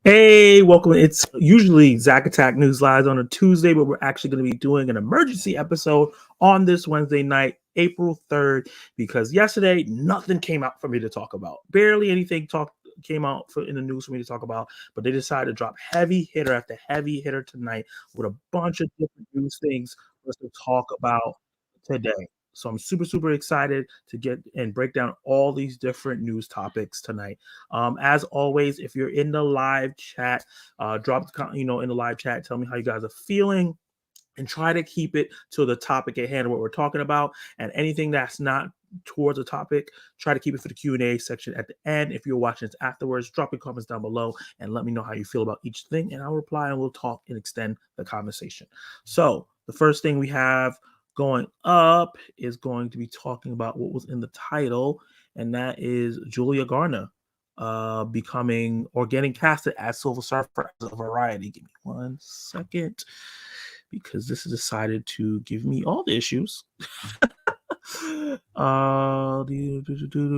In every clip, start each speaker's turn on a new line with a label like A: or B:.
A: Hey, welcome. It's usually Zack Attack News Live on a Tuesday, but we're actually going to be doing an emergency episode on this Wednesday night, April 3rd, because yesterday nothing came out for me to talk about. Barely anything came out in the news for me to talk about, but they decided to drop heavy hitter after heavy hitter tonight with a bunch of different news things for us to talk about today. So I'm super, super excited to get and break down all these different news topics tonight. As always, if you're in the live chat, in the live chat, tell me how you guys are feeling and try to keep it to the topic at hand, what we're talking about, and anything that's not towards the topic, try to keep it for the Q&A section at the end. If you're watching this afterwards, drop your comments down below and let me know how you feel about each thing, and I'll reply and we'll talk and extend the conversation. So the first thing we have going up is going to be talking about what was in the title, and that is Julia Garner becoming or getting casted as Silver Surfer as a variety. Give me 1 second because this has decided to give me all the issues.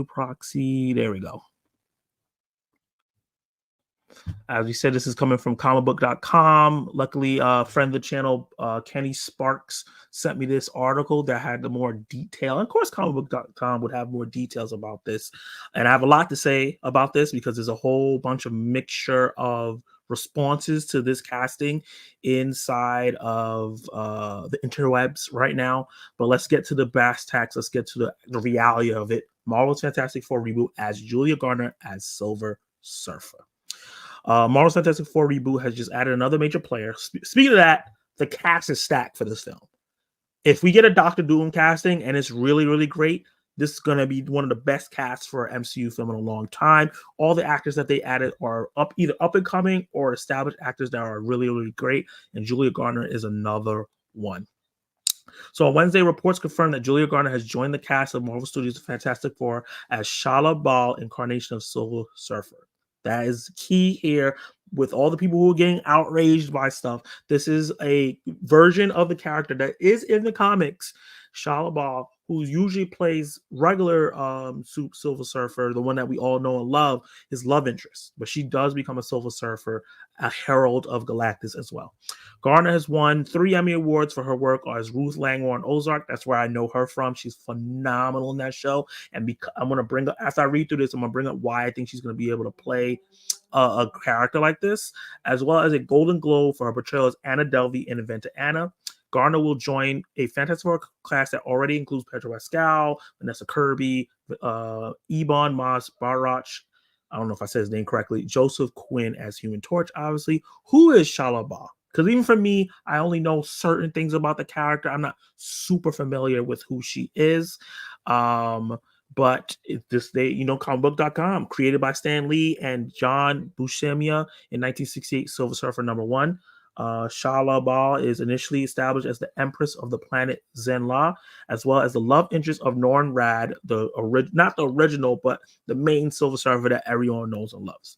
A: Proxy, there we go. As we said, this is coming from comicbook.com. Luckily, a friend of the channel, Kenny Sparks, sent me this article that had the more detail. And of course, comicbook.com would have more details about this. And I have a lot to say about this because there's a whole bunch of mixture of responses to this casting inside of the interwebs right now. But let's get to the brass tacks. Let's get to the reality of it. Marvel's Fantastic Four reboot as Julia Garner as Silver Surfer. Marvel's Fantastic Four reboot has just added another major player. Speaking of that, the cast is stacked for this film. If we get a Doctor Doom casting and it's really, really great, this is going to be one of the best casts for an MCU film in a long time. All the actors that they added are either up and coming or established actors that are really, really great. And Julia Garner is another one. So on Wednesday, reports confirmed that Julia Garner has joined the cast of Marvel Studios' Fantastic Four as Shala Bal, incarnation of Silver Surfer. That is key here with all the people who are getting outraged by stuff. This is a version of the character that is in the comics. Shala Bal, who usually plays regular Silver Surfer, the one that we all know and love, his love interest. But she does become a Silver Surfer, a herald of Galactus as well. Gardner has won 3 Emmy Awards for her work as Ruth Langmore on Ozark. That's where I know her from. She's phenomenal in that show. And I'm going to bring up, as I read through this, I'm going to bring up why I think she's going to be able to play a character like this, as well as a Golden Globe for her portrayal as Anna Delvey in Inventor Anna. Gardner will join a Fantastic Four class that already includes Pedro Pascal, Vanessa Kirby, Ebon Moss-Bachrach. I don't know if I said his name correctly. Joseph Quinn as Human Torch, obviously. Who is Shala Bal? Because even for me, I only know certain things about the character. I'm not super familiar with who she is. But comicbook.com, created by Stan Lee and John Buscema in 1968, Silver Surfer #1. Shala Bal is initially established as the Empress of the planet Zenla, as well as the love interest of Norrin Radd, not the original, but the main Silver Surfer that everyone knows and loves.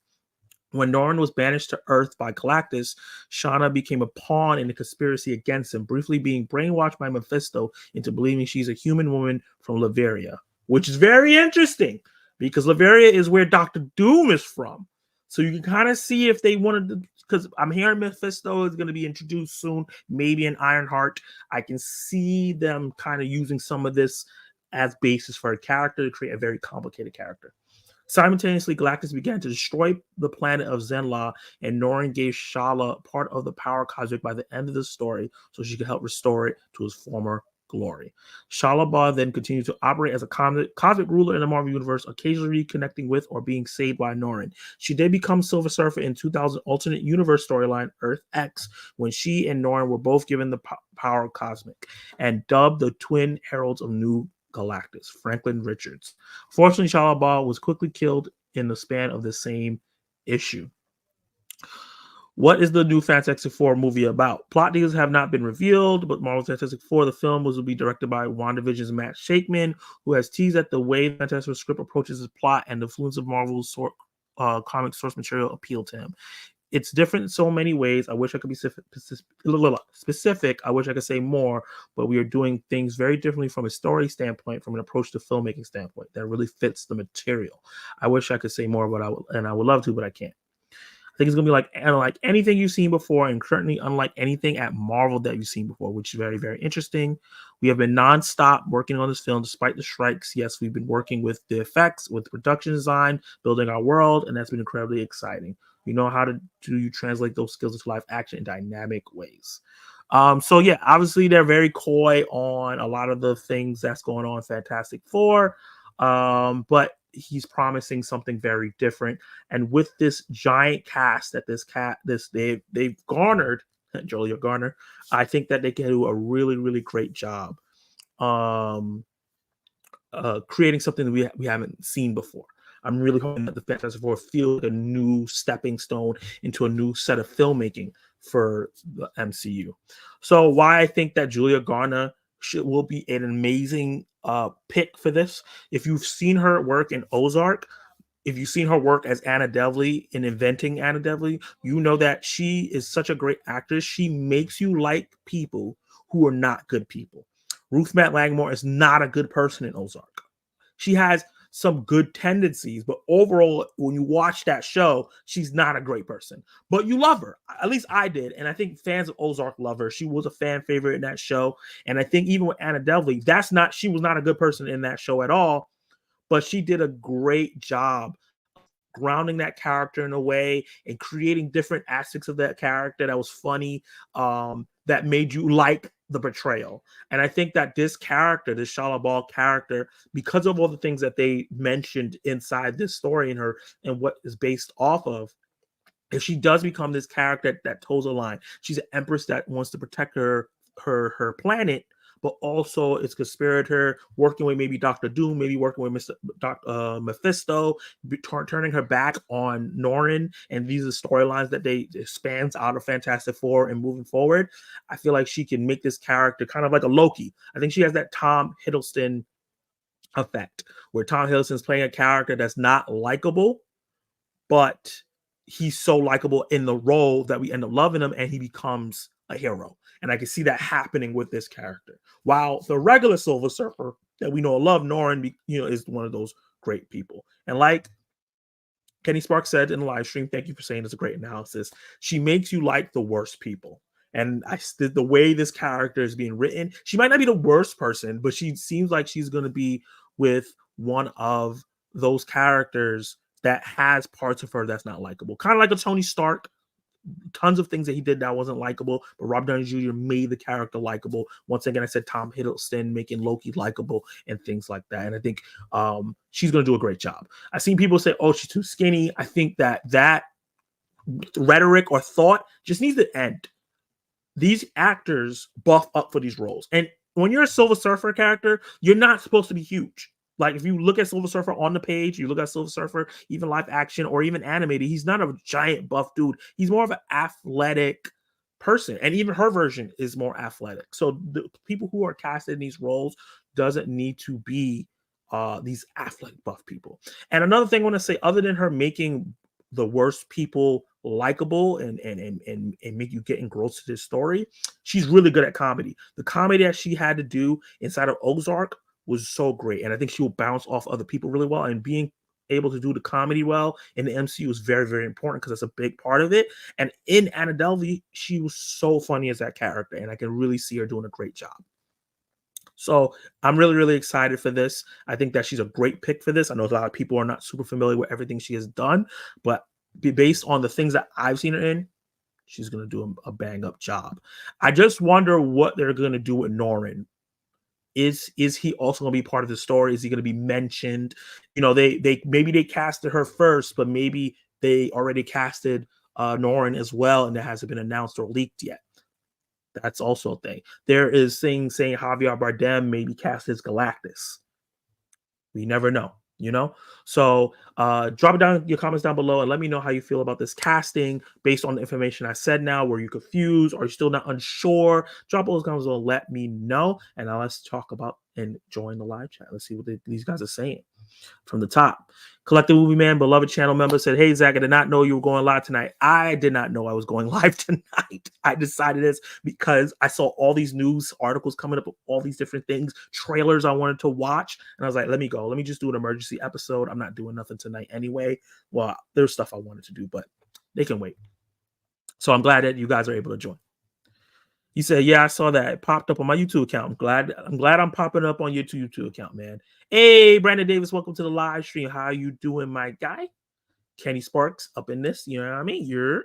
A: When Norrin was banished to Earth by Galactus, Shauna became a pawn in the conspiracy against him, briefly being brainwashed by Mephisto into believing she's a human woman from Latveria, which is very interesting because Latveria is where Dr. Doom is from. So you can kind of see if they wanted to, because I'm hearing Mephisto is going to be introduced soon, maybe in Ironheart. I can see them kind of using some of this as basis for a character to create a very complicated character. Simultaneously, Galactus began to destroy the planet of Zenla, and Norrin gave Shala part of the power cosmic by the end of the story so she could help restore it to its former glory. Shala Bal then continued to operate as a cosmic ruler in the Marvel Universe, occasionally reconnecting with or being saved by Norrin. She did become Silver Surfer in 2000 alternate universe storyline Earth X, when she and Norrin were both given the power cosmic and dubbed the twin heralds of New Galactus, Franklin Richards. Fortunately, Shala Bal was quickly killed in the span of the same issue. What is the new Fantastic Four movie about? Plot details have not been revealed, but Marvel's Fantastic Four, the film, will be directed by WandaVision's Matt Shakman, who has teased that the way the Fantastic Four script approaches his plot and the influence of Marvel's comic source material appeal to him. It's different in so many ways. I wish I could be specific. I wish I could say more, but we are doing things very differently from a story standpoint, from an approach to filmmaking standpoint that really fits the material. I wish I could say more, but I would love to, but I can't. I think it's gonna be like unlike anything you've seen before, and currently unlike anything at Marvel that you've seen before, which is very, very interesting. We have been nonstop working on this film despite the strikes. Yes, we've been working with the effects, with production design, building our world, and that's been incredibly exciting. We know how to do you translate those skills into live action in dynamic ways. So yeah, obviously they're very coy on a lot of the things that's going on in Fantastic Four. But he's promising something very different. And with this giant cast that they've garnered, Julia Garner, I think that they can do a really, really great job creating something that we haven't seen before. I'm really hoping that the Fantastic Four feel like a new stepping stone into a new set of filmmaking for the MCU. So why I think that Julia Garner will be an amazing pick for this. If you've seen her work in Ozark, if you've seen her work as Anna Devley in Inventing Anna Devley, you know that she is such a great actress. She makes you like people who are not good people. Ruth Matt Langmore is not a good person in Ozark. She has some good tendencies, but overall, when you watch that show, she's not a great person. But you love her. At least I did. And I think fans of Ozark love her. She was a fan favorite in that show. And I think even with Anna Delvey, she was not a good person in that show at all. But she did a great job grounding that character in a way and creating different aspects of that character that was funny, that made you like the betrayal. And I think that this character, this Shala Ball character, because of all the things that they mentioned inside this story in her and what is based off of, if she does become this character that toes a line, she's an empress that wants to protect her planet, but also it's conspirator working with maybe Doctor Doom, maybe working with Mephisto, turning her back on Norrin, and these are storylines that they spans out of Fantastic Four and moving forward. I feel like she can make this character kind of like a Loki. I think she has that Tom Hiddleston effect, where Tom Hiddleston's playing a character that's not likable, but he's so likable in the role that we end up loving him and he becomes a hero. And I can see that happening with this character. While the regular Silver Surfer that we know and love, Norrin, is one of those great people. And like Kenny Sparks said in the live stream, thank you for saying it's a great analysis. She makes you like the worst people. And the way this character is being written, she might not be the worst person, but she seems like she's going to be with one of those characters that has parts of her that's not likable. Kind of like a Tony Stark. Tons of things that he did that wasn't likable, but Robert Downey Jr. made the character likable. Once again, I said Tom Hiddleston making Loki likable and things like that. And I think she's going to do a great job. I've seen people say, oh, she's too skinny. I think that rhetoric or thought just needs to end. These actors buff up for these roles. And when you're a Silver Surfer character, you're not supposed to be huge. Like if you look at Silver Surfer on the page, you look at Silver Surfer, even live action or even animated, he's not a giant buff dude. He's more of an athletic person. And even her version is more athletic. So the people who are casted in these roles doesn't need to be these athletic buff people. And another thing I want to say, other than her making the worst people likable and make you get engrossed to this story, she's really good at comedy. The comedy that she had to do inside of Ozark was so great, and I think she will bounce off other people really well. And being able to do the comedy well in the MCU is very, very important because that's a big part of it. And in Anna Delvey, she was so funny as that character, and I can really see her doing a great job. So I'm really, really excited for this. I think that she's a great pick for this. I know a lot of people are not super familiar with everything she has done, but based on the things that I've seen her in, she's going to do a bang up job. I just wonder what they're going to do with Norrin. Is he also going to be part of the story? Is he going to be mentioned? They casted her first, but maybe they already casted Norrin as well, and that hasn't been announced or leaked yet. That's also a thing. There is things saying Javier Bardem may be cast as Galactus. We never know. So drop it down your comments down below and let me know how you feel about this casting based on the information I said. Now, were you confused? Are you still not unsure? Drop all those comments below, let me know, and now let's talk about and join the live chat. Let's see what these guys are saying. From the top, Collective Movie Man, beloved channel member, said, hey Zach, I did not know you were going live tonight. I did not know I was going live tonight. I decided this because I saw all these news articles coming up with all these different things, trailers I wanted to watch, and I was like, let me go, let me just do an emergency episode. I'm not doing nothing tonight anyway. Well, there's stuff I wanted to do, but They can wait. So I'm glad that you guys are able to join. He said, "Yeah, I saw that. It popped up on my YouTube account. I'm glad I'm popping up on your YouTube account, man." Hey, Brandon Davis, welcome to the live stream. How you doing, my guy? Kenny Sparks up in this. You know what I mean? You're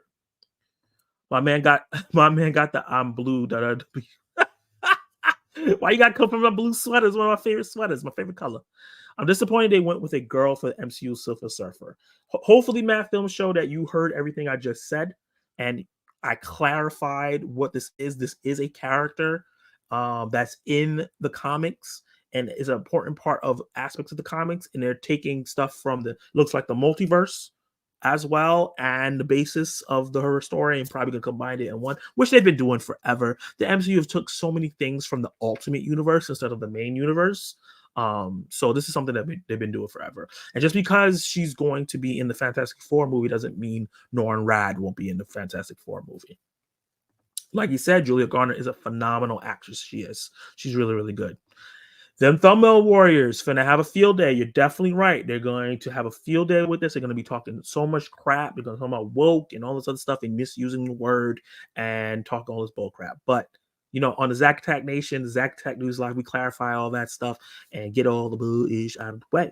A: my man got my man got the I'm blue. Why you got to come from my blue sweater? It's one of my favorite sweaters, my favorite color. I'm disappointed they went with a girl for the MCU Silver Surfer. Hopefully, Matt Film Show, that you heard everything I just said and I clarified what this is. This is a character that's in the comics and is an important part of aspects of the comics. And they're taking stuff from the looks like the multiverse as well, and the basis of the horror story, and probably gonna combine it in one, which they've been doing forever. The MCU have took so many things from the Ultimate Universe instead of the main universe. So this is something that they've been doing forever. And just because she's going to be in the Fantastic Four movie doesn't mean Norrin Rad won't be in the Fantastic Four movie. Like you said, Julia Garner is a phenomenal actress. She is. She's really, really good. Them thumbnail warriors finna have a field day. You're definitely right. They're going to have a field day with this. They're going to be talking so much crap. They're going to talk about woke and all this other stuff and misusing the word and talking all this bull crap. But you know, on the Zack Attack Nation, the Zack Attack News Live, we clarify all that stuff and get all the bullish out of the way.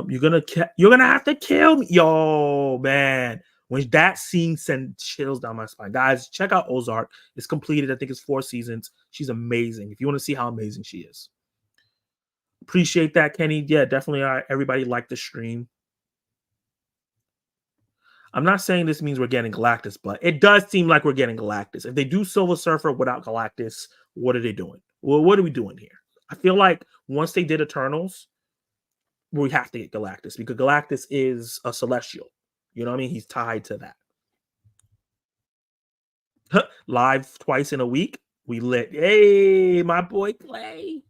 A: You're gonna have to kill me, yo, man. When that scene sent chills down my spine, guys, check out Ozark. It's completed. I think it's 4 seasons. She's amazing. If you want to see how amazing she is, appreciate that, Kenny. Yeah, definitely. Everybody liked the stream. I'm not saying this means we're getting Galactus, but it does seem like we're getting Galactus. If they do Silver Surfer without Galactus, what are they doing? Well, what are we doing here? I feel like once they did Eternals, we have to get Galactus because Galactus is a celestial. You know what I mean? He's tied to that. Live twice in a week. We lit. Hey, my boy Clay.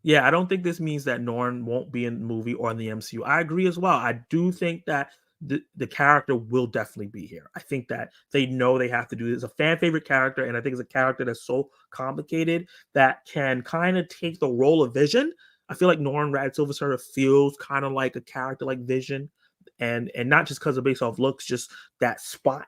A: Yeah, I don't think this means that Norn won't be in the movie or in the MCU. I agree as well. I do think that the character will definitely be here. I think that they know they have to do this. It's a fan favorite character, and I think it's a character that's so complicated that can kind of take the role of Vision. I feel like Norrin Rad Silver sort of feels kind of like a character like Vision, and not just because of based off looks, just that spot,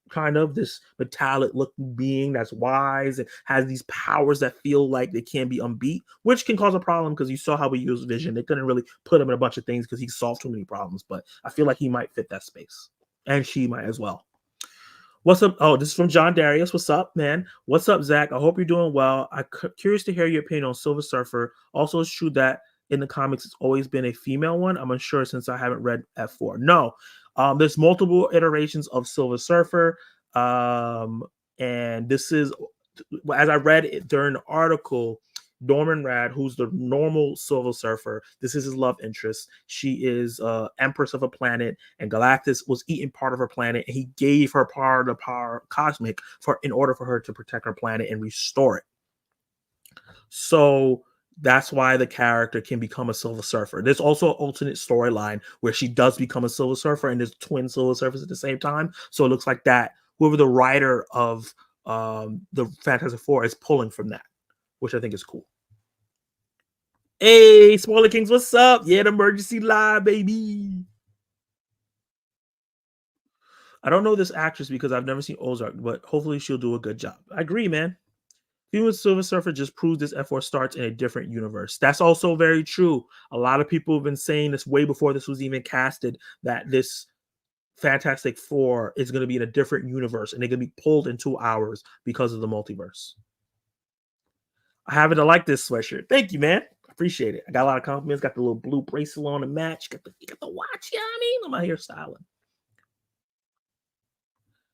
A: kind of this metallic looking being that's wise and has these powers that feel like they can't be unbeat, which can cause a problem because you saw how we use Vision. They couldn't really put him in a bunch of things because he solved too many problems, but I feel like he might fit that space, and she might as well. What's up? Oh, this is from John Darius. What's up, man? What's up, Zach? I hope you're doing well. I'm curious to hear your opinion on Silver Surfer. Also, it's true that in the comics, it's always been a female one. I'm unsure since I haven't read F4. No, there's multiple iterations of Silver Surfer. And this is, as I read it during the article, Norman Rad, who's the normal Silver Surfer, this is his love interest. She is empress of a planet, and Galactus was eating part of her planet, and he gave her part of the power cosmic in order for her to protect her planet and restore it. So that's why the character can become a Silver Surfer. There's also an alternate storyline where she does become a Silver Surfer, and there's twin Silver Surfers at the same time. So it looks like that whoever the writer of the Fantastic Four is pulling from that, which I think is cool. Hey, Spoiler Kings, what's up? Yeah, the emergency live, baby. I don't know this actress because I've never seen Ozark, but hopefully she'll do a good job. I agree, man. Female Silver Surfer just proves this F4 starts in a different universe. That's also very true. A lot of people have been saying this way before this was even casted, that this Fantastic Four is going to be in a different universe and they're going to be pulled in 2 hours because of the multiverse. I happen to like this sweatshirt. Thank you, man. Appreciate it. I got a lot of compliments. Got the little blue bracelet on the match. Got the watch. You know what I mean? I'm out here styling.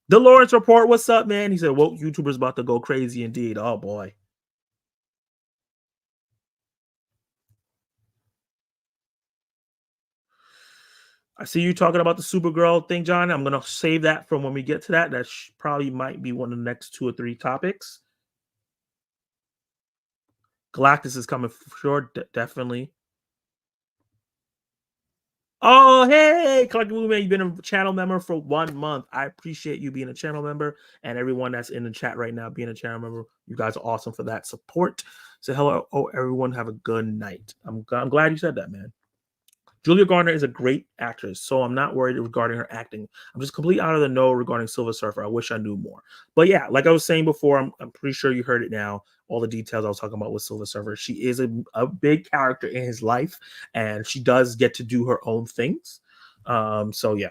A: The Lawrence Report, what's up, man? He said, woke YouTubers about to go crazy indeed. Oh, boy. I see you talking about the Supergirl thing, John. I'm going to save that from when we get to that. That probably might be one of the next 2 or 3 topics. Galactus is coming for sure, definitely. Oh, hey, Collective Movement, you've been a channel member for 1 month. I appreciate you being a channel member and everyone that's in the chat right now being a channel member. You guys are awesome for that support. So hello, everyone. Have a good night. I'm glad you said that, man. Julia Gardner is a great actress, so I'm not worried regarding her acting. I'm just completely out of the know regarding Silver Surfer. I wish I knew more. But yeah, like I was saying before, I'm pretty sure you heard it now. All the details I was talking about with Silver Surfer. She is a big character in his life, and she does get to do her own things. So yeah.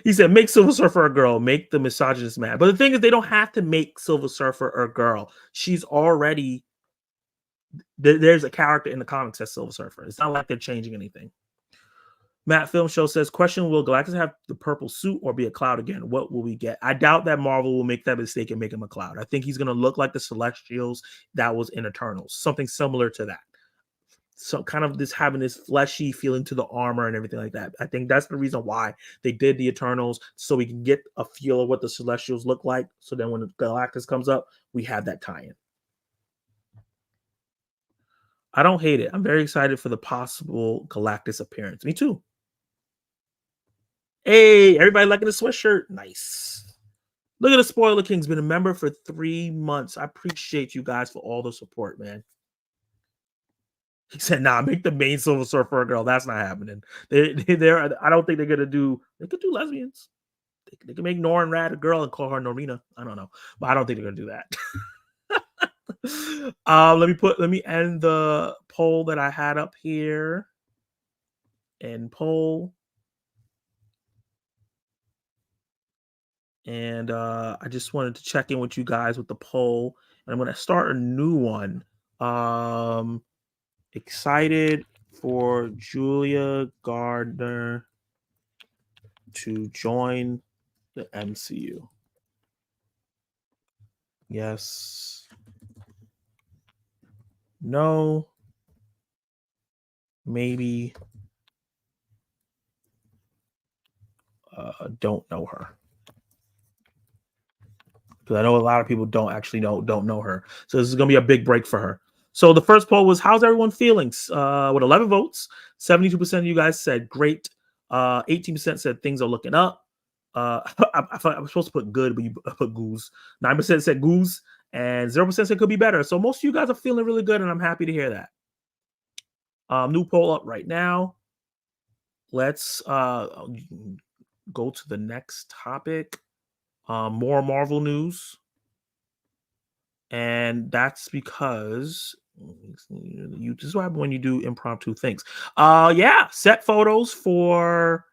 A: He said, make Silver Surfer a girl, make the misogynist mad. But the thing is, they don't have to make Silver Surfer a girl. She's already there's a character in the comics that's Silver Surfer. It's not like they're changing anything. Matt Film Show says, question, will Galactus have the purple suit or be a cloud again? What will we get? I doubt that Marvel will make that mistake and make him a cloud. I think he's going to look like the Celestials that was in Eternals, something similar to that. So kind of this having this fleshy feeling to the armor and everything like that. I think that's the reason why they did the Eternals, so we can get a feel of what the Celestials look like. So then when Galactus comes up, we have that tie-in. I don't hate it. I'm very excited for the possible Galactus appearance. Me too. Hey, everybody liking the sweatshirt? Nice. Look at the Spoiler King's been a member for 3 months. I appreciate you guys for all the support, man. He said, "Nah, make the main Silver Surfer a girl. That's not happening. They're I don't think they're gonna do. They could do lesbians. They can make Norin Rad a girl and call her Norina. I don't know, but I don't think they're gonna do that." Let me end the poll that I had up here. And poll. And I just wanted to check in with you guys with the poll. And I'm going to start a new one. Excited for Julia Gardner to join the MCU. Yes. No. Maybe. Don't know her. Because I know a lot of people don't know her. So this is going to be a big break for her. So the first poll was, how's everyone feeling? With 11 votes, 72% of you guys said great. 18% said things are looking up. I thought I was supposed to put good, but you put goose. 9% said goose, and 0% said could be better. So most of you guys are feeling really good, and I'm happy to hear that. New poll up right now. Let's go to the next topic. More Marvel news. And that's because this is what happens when you do impromptu things. Yeah, set photos for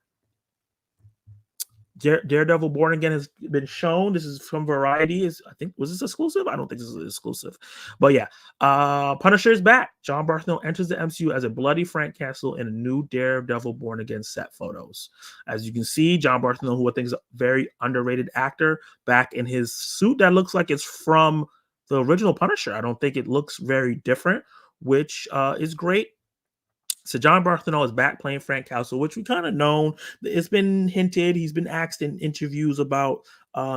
A: Daredevil Born Again has been shown. This is from Variety. I think, was this exclusive? I don't think this is exclusive. But yeah, Punisher is back. John Bartholomew enters the MCU as a bloody Frank Castle in a new Daredevil Born Again set photos. As you can see, John Bartholomew, who I think is a very underrated actor, back in his suit that looks like it's from the original Punisher. I don't think it looks very different, which is great. So John Bartholomew is back playing Frank Castle, which we kind of known. It's been hinted. He's been asked in interviews about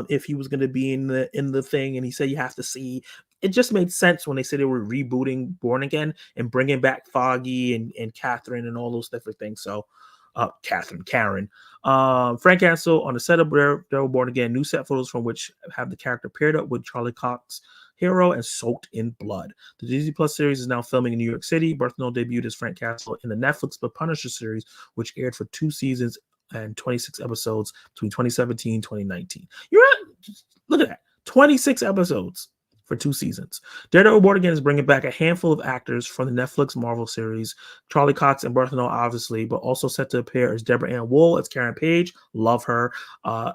A: if he was going to be in the thing, and he said you have to see. It just made sense when they said they were rebooting Born Again and bringing back Foggy and Catherine and all those different things. So Karen. Frank Castle on the set of Daredevil Born Again, new set photos from which have the character paired up with Charlie Cox Hero and soaked in blood. The Disney Plus series is now filming in New York City. Bartholomew debuted as Frank Castle in the Netflix The Punisher series, which aired for 2 seasons and 26 episodes between 2017 and 2019. Look at that. 26 episodes for 2 seasons. Daredevil Born Again is bringing back a handful of actors from the Netflix Marvel series. Charlie Cox and Bartholomew, obviously, but also set to appear as Deborah Ann Wool as Karen Page. Love her.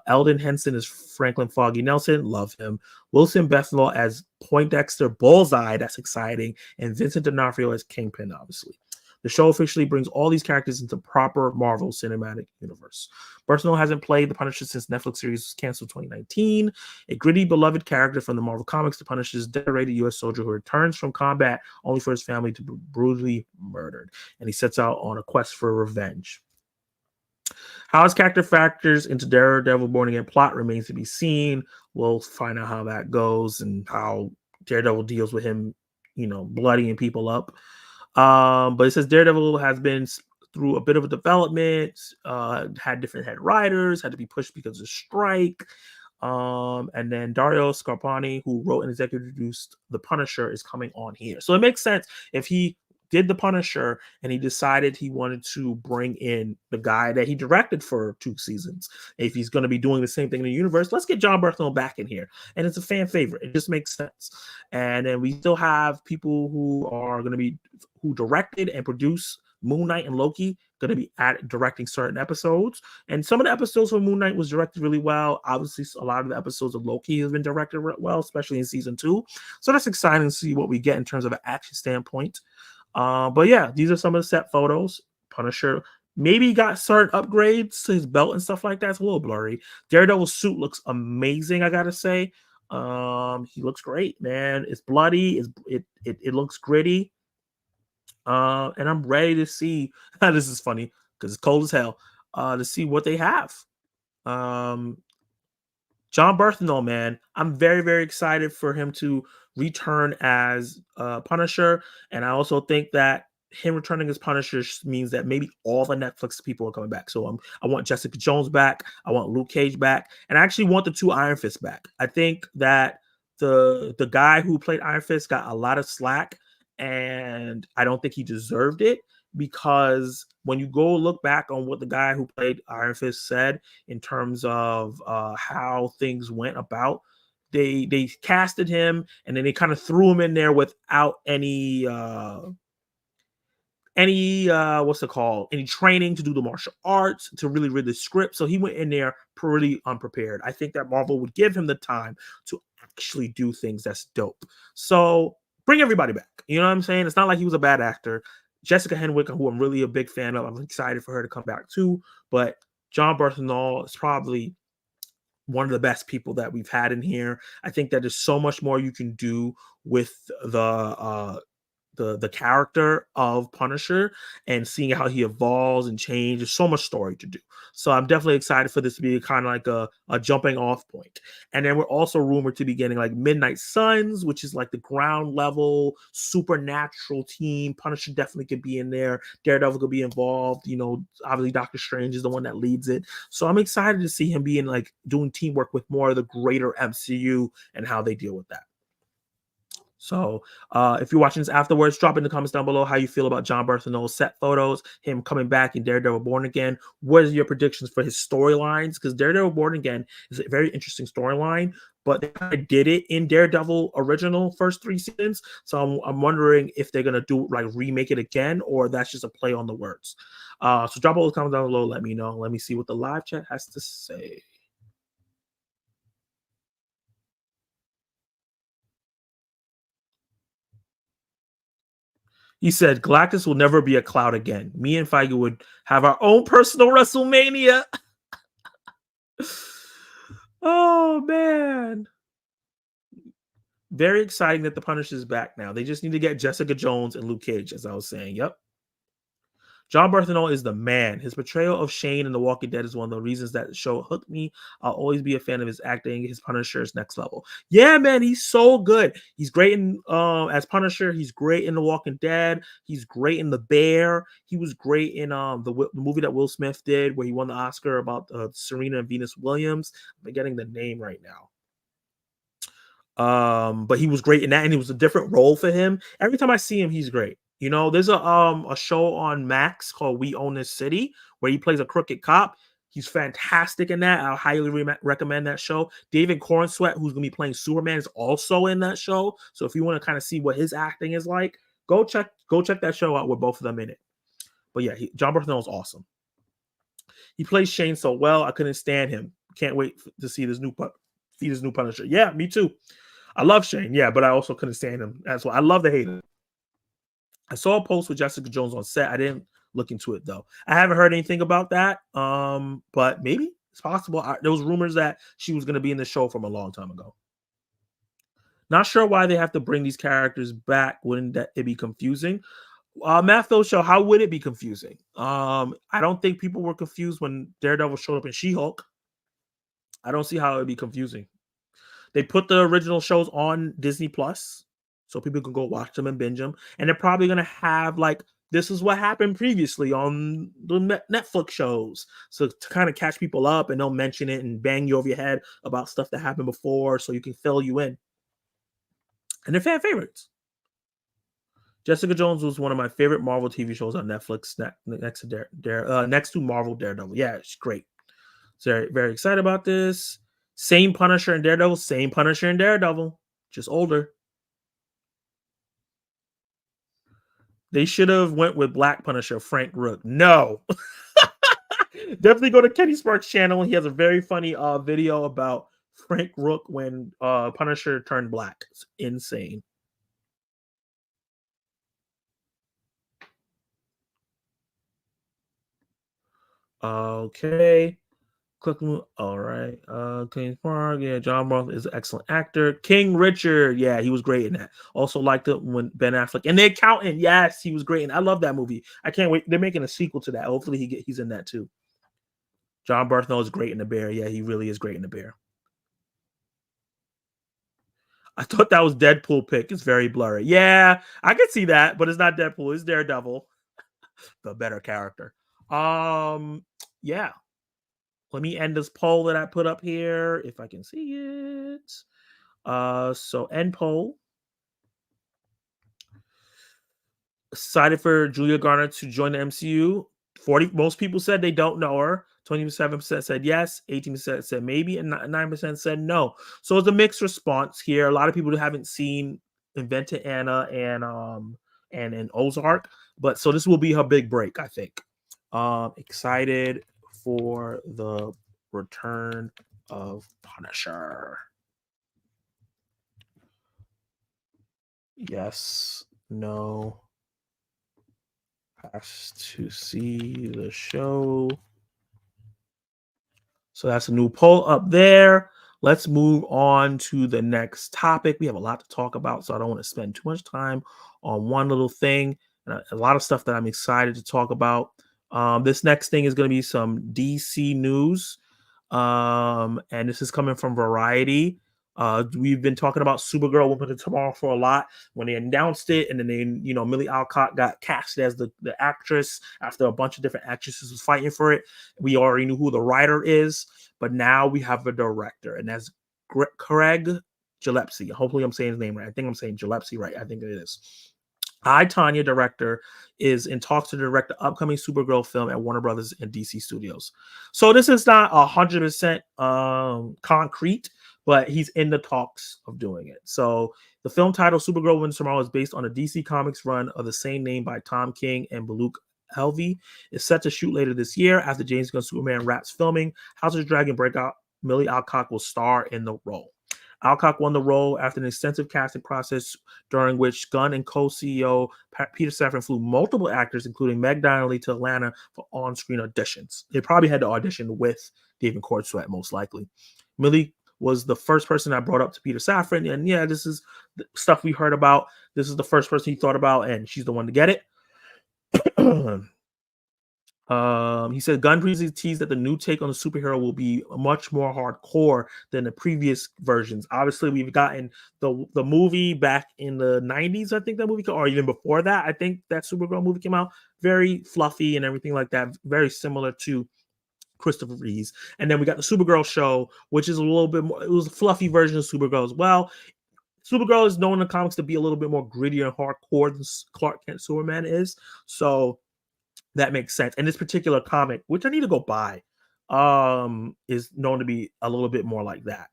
A: Eldon Henson as Franklin Foggy Nelson. Love him. Wilson Bethel as Poindexter Bullseye. That's exciting. And Vincent D'Onofrio as Kingpin, obviously. The show officially brings all these characters into proper Marvel Cinematic Universe. Bartholomew hasn't played the Punisher since Netflix series was canceled in 2019. A gritty, beloved character from the Marvel Comics, the Punisher is a decorated U.S. soldier who returns from combat only for his family to be brutally murdered. And he sets out on a quest for revenge. How his character factors into Daredevil Born Again plot remains to be seen. We'll find out how that goes and how Daredevil deals with him, bloodying people up. But it says Daredevil has been through a bit of a development, had different head writers, had to be pushed because of strike. And then Dario Scarpani, who wrote and executive produced The Punisher, is coming on here. So it makes sense if he did The Punisher and he decided he wanted to bring in the guy that he directed for 2 seasons. If he's going to be doing the same thing in the universe, let's get John Bernthal back in here. And it's a fan favorite. It just makes sense. And then we still have people who are going to be, who directed and produced Moon Knight and Loki, going to be directing certain episodes. And some of the episodes for Moon Knight was directed really well. Obviously, a lot of the episodes of Loki has been directed well, especially in season 2. So that's exciting to see what we get in terms of an action standpoint. But yeah, these are some of the set photos. Punisher maybe got certain upgrades to his belt and stuff like that. It's a little blurry. Daredevil's suit looks amazing, I gotta say. He looks great, man. It's bloody. It looks gritty. And I'm ready to see. This is funny because it's cold as hell. To see what they have. John Bernthal, man, I'm very, very excited for him to return as Punisher, and I also think that him returning as Punisher means that maybe all the Netflix people are coming back. So I want Jessica Jones back, I want Luke Cage back, and I actually want the 2 Iron Fists back. I think that the guy who played Iron Fist got a lot of slack, and I don't think he deserved it, because when you go look back on what the guy who played Iron Fist said in terms of how things went about, they casted him and then they kind of threw him in there without any what's it called, any training to do the martial arts, to really read the script. So he went in there pretty unprepared. I think that Marvel would give him the time to actually do things that's dope. So bring everybody back. You know what I'm saying? It's not like he was a bad actor. Jessica Henwick, who I'm really a big fan of, I'm excited for her to come back too. But John Bernthal is probably one of the best people that we've had in here. I think that there's so much more you can do with the character of Punisher and seeing how he evolves and changes. There's so much story to do. So I'm definitely excited for this to be kind of like a jumping off point. And then we're also rumored to be getting like Midnight Suns, which is like the ground level supernatural team. Punisher definitely could be in there. Daredevil could be involved. You know, obviously Doctor Strange is the one that leads it. So I'm excited to see him being like doing teamwork with more of the greater MCU and how they deal with that. So if you're watching this afterwards, drop in the comments down below how you feel about John Bernthal's set photos, him coming back in Daredevil Born Again. What are your predictions for his storylines? Because Daredevil Born Again is a very interesting storyline, but they kind of did it in Daredevil original first 3 seasons. So I'm wondering if they're going to do like remake it again, or that's just a play on the words. So drop all the comments down below. Let me know. Let me see what the live chat has to say. He said, Galactus will never be a cloud again. Me and Feige would have our own personal WrestleMania. Oh, man. Very exciting that the Punisher is back now. They just need to get Jessica Jones and Luke Cage, as I was saying. Yep. John Bernthal is the man. His portrayal of Shane in The Walking Dead is one of the reasons that the show hooked me. I'll always be a fan of his acting. His Punisher is next level. Yeah, man, he's so good. He's great in as Punisher. He's great in The Walking Dead. He's great in The Bear. He was great in the movie that Will Smith did where he won the Oscar about Serena and Venus Williams. I'm forgetting the name right now. But he was great in that, and it was a different role for him. Every time I see him, he's great. You know, there's a show on Max called We Own This City where he plays a crooked cop. He's fantastic in that. I'll highly recommend that show. David Cornsweet, who's gonna be playing Superman, is also in that show. So if you want to kind of see what his acting is like, go check that show out with both of them in it. But yeah, John Bernthal is awesome. He plays Shane so well. I couldn't stand him. Can't wait to see this new Punisher. Yeah, me too. I love Shane, yeah, but I also couldn't stand him. That's why I love to hate him. I saw a post with Jessica Jones on set. I didn't look into it though. I haven't heard anything about that. But maybe it's possible. There was rumors that she was going to be in the show from a long time ago. Not sure why they have to bring these characters back. Wouldn't that it be confusing? Matt Phil show, how would it be confusing? I don't think people were confused when Daredevil showed up in She-Hulk. I don't see how it would be confusing. They put the original shows on Disney Plus, so people can go watch them and binge them. And they're probably going to have like this is what happened previously on the Netflix shows. So to kind of catch people up, and they'll mention it and bang you over your head about stuff that happened before, so you can fill you in. And they're fan favorites. Jessica Jones was one of my favorite Marvel TV shows on Netflix, next to Marvel Daredevil. Yeah, it's great. So very, very excited about this. Same Punisher and Daredevil, same Punisher and Daredevil, just older. They should have went with Black Punisher, Frank Rook. No. Definitely go to Kenny Sparks' channel. He has a very funny video about Frank Rook when Punisher turned black. It's insane. Okay. All right. King Park. Yeah, John Roth is an excellent actor. King Richard. Yeah, he was great in that. Also liked it when Ben Affleck and The Accountant. Yes, he was great. And I love that movie. I can't wait. They're making a sequel to that. Hopefully he's in that too. John Bernthal is great in The Bear. Yeah, he really is great in The Bear. I thought that was Deadpool pick. It's very blurry. Yeah, I could see that, but it's not Deadpool. It's Daredevil, the better character. Yeah. Let me end this poll that I put up here if I can see it. So end poll. Excited for Julia Garner to join the MCU. Most people said they don't know her. 27% said yes, 18% said maybe, and 9% said no. So it's a mixed response here. A lot of people who haven't seen Invented Anna and Ozark, but so this will be her big break, I think. Excited for the return of Punisher. Yes, no. Has to see the show. So that's a new poll up there. Let's move on to the next topic. We have a lot to talk about, so I don't want to spend too much time on one little thing. And a lot of stuff that I'm excited to talk about. This next thing is going to be some DC news. And this is coming from Variety. We've been talking about Supergirl Woman of Tomorrow for a lot when they announced it, and then Millie Alcott got cast as the actress after a bunch of different actresses was fighting for it. We already knew who the writer is, but now we have a director, and that's Craig Gillespie. Hopefully I'm saying his name right. I think I'm saying Gillespie right. I think it is. I, Tanya, director, is in talks to direct the upcoming Supergirl film at Warner Brothers and DC Studios. So this is not 100% concrete, but he's in the talks of doing it. So the film title Supergirl Woman Tomorrow is based on a DC Comics run of the same name by Tom King and Baluk Helvey. It's set to shoot later this year after James Gunn Superman wraps filming. House of the Dragon breakout Millie Alcock will star in the role. Alcock won the role after an extensive casting process during which Gunn and co-CEO Peter Safran flew multiple actors, including Meg Donnelly, to Atlanta for on-screen auditions. They probably had to audition with David Cornsweet, most likely. Millie was the first person I brought up to Peter Safran, and yeah, this is the stuff we heard about. This is the first person he thought about, and she's the one to get it. He said Gunn previously teased that the new take on the superhero will be much more hardcore than the previous versions. Obviously, we've gotten the movie back in the 90s, I think that movie, or even before that. I think that Supergirl movie came out very fluffy and everything like that, very similar to Christopher Reeves. And then we got the Supergirl show, which is a little bit more, it was a fluffy version of Supergirl as well. Supergirl is known in the comics to be a little bit more gritty and hardcore than Clark Kent Superman is. So that makes sense. And this particular comic, which I need to go buy, is known to be a little bit more like that.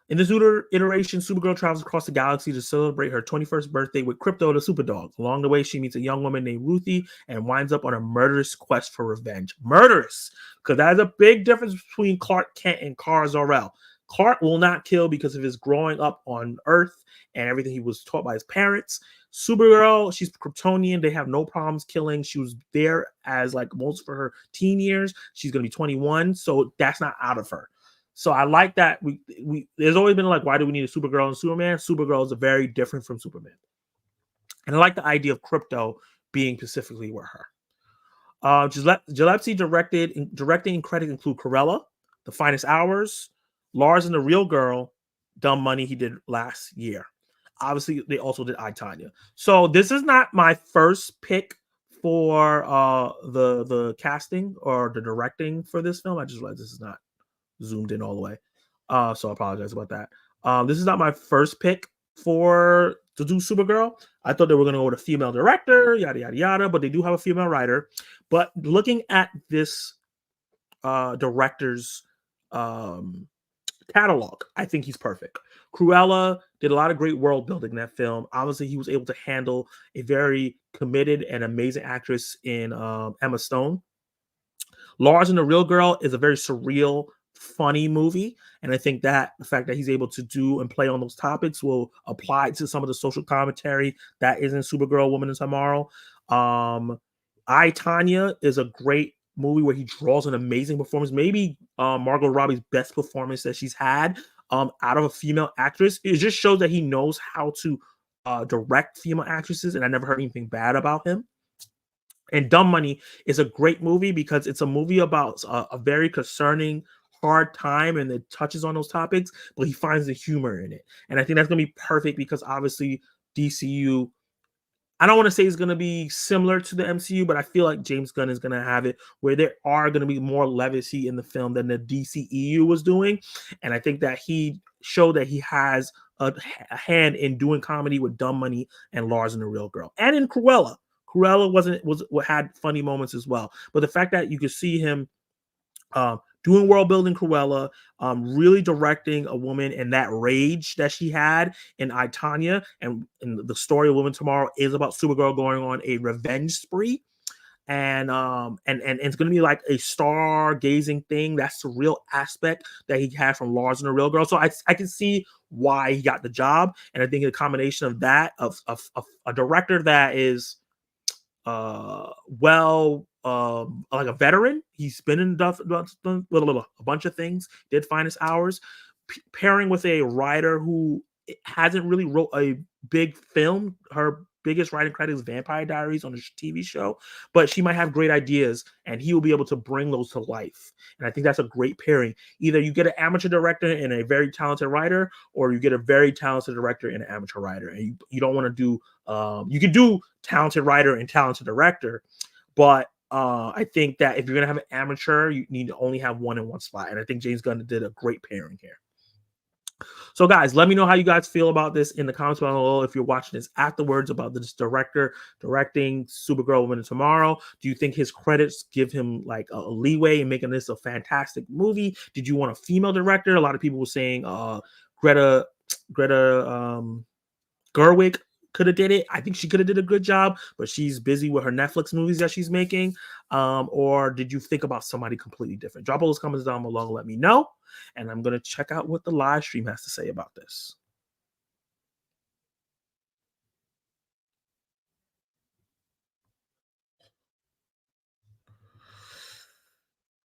A: In this new iteration, Supergirl travels across the galaxy to celebrate her 21st birthday with Krypto the Superdog. Along the way, she meets a young woman named Ruthie and winds up on a murderous quest for revenge. Murderous! Because that is a big difference between Clark Kent and Kara Zor-El. Clark will not kill because of his growing up on Earth and everything he was taught by his parents. Supergirl, she's Kryptonian. They have no problems killing. She was there as like most for her teen years. She's going to be 21, so that's not out of her. So I like that. We there's always been like, why do we need a Supergirl and Superman? Supergirl is very different from Superman. And I like the idea of Krypto being specifically with her. Gillespie directing and credits include Cruella, The Finest Hours, Lars and the Real Girl, Dumb Money he did last year. obviously they also did I, Tanya. So this is not my first pick for the casting or the directing for this film. I just realized this is not zoomed in all the way. So I apologize about that. This is not my first pick for to do Supergirl. I thought they were going to go with a female director, yada yada yada, but they do have a female writer. But looking at this director's um, catalog, I think he's perfect. Cruella did a lot of great world building in that film. Obviously, he was able to handle a very committed and amazing actress in Emma Stone. Lars and the Real Girl is a very surreal, funny movie. And I think that the fact that he's able to do and play on those topics will apply to some of the social commentary that is in Supergirl, Woman of Tomorrow. I, Tanya is a great movie where he draws an amazing performance. Maybe Margot Robbie's best performance that she's had out of a female actress. It just shows that he knows how to direct female actresses, and I never heard anything bad about him. And Dumb Money is a great movie because it's a movie about a very concerning, hard time, and it touches on those topics, but he finds the humor in it. And I think that's going to be perfect because obviously DCU, I don't want to say it's going to be similar to the MCU, but I feel like James Gunn is going to have it where there are going to be more levity in the film than the DCEU was doing. And I think that he showed that he has a hand in doing comedy with Dumb Money and Lars and the Real Girl. And in Cruella. Cruella had funny moments as well. But the fact that you could see him doing world building Cruella, really directing a woman and that rage that she had in I, Tanya, and the story of Woman Tomorrow is about Supergirl going on a revenge spree. And it's going to be like a stargazing thing. That's the real aspect that he had from Lars and the Real Girl. So I can see why he got the job. And I think a combination of that, of a director that is like a veteran. He's been in a bunch of things, did Finest Hours, pairing with a writer who hasn't really wrote a big film. Her biggest writing credit is Vampire Diaries on a TV show, but she might have great ideas and he will be able to bring those to life. And I think that's a great pairing. Either you get an amateur director and a very talented writer, or you get a very talented director and an amateur writer. And you don't want to do, you can do talented writer and talented director, but I think that if you're going to have an amateur, you need to only have one in one spot. And I think James Gunn did a great pairing here. So, guys, let me know how you guys feel about this in the comments below. If you're watching this afterwards about this director directing Supergirl Woman of Tomorrow, do you think his credits give him like a leeway in making this a fantastic movie? Did you want a female director? A lot of people were saying Greta Gerwig could have did it. I think she could have did a good job, but she's busy with her Netflix movies that she's making. Or did you think about somebody completely different? Drop all those comments down below and let me know. And I'm going to check out what the live stream has to say about this.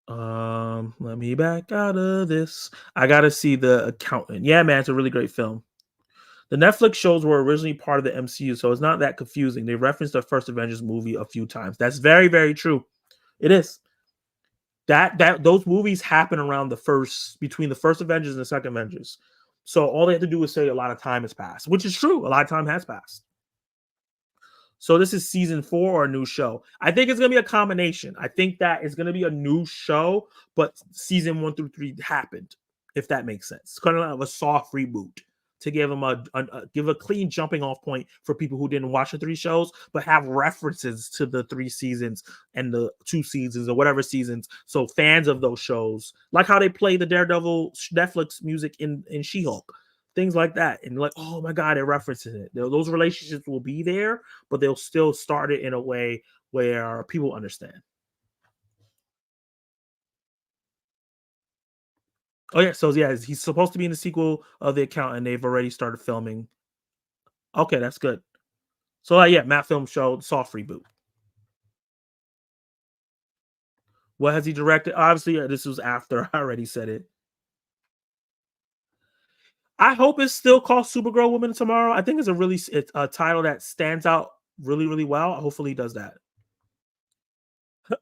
A: Let me back out of this. I got to see The Accountant. Yeah, man, it's a really great film. The Netflix shows were originally part of the MCU, so it's not that confusing. They referenced the first Avengers movie a few times. That's very, very true. It is. That those movies happen around between the first Avengers and the second Avengers. So all they have to do is say a lot of time has passed, which is true. A lot of time has passed. So this is season 4 or a new show. I think it's gonna be a combination. I think that it's gonna be a new show, but season 1 through 3 happened, if that makes sense. It's kind of like a soft reboot to give them give a clean jumping off point for people who didn't watch the 3 shows, but have references to the 3 seasons and the 2 seasons or whatever seasons. So fans of those shows, like how they play the Daredevil Netflix music in She-Hulk, things like that, and like, oh my god, it references it. Those relationships will be there, but they'll still start it in a way where people understand. Oh yeah, so yeah, he's supposed to be in the sequel of The Account, and they've already started filming. Okay, that's good. So yeah, Matt Film Show soft reboot. What has he directed? Obviously, this was after I already said it. I hope it's still called Supergirl Woman Tomorrow. I think it's a title that stands out really, really well. Hopefully, he does that.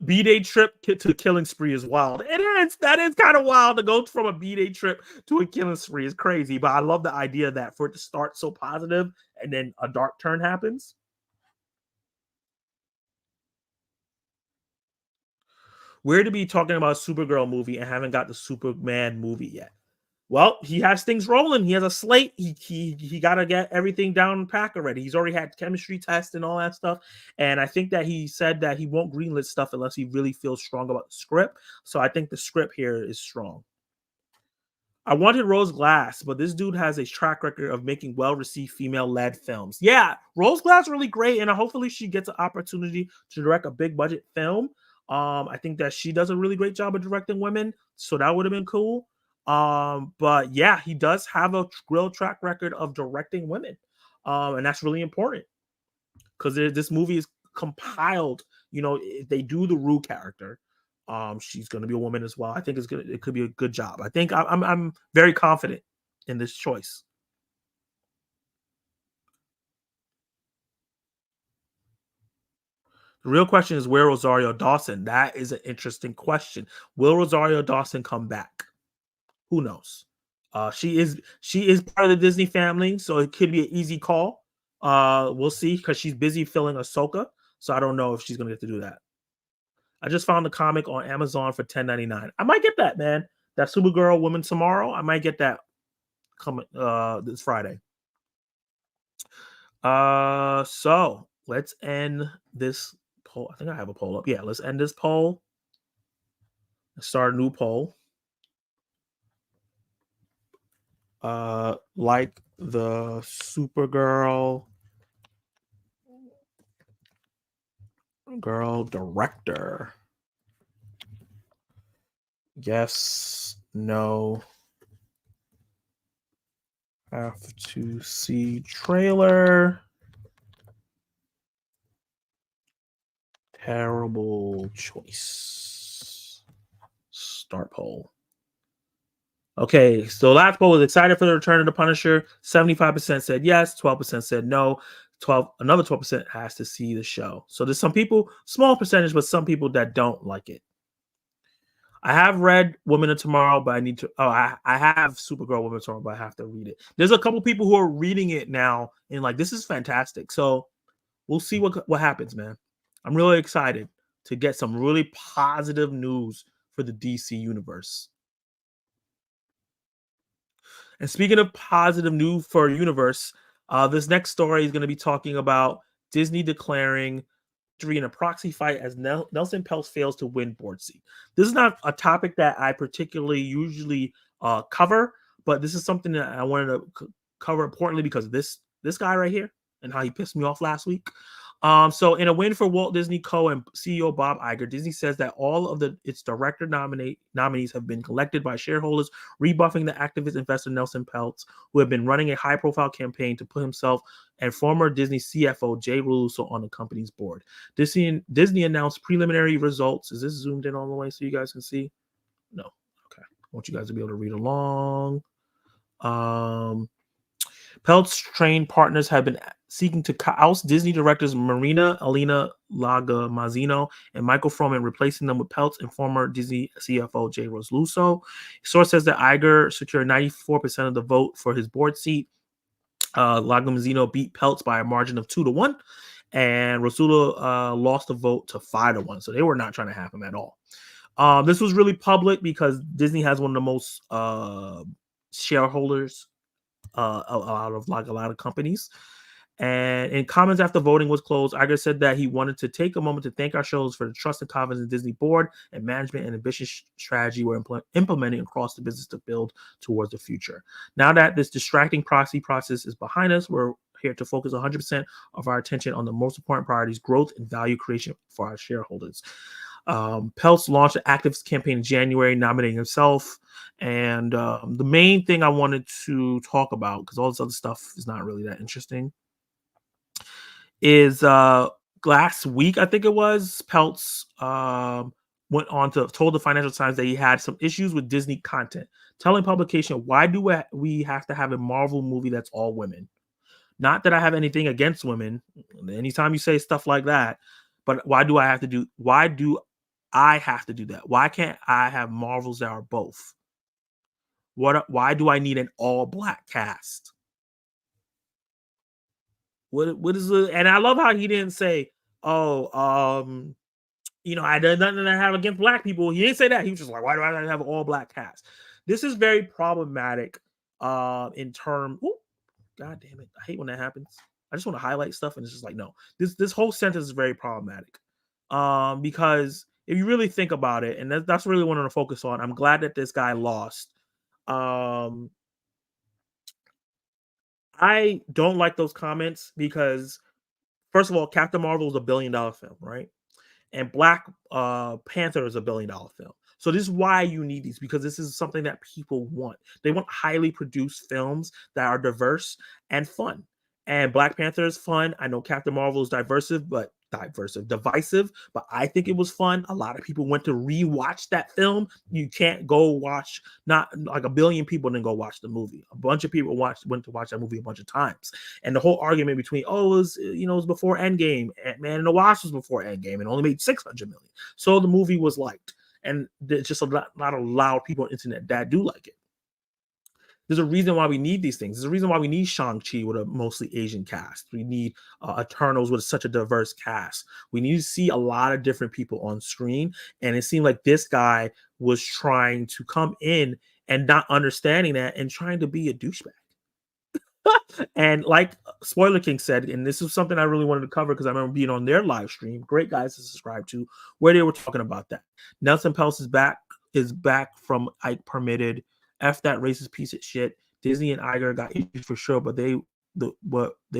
A: B-Day trip to killing spree is wild. It is. That is kind of wild to go from a B-Day trip to a killing spree is crazy. But I love the idea that for it to start so positive and then a dark turn happens. We're to be talking about a Supergirl movie and haven't got the Superman movie yet. Well, he has things rolling. He has a slate. He got to get everything down pack already. He's already had chemistry tests and all that stuff. And I think that he said that he won't greenlit stuff unless he really feels strong about the script. So I think the script here is strong. I wanted Rose Glass, but this dude has a track record of making well-received female-led films. Yeah, Rose Glass really great, and hopefully she gets an opportunity to direct a big-budget film. I think that she does a really great job of directing women, so that would have been cool. But yeah, he does have a real track record of directing women, and that's really important because this movie is compiled. You know, if they do the Rue character, she's going to be a woman as well. I think it could be a good job. I think I'm very confident in this choice. The real question is where Rosario Dawson. That is an interesting question. Will Rosario Dawson come back? Who knows? She is part of the Disney family, so it could be an easy call. We'll see because she's busy filling Ahsoka, so I don't know if she's gonna get to do that. I just found the comic on Amazon for $10.99. I might get that, man. That Supergirl Woman Tomorrow. I might get that coming this Friday. So let's end this poll. I think I have a poll up. Yeah, let's end this poll. Let's start a new poll. Like the Supergirl girl director. Yes, no. Have to see trailer. Terrible choice. Start poll. Okay, so last poll was excited for the return of the Punisher. 75% said yes, 12% said no. Another 12% has to see the show. So there's some people, small percentage, but some people that don't like it. I have read Woman of Tomorrow, but I need to. Oh, I have Supergirl Woman of Tomorrow, but I have to read it. There's a couple people who are reading it now and like this is fantastic. So we'll see what happens, man. I'm really excited to get some really positive news for the DC universe. And speaking of positive news for universe, this next story is going to be talking about Disney declaring in a proxy fight as Nelson Peltz fails to win board seat. This is not a topic that I particularly usually cover, but this is something that I wanted to cover importantly because this guy right here and how he pissed me off last week. So in a win for Walt Disney Co. and CEO Bob Iger, Disney says that all of its director nominees have been collected by shareholders, rebuffing the activist investor Nelson Peltz, who had been running a high-profile campaign to put himself and former Disney CFO Jay Russo on the company's board. Disney announced preliminary results. Is this zoomed in all the way so you guys can see? No. Okay. I want you guys to be able to read along. Peltz trained partners have been seeking to oust Disney directors Marina Elena Lagamazzino and Michael Froman, replacing them with Peltz and former Disney CFO Jay Russo. Source says that Iger secured 94% of the vote for his board seat. Lagamazzino beat Peltz by a margin of 2-1, and Russo lost the vote to 5-1. So they were not trying to have him at all. This was really public because Disney has one of the most shareholders out of like a lot of companies. And in comments after voting was closed, Iger said that he wanted to take a moment to thank our shareholders for the trust and confidence in Disney board and management and ambitious strategy we're implementing across the business to build towards the future. Now that this distracting proxy process is behind us, we're here to focus 100% of our attention on the most important priorities, growth and value creation for our shareholders. Peltz launched an activist campaign in January, nominating himself. And the main thing I wanted to talk about, because all this other stuff is not really that interesting, is last week, I think it was, Peltz went on to told the Financial Times that he had some issues with Disney content, telling publication, why do we have to have a Marvel movie that's all women? Not that I have anything against women. Anytime you say stuff like that, but why do I have to do that. Why can't I have Marvels that are both? Why do I need an all black cast? What is the and I love how he didn't say, oh, I did nothing to have against black people. He didn't say that. He was just like, why do I have an all black cast? This is very problematic in term. Ooh, God damn it. I hate when that happens. I just want to highlight stuff and it's just like, no. This whole sentence is very problematic. Because if you really think about it, and that's really what I want to focus on. I'm glad that this guy lost. I don't like those comments because first of all, Captain Marvel is a $1 billion film, right? And Black Panther is a $1 billion film. So this is why you need these, because this is something that people want. They want highly produced films that are diverse and fun. And Black Panther is fun. I know Captain Marvel is divisive, but divisive, but I think it was fun. A lot of people went to rewatch that film. You can't go watch, not like a billion people didn't go watch the movie. A bunch of people went to watch that movie a bunch of times. And the whole argument between, oh, it was before Endgame, Ant-Man and the Wasp was before Endgame and only made 600 million. So the movie was liked. And there's just not a lot of people on the internet that do like it. There's a reason why we need these things. There's a reason why we need Shang-Chi with a mostly Asian cast. We need Eternals with such a diverse cast. We need to see a lot of different people on screen. And it seemed like this guy was trying to come in and not understanding that and trying to be a douchebag. And like Spoiler King said, and this is something I really wanted to cover because I remember being on their live stream, great guys to subscribe to, where they were talking about that. Nelson Peltz is back from Ike Permitted. F that racist piece of shit. Disney and Iger got issues for sure, but they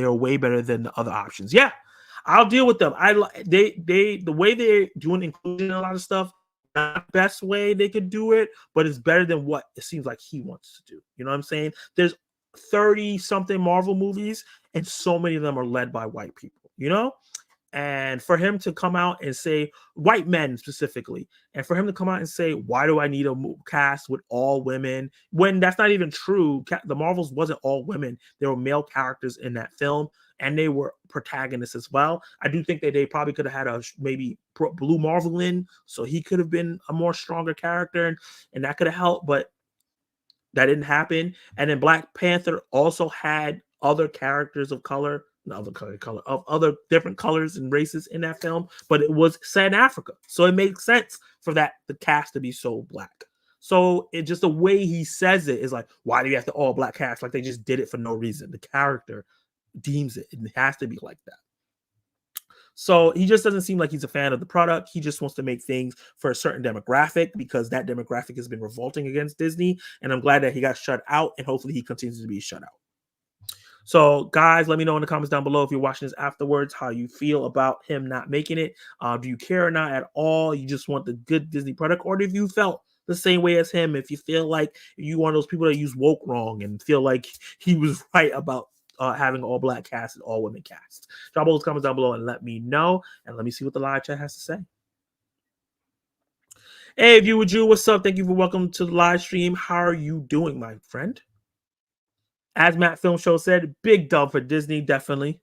A: are way better than the other options. Yeah, I'll deal with them. The way they're doing inclusion in a lot of stuff, not the best way they could do it, but it's better than what it seems like he wants to do. You know what I'm saying? There's 30 something Marvel movies, and so many of them are led by white people, and for him to come out and say, white men specifically, and for him to come out and say, why do I need a cast with all women, when that's not even true. The Marvels wasn't all women. There were male characters in that film, and they were protagonists as well. I do think that they probably could have had a maybe Blue Marvel in, so he could have been a more stronger character, and that could have helped, but that didn't happen. And then Black Panther also had other characters of color, of other different colors and races in that film, but it was set in Africa, so it makes sense for the cast to be so black. So it just the way he says it is like, why do you have to all black cast? Like they just did it for no reason. The character deems it has to be like that. So he just doesn't seem like he's a fan of the product. He just wants to make things for a certain demographic because that demographic has been revolting against Disney. And I'm glad that he got shut out, and hopefully he continues to be shut out. So, guys, let me know in the comments down below if you're watching this afterwards how you feel about him not making it. Do you care or not at all? You just want the good Disney product, or if you felt the same way as him, if you feel like you one of those people that use woke wrong and feel like he was right about having all black cast and all women cast. Drop all those comments down below and let me know. And let me see what the live chat has to say. Hey, viewer Jew, what's up? Thank you for welcome to the live stream. How are you doing, my friend? As Matt Film Show said, big dub for Disney, definitely.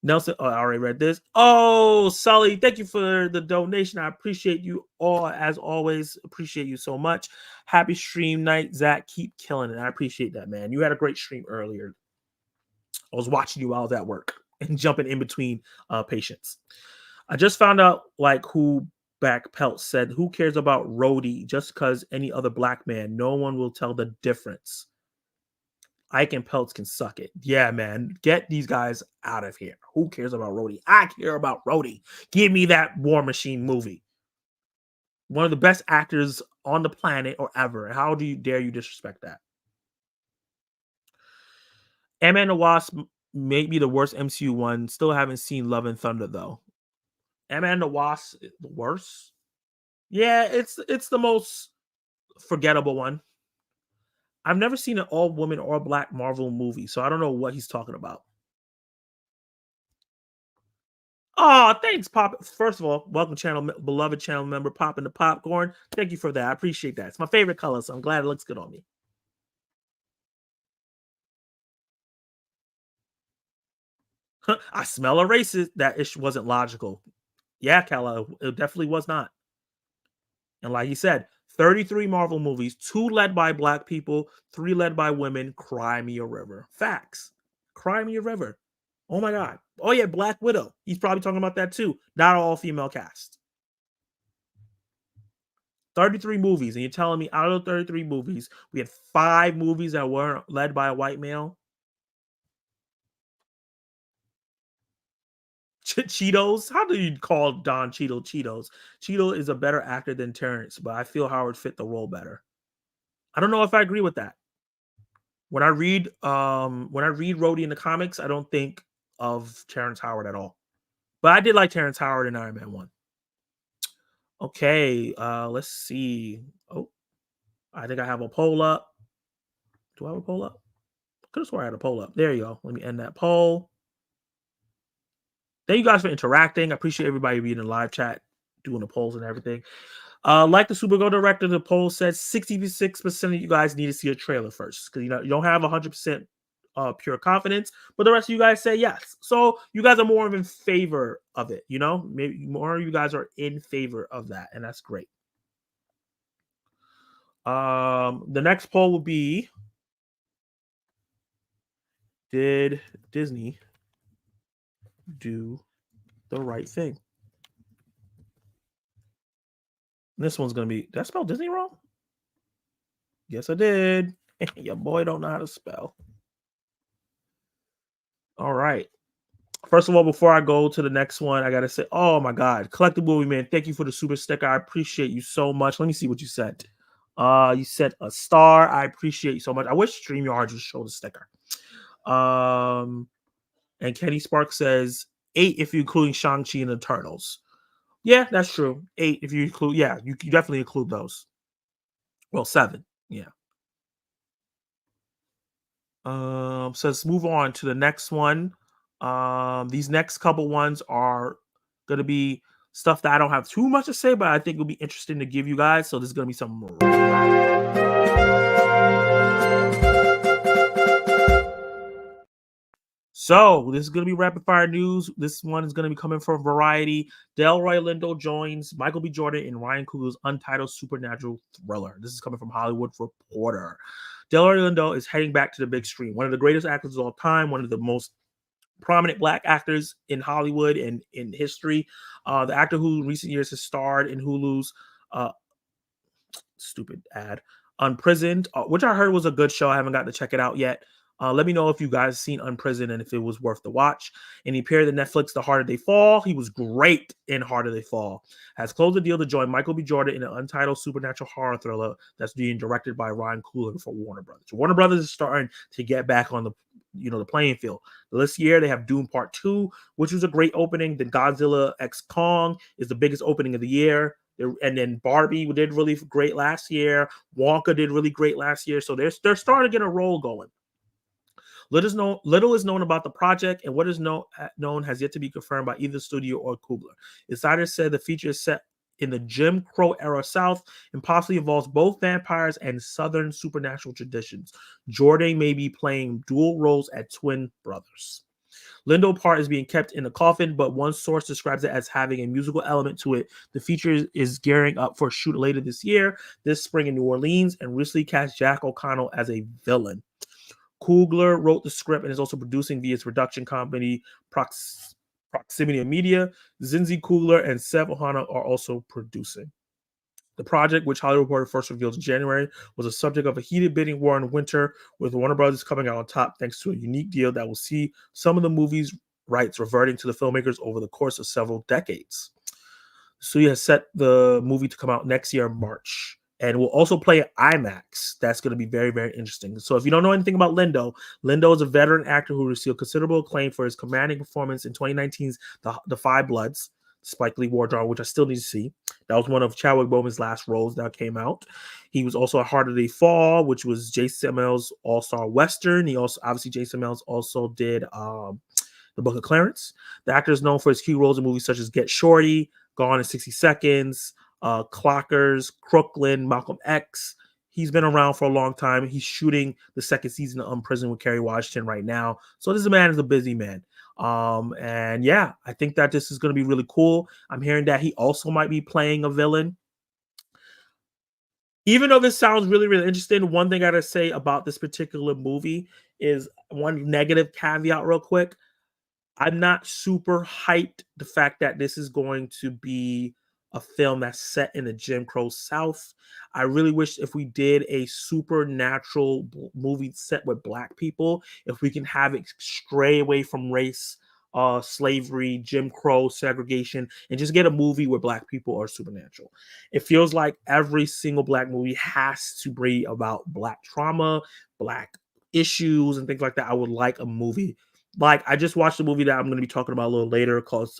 A: Nelson, I already read this. Oh, Sully, thank you for the donation. I appreciate you all, as always. Appreciate you so much. Happy stream night, Zach. Keep killing it. I appreciate that, man. You had a great stream earlier. I was watching you while I was at work and jumping in between patients. I just found out who Back Pelt said, who cares about Rhodey just because any other black man? No one will tell the difference. Ike and Peltz can suck it. Yeah, man. Get these guys out of here. Who cares about Rhodey? I care about Rhodey. Give me that War Machine movie. One of the best actors on the planet or ever. How dare you disrespect that? Ant-Man and the Wasp may be the worst MCU one. Still haven't seen Love and Thunder, though. Ant-Man and the Wasp, the worst? Yeah, it's the most forgettable one. I've never seen an all-woman or black Marvel movie, so I don't know what he's talking about. Oh, thanks, Pop. First of all, welcome beloved channel member, Popping the Popcorn. Thank you for that. I appreciate that. It's my favorite color, so I'm glad it looks good on me. I smell a racist. That issue wasn't logical. Yeah, Kala, it definitely was not. And like he said, 33 Marvel movies, 2 led by black people, 3 led by women. Cry me a river. Facts. Cry me a river. Oh my God. Oh yeah, Black Widow. He's probably talking about that too. Not all female cast. 33 movies, and you're telling me out of the 33 movies, we had 5 movies that weren't led by a white male? Cheetos? How do you call Don Cheeto Cheetos? Cheeto is a better actor than Terrence, but I feel Howard fit the role better. I don't know if I agree with that. When I read Rhodey in the comics, I don't think of Terrence Howard at all. But I did like Terrence Howard in Iron Man 1. Okay, let's see. Oh, I think I have a poll up. Do I have a poll up? Could have swore I had a poll up. There you go. Let me end that poll. Thank you guys for interacting. I appreciate everybody being in the live chat, doing the polls and everything. Like the Supergirl director, the poll says 66% of you guys need to see a trailer first because you don't have 100% pure confidence, but the rest of you guys say yes. So you guys are more in favor of it. Maybe more of you guys are in favor of that, and that's great. The next poll will be: did Disney do the right thing? This one's gonna be. Did I spell Disney wrong? Yes, I did. Your boy don't know how to spell. All right. First of all, before I go to the next one, I gotta say, oh my God, Collective Movie Man, thank you for the super sticker. I appreciate you so much. Let me see what you sent. You sent a star. I appreciate you so much. I wish StreamYard would show the sticker. And Kenny Spark says 8 if you're including Shang-Chi and the Turtles. Yeah, that's true. 8 if you include, yeah, you definitely include those. Well, 7. Yeah. So let's move on to the next one. These next couple ones are gonna be stuff that I don't have too much to say, but I think it'll be interesting to give you guys. So this is gonna be some. So this is gonna be rapid fire news. This one is gonna be coming from Variety. Delroy Lindo joins Michael B. Jordan in Ryan Coogler's untitled supernatural thriller. This is coming from Hollywood Reporter. Delroy Lindo is heading back to the big screen. One of the greatest actors of all time. One of the most prominent black actors in Hollywood and in history. The actor who in recent years has starred in Hulu's stupid ad Unprisoned, which I heard was a good show. I haven't got to check it out yet. Let me know if you guys seen Unprisoned and if it was worth the watch. And he appeared in Netflix The Harder They Fall. He was great in Harder They Fall. Has closed the deal to join Michael B. Jordan in an untitled supernatural horror thriller that's being directed by Ryan Coogler for Warner Brothers. Warner Brothers is starting to get back on the playing field. This year they have Doom Part 2, which was a great opening. Then Godzilla X Kong is the biggest opening of the year. And then Barbie did really great last year. Wonka did really great last year. So they're starting to get a roll going. Little is known about the project, and what is known has yet to be confirmed by either studio or Coogler. Insiders said the feature is set in the Jim Crow era South and possibly involves both vampires and Southern supernatural traditions. Jordan may be playing dual roles at twin brothers. Lindo part is being kept in a coffin, but one source describes it as having a musical element to it. The feature is gearing up for a shoot later this year, this spring in New Orleans, and recently cast Jack O'Connell as a villain. Coogler wrote the script and is also producing via its production company, Proximity Media. Zinzi Coogler and Seth Ohana are also producing. The project, which Hollywood Reporter first revealed in January, was a subject of a heated bidding war in winter, with Warner Brothers coming out on top thanks to a unique deal that will see some of the movie's rights reverting to the filmmakers over the course of several decades. The studio has set the movie to come out next year in March, and will also play at IMAX. That's going to be very, very interesting. So if you don't know anything about Lindo is a veteran actor who received considerable acclaim for his commanding performance in 2019's The Five Bloods, Spike Lee war drama, which I still need to see. That was one of Chadwick Boseman's last roles that came out. He was also a Harder They Fall, which was Jason Mills' all-star Western. Jason Mills also did The Book of Clarence. The actor is known for his key roles in movies such as Get Shorty, Gone in 60 Seconds, Clockers, Crooklyn, Malcolm X. He's been around for a long time. He's shooting the second season of Unprisoned with Kerry Washington right now. So this man is a busy man. And yeah, I think that this is going to be really cool. I'm hearing that he also might be playing a villain. Even though this sounds really, really interesting, one thing I gotta say about this particular movie is one negative caveat, real quick. I'm not super hyped the fact that this is going to be a film that's set in the Jim Crow South. I really wish if we did a supernatural movie set with black people, if we can have it stray away from race, slavery, Jim Crow, segregation, and just get a movie where black people are supernatural. It feels like every single black movie has to be about black trauma, black issues, and things like that. I would like a movie like I just watched a movie that I'm going to be talking about a little later called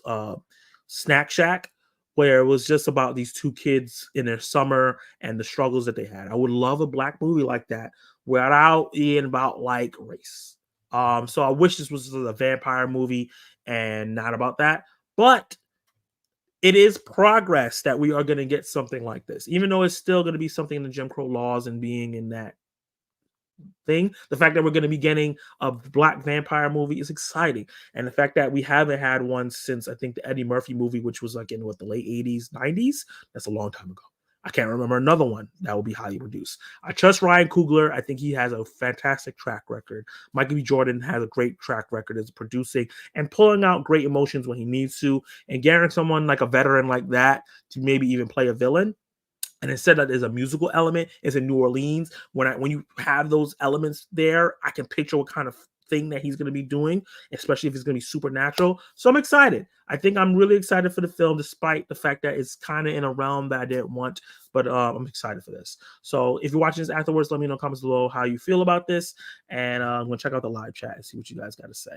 A: Snack Shack, where it was just about these two kids in their summer and the struggles that they had. I would love a black movie like that without being about like race. So I wish this was a vampire movie and not about that. But it is progress that we are going to get something like this, even though it's still going to be something in the Jim Crow laws and being in that thing. The fact that we're going to be getting a black vampire movie is exciting, and the fact that we haven't had one since I think the Eddie Murphy movie, which was like in what the late 80s, 90s. That's a long time ago. I can't remember another one that will be highly produced. I trust Ryan Coogler. I think he has a fantastic track record. Michael B. Jordan has a great track record as producing and pulling out great emotions when he needs to. And getting someone like a veteran like that to maybe even play a villain, and instead that there's a musical element is in New Orleans. When you have those elements there, I can picture what kind of thing that he's going to be doing, especially if it's going to be supernatural. So I'm excited. I think I'm really excited for the film, despite the fact that it's kind of in a realm that I didn't want. But I'm excited for this. So if you're watching this afterwards, let me know in the comments below how you feel about this, and I'm going to check out the live chat and see what you guys got to say.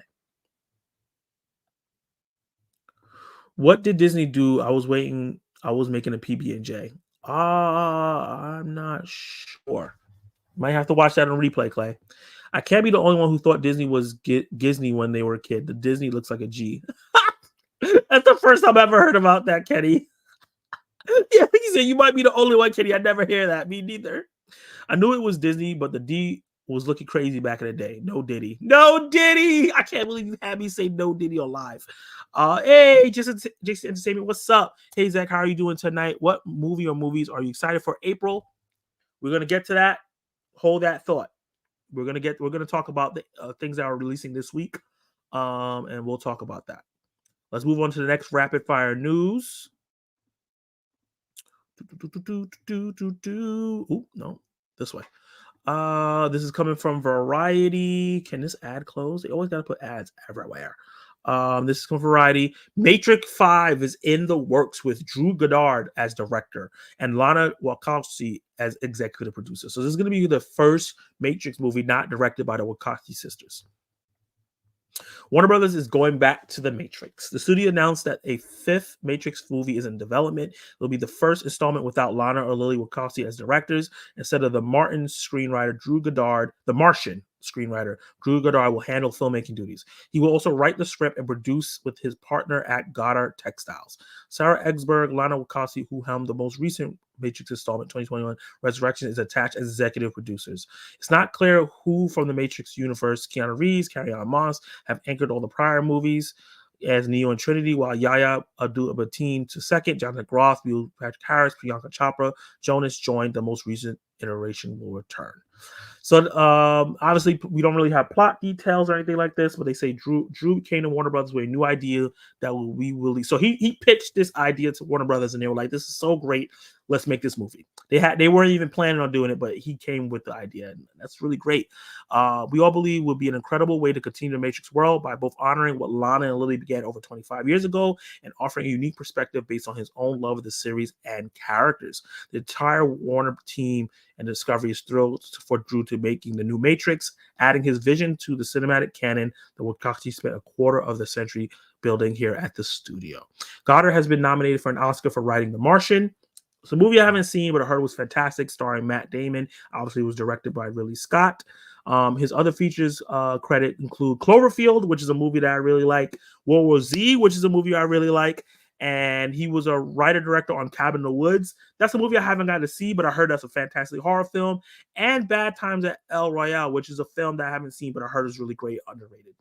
A: What did Disney do? I was waiting. I was making a PB&J. I'm not sure. Might have to watch that on replay, Clay. I can't be the only one who thought Disney was Disney when they were a kid. The Disney looks like a G. That's the first time I ever heard about that, Kenny. Yeah, he said you might be the only one, Kenny. I never hear that. Me neither. I knew it was Disney, but the D was looking crazy back in the day. No Diddy. No Diddy. I can't believe you had me say no Diddy on live. Hey, Jason Entertainment, what's up? Hey, Zach, how are you doing tonight? What movie or movies are you excited for April? We're going to get to that. Hold that thought. We're going to talk about the things that are releasing this week. And we'll talk about that. Let's move on to the next rapid fire news. Oh, no, this way. This is coming from Variety. Can this ad close? They always got to put ads everywhere. This is from Variety. Matrix 5 is in the works with Drew Goddard as director and Lana Wachowski as executive producer. So this is going to be the first Matrix movie not directed by the Wachowski sisters. Warner Brothers is going back to the Matrix. The studio announced that a fifth Matrix movie is in development. It'll be the first installment without Lana or Lily Wachowski as directors. Instead of the Martian screenwriter Drew Goddard, the Martian screenwriter Drew Goddard will handle filmmaking duties. He will also write the script and produce with his partner at Goddard Textiles. Sarah Egsberg, Lana Wachowski, who helmed the most recent Matrix installment 2021 Resurrection, is attached as executive producers. It's not clear who from the Matrix universe, Keanu Reeves, Carrie-Anne Moss, have anchored all the prior movies as Neo and Trinity, while Yahya Abdul-Mateen II, Jonathan Groff, Neil Patrick Harris, Priyanka Chopra, Jonas joined the most recent iteration will return. So obviously we don't really have plot details or anything like this, but they say Drew came to Warner Brothers with a new idea that we will. So he pitched this idea to Warner Brothers, and they were like, "This is so great, let's make this movie." They weren't even planning on doing it, but he came with the idea, and that's really great. We all believe will be an incredible way to continue the Matrix world by both honoring what Lana and Lily began over 25 years ago and offering a unique perspective based on his own love of the series and characters. The entire Warner team and Discovery is thrilled for Drew to making the new Matrix, adding his vision to the cinematic canon that Wachowski spent a quarter of the century building here at the studio. Goddard has been nominated for an Oscar for writing The Martian. It's a movie I haven't seen, but I heard was fantastic, starring Matt Damon. Obviously, it was directed by Ridley Scott. His other features credit include Cloverfield, which is a movie that I really like, World War Z, which is a movie I really like, and he was a writer-director on Cabin in the Woods. That's a movie I haven't got to see, but I heard that's a fantastic horror film. And Bad Times at El Royale, which is a film that I haven't seen, but I heard is really great, underrated.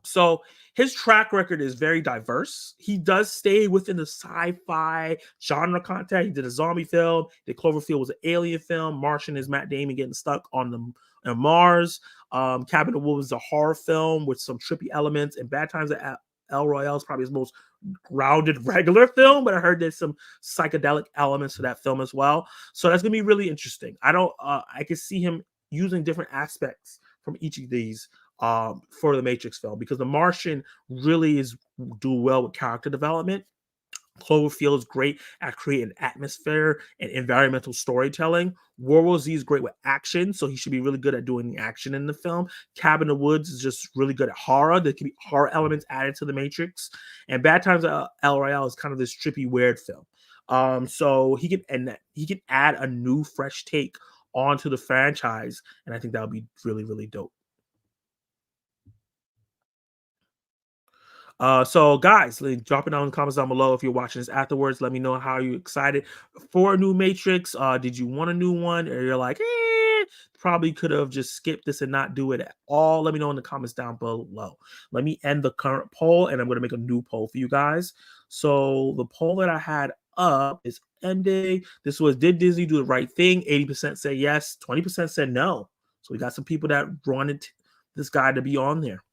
A: So his track record is very diverse. He does stay within the sci-fi genre content. He did a zombie film. The Cloverfield was an alien film. Martian is Matt Damon getting stuck on Mars. Cabin in the Woods is a horror film with some trippy elements. And Bad Times at El Royale is probably his most grounded regular film, but I heard there's some psychedelic elements to that film as well. So that's gonna be really interesting. I can see him using different aspects from each of these for the Matrix film, because The Martian really is do well with character development. Cloverfield is great at creating atmosphere and environmental storytelling. World War Z is great with action, so he should be really good at doing the action in the film. Cabin in the Woods is just really good at horror. There can be horror elements added to the Matrix. And Bad Times at El Royale is kind of this trippy, weird film. So he can add a new, fresh take onto the franchise, and I think that would be really, really dope. So guys, drop it down in the comments down below if you're watching this afterwards. Let me know how you excited for a new Matrix. Did you want a new one, or you're like, probably could have just skipped this and not do it at all? Let me know in the comments down below. Let me end the current poll, and I'm going to make a new poll for you guys. So the poll that I had up is ending. This was, did Disney do the right thing? 80% said yes, 20% said no. So we got some people that wanted this guy to be on there.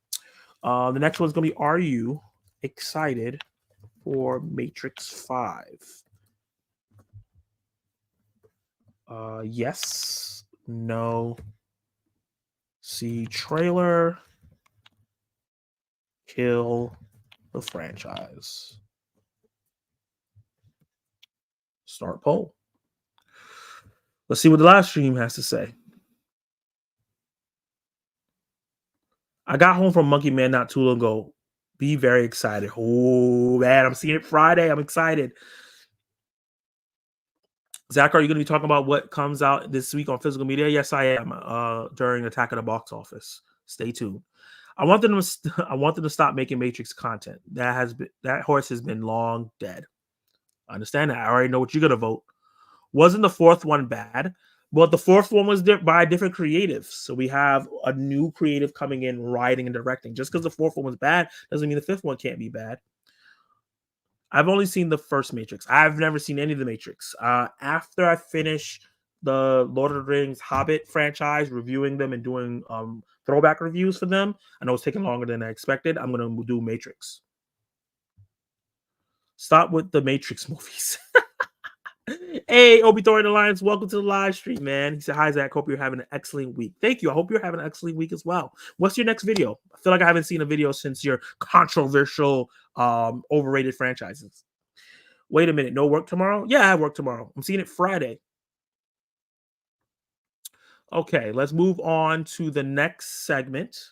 A: The next one's going to be, are you excited for Matrix 5? Yes, no, see trailer, kill the franchise. Start poll. Let's see what the live stream has to say. I got home from Monkey Man not too long ago. Be very excited. Oh, man, I'm seeing it Friday. I'm excited. Zach, are you going to be talking about what comes out this week on physical media? Yes, I am. During Attack of the Box Office. Stay tuned. I want them to stop making Matrix content. That horse has been long dead. I understand that. I already know what you're going to vote. Wasn't the fourth one bad? But the fourth one was by different creatives. So we have a new creative coming in, writing and directing. Just because the fourth one was bad doesn't mean the fifth one can't be bad. I've only seen the first Matrix. I've never seen any of the Matrix. After I finish the Lord of the Rings Hobbit franchise, reviewing them and doing throwback reviews for them, I know it's taking longer than I expected. I'm going to do Matrix. Stop with the Matrix movies. Hey, Obi-Thor Alliance, welcome to the live stream, man. He said, hi, Zach. Hope you're having an excellent week. Thank you. I hope you're having an excellent week as well. What's your next video? I feel like I haven't seen a video since your controversial, overrated franchises. Wait a minute. No work tomorrow? Yeah, I have work tomorrow. I'm seeing it Friday. Okay, let's move on to the next segment.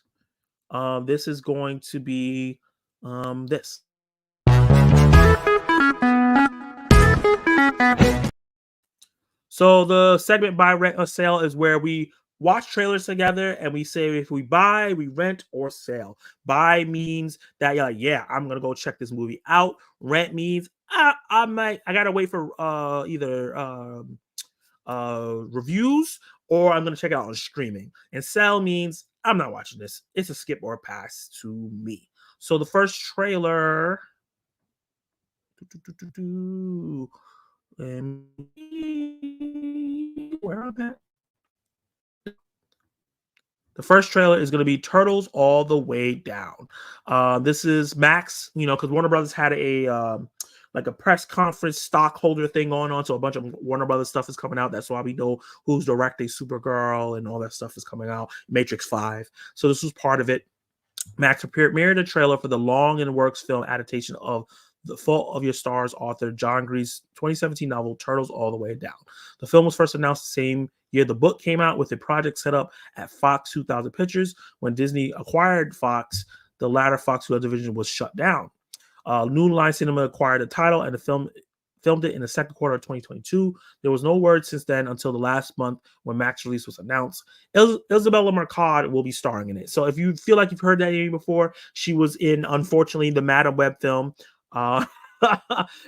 A: This is going to be this. So the segment buy, rent, or sale is where we watch trailers together and we say if we buy, we rent, or sell. Buy means that you're like, yeah, I'm gonna go check this movie out. Rent means I gotta wait for either reviews, or I'm gonna check it out on streaming. And sell means I'm not watching this. It's a skip or a pass to me. So the first trailer. Where are that? The first trailer is going to be Turtles All the Way Down. This is Max, because Warner Brothers had a like a press conference stockholder thing going on, so a bunch of Warner Brothers stuff is coming out. That's why we know who's directing Supergirl and all that stuff is coming out. Matrix 5. So this was part of it. Max premiered a trailer for the long-in-the-works film adaptation of The Fault of Your Stars author John Green's 2017 novel, Turtles All the Way Down. The film was first announced the same year the book came out, with the project set up at Fox 2000 Pictures. When Disney acquired Fox, the latter Fox 2000 division was shut down. New Line Cinema acquired the title, and the film filmed it in the second quarter of 2022. There was no word since then until the last month when Mac's release was announced. Isabella Marcotte will be starring in it. So if you feel like you've heard that name before, she was in, unfortunately, the Madam Web film.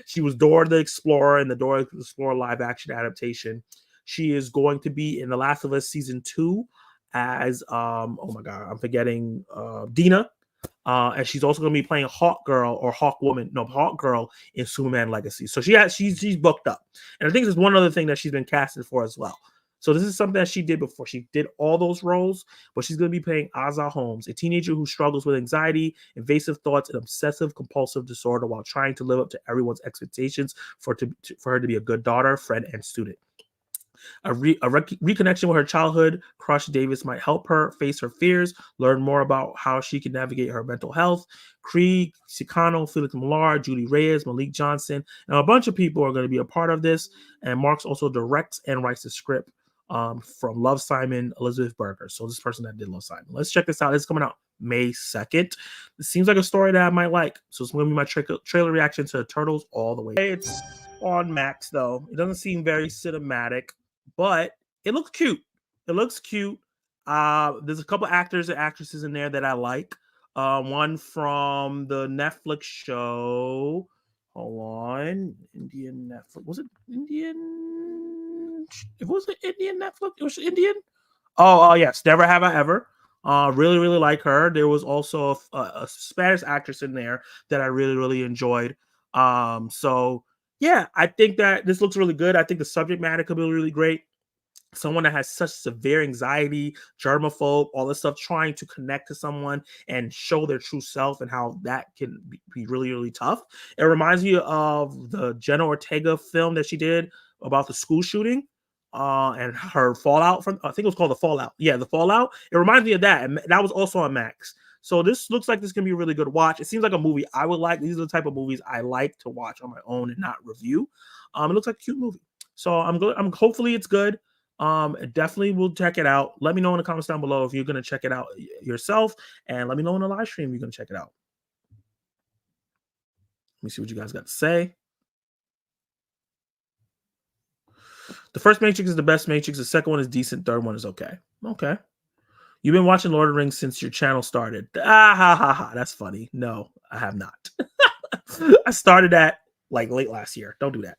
A: She was Dora the Explorer in the Dora the Explorer live action adaptation. She is going to be in The Last of Us season 2 as oh my god, I'm forgetting Dina. And she's also going to be playing Hawk Girl or Hawk Woman, no, Hawk Girl in Superman Legacy. So she's booked up. And I think there's one other thing that she's been casted for as well. So this is something that she did before. She did all those roles, but she's going to be playing Aza Holmes, a teenager who struggles with anxiety, invasive thoughts, and obsessive compulsive disorder while trying to live up to everyone's expectations for her to be a good daughter, friend, and student. A reconnection with her childhood crush Davis might help her face her fears, learn more about how she can navigate her mental health. Cree Sicano, Felix Millar, Judy Reyes, Malik Johnson, and a bunch of people are going to be a part of this. And Marks also directs and writes the script from Love Simon, Elizabeth Berger. So this person that did Love Simon. Let's check this out. It's coming out May 2nd. It seems like a story that I might like. So it's going to be my trailer reaction to Turtles all the way. It's on Max, though. It doesn't seem very cinematic, but it looks cute. It looks cute. There's a couple actors and actresses in there that I like. One from the Netflix show. Hold on. Indian Netflix. Was it Indian? It was Indian Netflix. It was Indian. Oh, yes. Never Have I Ever. Really, really like her. There was also a Spanish actress in there that I really, really enjoyed. So yeah, I think that this looks really good. I think the subject matter could be really great. Someone that has such severe anxiety, germaphobe, all this stuff, trying to connect to someone and show their true self and how that can be really, really tough. It reminds me of the Jenna Ortega film that she did about the school shooting and her fallout from, I think it was called The Fallout. Yeah, The Fallout. It reminds me of that. And that was also on Max. So this looks like this can be a really good watch. It seems like a movie I would like. These are the type of movies I like to watch on my own and not review. It looks like a cute movie. So hopefully it's good. Definitely will check it out. Let me know in the comments down below if you're going to check it out yourself, and let me know in the live stream you're going to check it out. Let me see what you guys got to say. The first Matrix is the best Matrix. The second one is decent. Third one is okay. Okay. You've been watching Lord of the Rings since your channel started. Ah, ha, ha, ha. That's funny. No, I have not. I started that like late last year. Don't do that.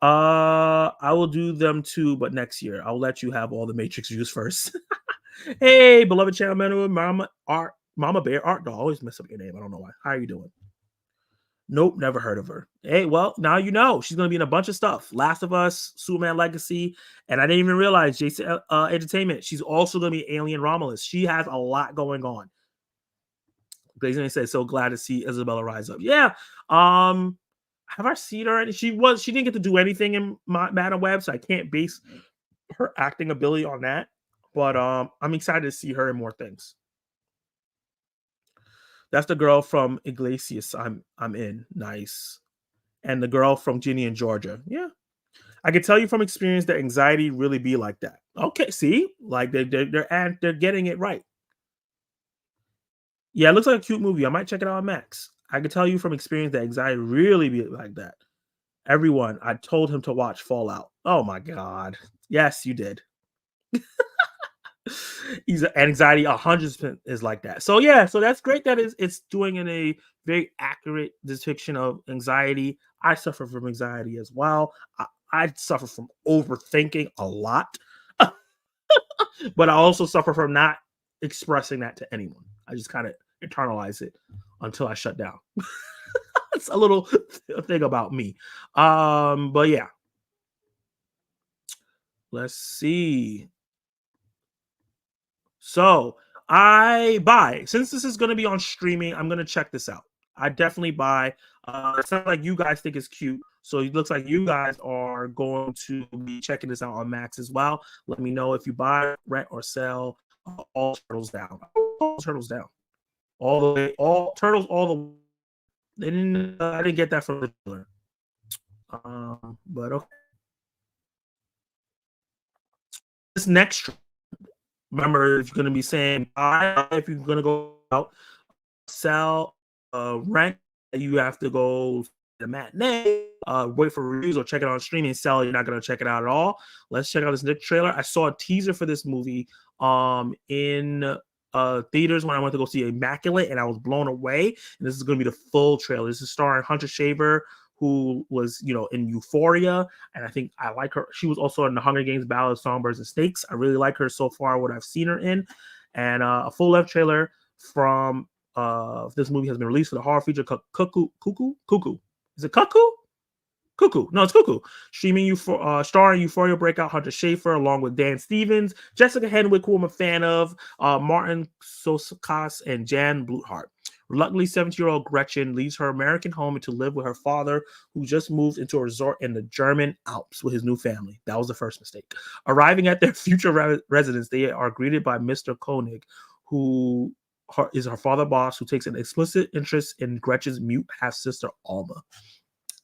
A: I will do them too, but next year. I'll let you have all the Matrix views first. Hey, beloved channel member, Mama Bear Art Doll. I always mess up your name. I don't know why. How are you doing? Nope, never heard of her. Hey, well, now you know. She's going to be in a bunch of stuff. Last of Us, Superman Legacy, and I didn't even realize Jason Entertainment. She's also going to be Alien Romulus. She has a lot going on. Blazing says, so glad to see Isabella rise up. Yeah. Have I seen her? She didn't get to do anything in Madam Web, so I can't base her acting ability on that. But I'm excited to see her in more things. That's the girl from Iglesias. I'm in. Nice. And the girl from Ginny in Georgia. Yeah. I can tell you from experience that anxiety really be like that. Okay, see? Like they're getting it right. Yeah, it looks like a cute movie. I might check it out on Max. I can tell you from experience that anxiety really be like that. Everyone, I told him to watch Fallout. Oh my God. Yes, you did. He's anxiety 100% is like that. So yeah, so that's great that it's doing in a very accurate depiction of anxiety. I suffer from anxiety as well. I suffer from overthinking a lot, but I also suffer from not expressing that to anyone. I just kind of internalize it until I shut down. It's a little thing about me. But yeah. Let's see. So since this is going to be on streaming, I'm going to check this out. I definitely buy. It sounds like you guys think it's cute. So it looks like you guys are going to be checking this out on Max as well. Let me know if you buy, rent, or sell all turtles down. All turtles down. All the way, all turtles, all the they didn't I didn't get that from the trailer. But okay. This next, remember, if you're going to be saying buy, if you're going to go out, sell, rent, you have to go to the matinee, wait for reviews or check it out on streaming. Sell, you're not going to check it out at all. Let's check out this next trailer. I saw a teaser for this movie in theaters when I went to go see Immaculate, and I was blown away. And this is going to be the full trailer. This is starring Hunter Shaver, who was, in Euphoria, and I think I like her. She was also in the Hunger Games: Ballad of Songbirds and Snakes. I really like her so far, what I've seen her in. And a full-length trailer from this movie has been released for the horror feature Cuckoo. Is it Cuckoo? Cuckoo. No, it's Cuckoo. Starring Euphoria breakout Hunter Schafer along with Dan Stevens, Jessica Henwick, who I'm a fan of, Martin Sosakas, and Jan Bluthart. Reluctantly, 17-year-old Gretchen leaves her American home to live with her father, who just moved into a resort in the German Alps with his new family. That was the first mistake. Arriving at their future residence, they are greeted by Mr. Koenig, who is her father boss, who takes an explicit interest in Gretchen's mute half-sister, Alma.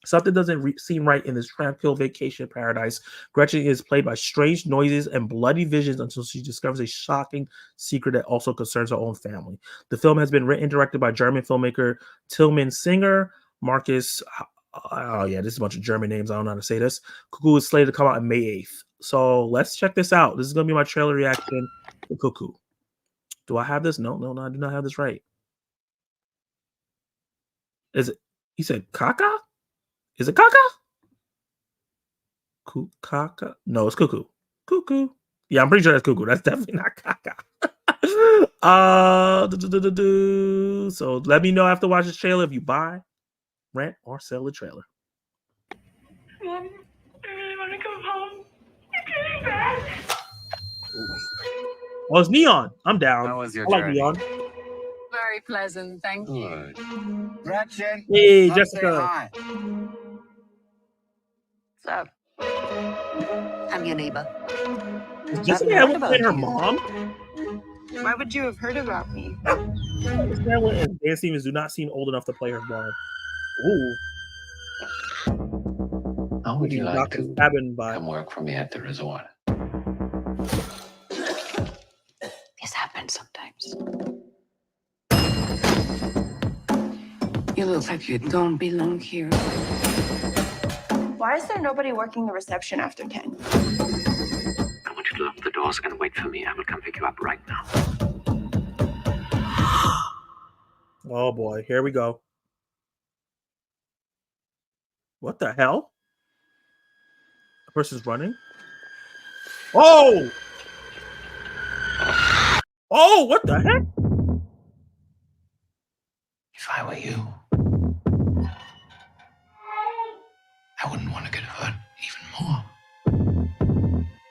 A: Something doesn't seem right in this tranquil vacation paradise. Gretchen is plagued by strange noises and bloody visions until she discovers a shocking secret that also concerns her own family. The film has been written and directed by German filmmaker Tilman Singer, Marcus. Oh yeah, this is a bunch of German names. I don't know how to say this. Cuckoo is slated to come out on May 8th. So let's check this out. This is going to be my trailer reaction to Cuckoo. Do I have this? No, I do not have this right. Is it? He said Kaka? Is it Kaka? Kaka? No, it's Cuckoo. Cuckoo. Yeah, I'm pretty sure that's Cuckoo. That's definitely not Kaka. So let me know after watching this trailer if you buy, rent, or sell the trailer.
B: Mom, I really want to come home. It's really bad.
A: Oh, it's Neon. I'm down.
C: How was your
A: I like
C: journey?
A: Neon.
D: Very pleasant, thank you.
C: Gretchen.
A: Hey,
C: come
A: Jessica.
C: say hi.
D: So, I'm your neighbor.
A: Is Jessica Henwick playing her mom?
B: Why would you have heard about me?
A: Jessica Henwick and Dan Stevens do not seem old enough to play her mom. Ooh.
E: How would you like to come work for me at the resort?
D: This happens sometimes. You look like you don't belong here.
B: Why is there nobody working the reception after 10?
E: I want you to lock the doors and wait for me. I will come pick you up right now.
A: Oh boy, here we go. What the hell? The person's running. Oh! Oh, what the heck?
E: If I were you, I wouldn't want to get hurt even more.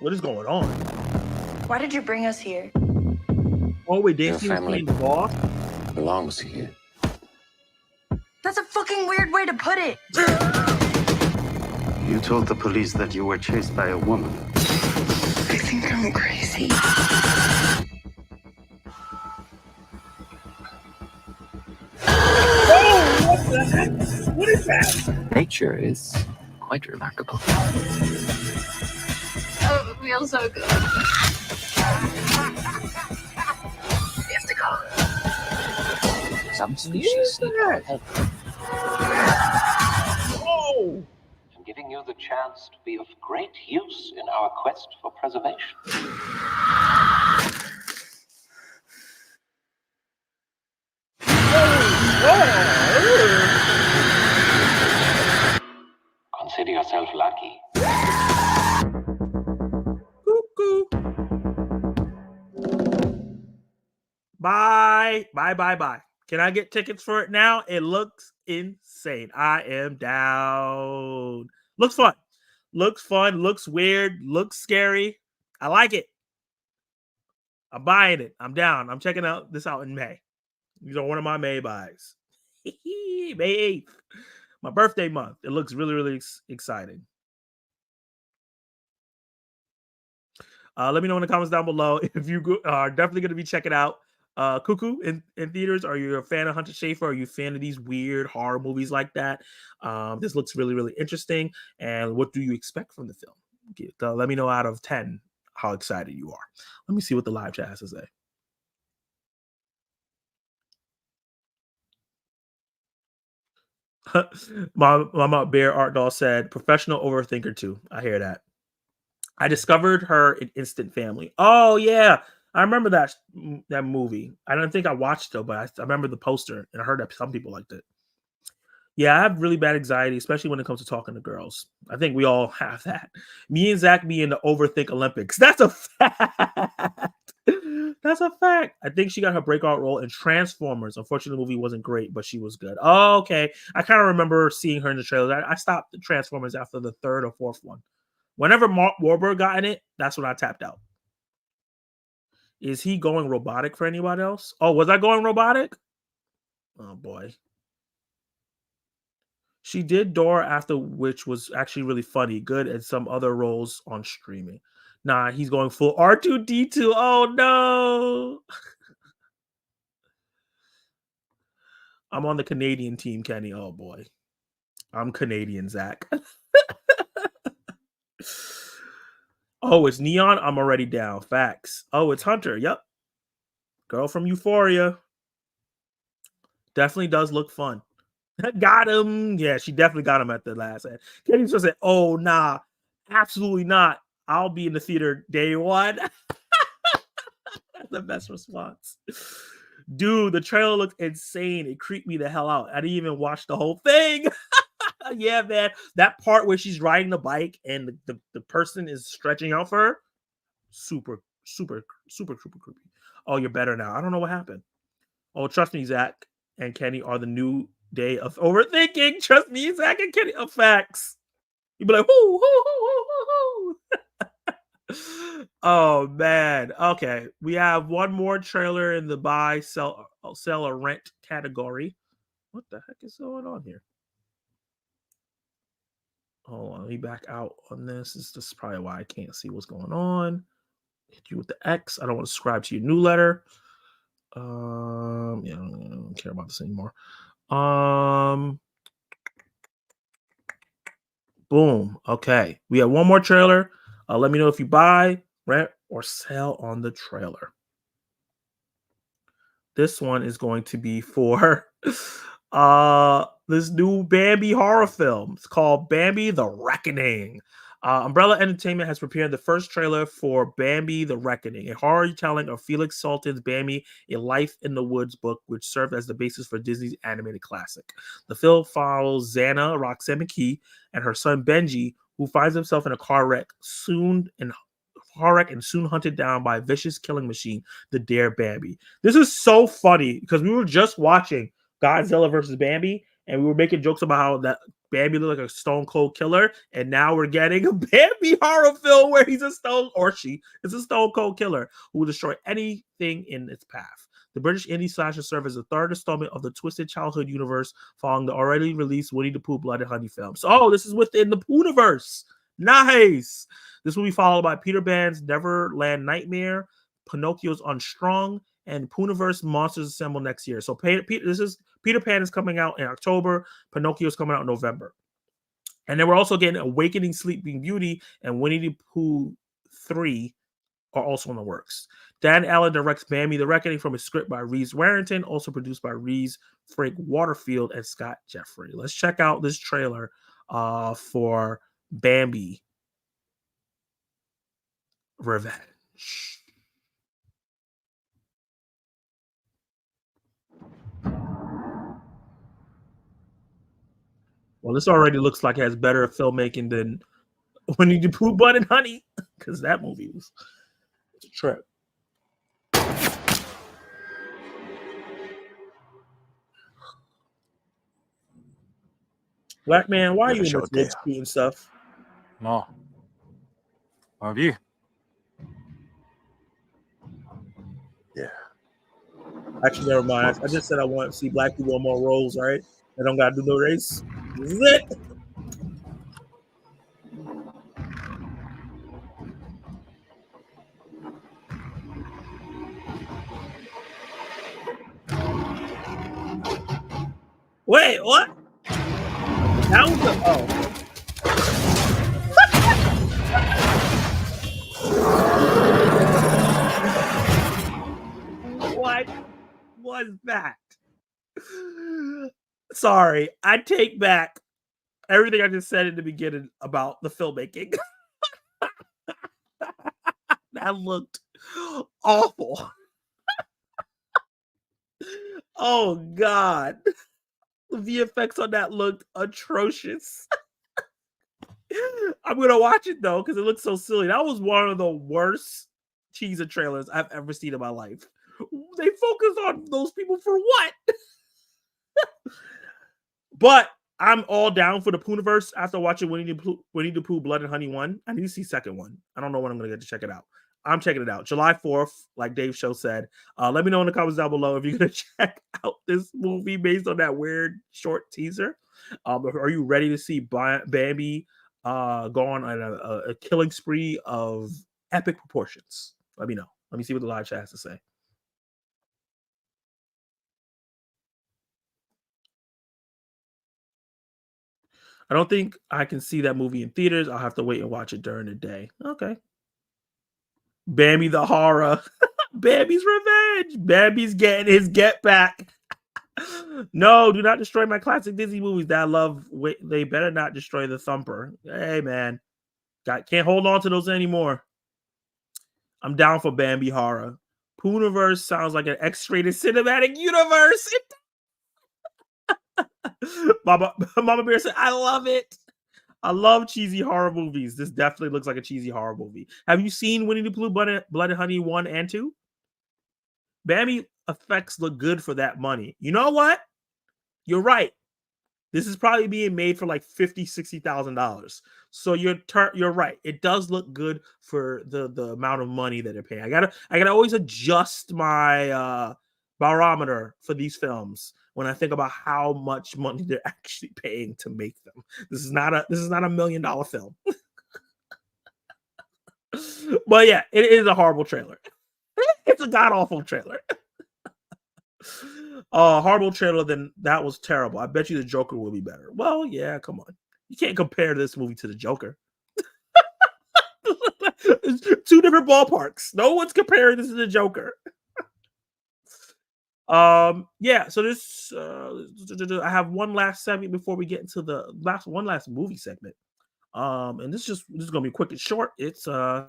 A: What is going on?
B: Why did you bring us here?
A: Oh wait, Dan
E: Your
A: Stevens
E: family
A: playing the boss?
E: belongs here.
B: That's a fucking weird way to put it.
F: You told the police that you were chased by a woman.
B: I think I'm crazy.
A: Oh, what the heck? What is that?
E: Nature is quite remarkable.
D: Oh, it feels so good. We have to go.
E: Some species need our help.
A: Oh!
E: I'm giving you the chance to be of great use in our quest for preservation. Consider yourself lucky.
A: Cuckoo. Bye. Bye. Can I get tickets for it now? It looks insane. I am down. Looks fun. Looks weird. Looks scary. I like it. I'm buying it. I'm down. I'm checking this out in May. These are one of my May buys. May 8th. My birthday month. It looks really, really exciting. Let me know in the comments down below if you are definitely going to be checking out Cuckoo in theaters. Are you a fan of Hunter Schafer? Are you a fan of these weird horror movies like that? This looks really, really interesting. And what do you expect from the film? Let me know out of 10 how excited you are. Let me see what the live chat has to say. Mama Bear Art Doll said, professional overthinker too. I hear that. I discovered her in Instant Family. Oh yeah, I remember that movie. I don't think I watched it, but I remember the poster, and I heard that some people liked it. Yeah, I have really bad anxiety, especially when it comes to talking to girls. I think we all have that. Me and Zach be in the overthink Olympics. That's a fact. That's a fact. I think she got her breakout role in Transformers. Unfortunately, the movie wasn't great, but she was good. Oh, okay. I kind of remember seeing her in the trailer. I stopped the Transformers after the third or fourth one. Whenever Mark Wahlberg got in it, that's when I tapped out. Is he going robotic for anybody else? Oh, was I going robotic? Oh, boy. She did Dora After, which was actually really funny, good, and some other roles on streaming. Nah, he's going full R2-D2. Oh, no. I'm on the Canadian team, Kenny. Oh, boy. I'm Canadian, Zach. Oh, it's Neon? I'm already down. Facts. Oh, it's Hunter. Yep. Girl from Euphoria. Definitely does look fun. Got him. Yeah, she definitely got him at the last end. Kenny just said, oh, nah. Absolutely not. I'll be in the theater day one. That's the best response. Dude, the trailer looked insane. It creeped me the hell out. I didn't even watch the whole thing. Yeah, man. That part where she's riding the bike and the person is stretching out for her. Super creepy. Oh, you're better now. I don't know what happened. Oh, trust me, Zach and Kenny are the new day of overthinking. Trust me, Zach and Kenny are facts. You'd be like, whoo, whoo, whoo, whoo, whoo. Oh man. Okay. We have one more trailer in the buy, sell, or rent category. What the heck is going on here? Hold on, let me back out on this. This is probably why I can't see what's going on. Hit you with the X. I don't want to subscribe to your newsletter. Yeah, I don't care about this anymore. Boom. Okay. We have one more trailer. Let me know if you buy, rent, or sell on the trailer. This one is going to be for this new Bambi horror film. It's called Bambi the Reckoning. Umbrella Entertainment has prepared the first trailer for Bambi the Reckoning, a horror retelling of Felix Salten's Bambi, A Life in the Woods book, which served as the basis for Disney's animated classic. The film follows Xana Roxanne McKee and her son Benji, who finds himself in a car wreck and soon hunted down by a vicious killing machine, the Dare Bambi. This is so funny because we were just watching Godzilla versus Bambi, and we were making jokes about how that Bambi looked like a stone cold killer, and now we're getting a Bambi horror film where he's a stone cold killer who will destroy anything in its path. The British indie slasher serves as the third installment of the Twisted Childhood universe, following the already released Winnie the Pooh Blood and Honey films. Oh, this is within the Poohniverse. Nice. This will be followed by Peter Pan's Neverland Nightmare, Pinocchio's Unstrung, and Poohniverse Monsters Assemble next year. So Peter Pan is coming out in October. Pinocchio's coming out in November. And then we're also getting Awakening Sleeping Beauty and Winnie the Pooh 3 are also in the works. Dan Allen directs Bambi the Reckoning from a script by Reese Warrington, also produced by Reese Frank Waterfield and Scott Jeffrey. Let's check out this trailer for Bambi Revenge. Well, this already looks like it has better filmmaking than Winnie the Pooh Blood and Honey, because that movie was a trip. Black man, why are you in this woods shooting stuff?
C: No. How have you?
F: Yeah.
A: Actually, never mind. I just said I want to see black people on more roles, right? I don't got to do no race. This is it. Wait, what? That was the What was that? Sorry, I take back everything I just said in the beginning about the filmmaking. That looked awful. Oh God. The VFX on that looked atrocious. I'm gonna watch it though because it looks so silly. That was one of the worst teaser trailers I've ever seen in my life. They focus on those people for what? But I'm all down for the Pooniverse after watching Winnie the Pooh Blood and Honey 1. I need to see second one. I don't know when I'm going to get to check it out. I'm checking it out. July 4th, like Dave Show said. Let me know in the comments down below if you're going to check out this movie based on that weird short teaser. Are you ready to see Bambi go on a killing spree of epic proportions? Let me know. Let me see what the live chat has to say. I don't think I can see that movie in theaters. I'll have to wait and watch it during the day. Okay. Bambi the horror. Bambi's revenge. Bambi's getting his get back. No, do not destroy my classic Disney movies that I love. Wait, they better not destroy the Thumper. Hey, man. Can't hold on to those anymore. I'm down for Bambi horror. Pooniverse sounds like an X-rated cinematic universe. Mama Bear said, I love it. I love cheesy horror movies. This definitely looks like a cheesy horror movie. Have you seen Winnie the Pooh Blood and Honey 1 and 2? Bambi effects look good for that money. You know what? You're right. This is probably being made for like $50,000, $60,000. So you're right. It does look good for the amount of money that they're paying. I gotta always adjust my barometer for these films when I think about how much money they're actually paying to make them. This is not a $1 million film. But yeah, it is a horrible trailer. It's a god awful trailer. Horrible trailer, then that was terrible. I bet you the Joker will be better. Well, yeah, come on. You can't compare this movie to the Joker. Two different ballparks. No one's comparing this to the Joker. Yeah, so this I have one last segment before we get into the last movie segment. And this is gonna be quick and short. It's so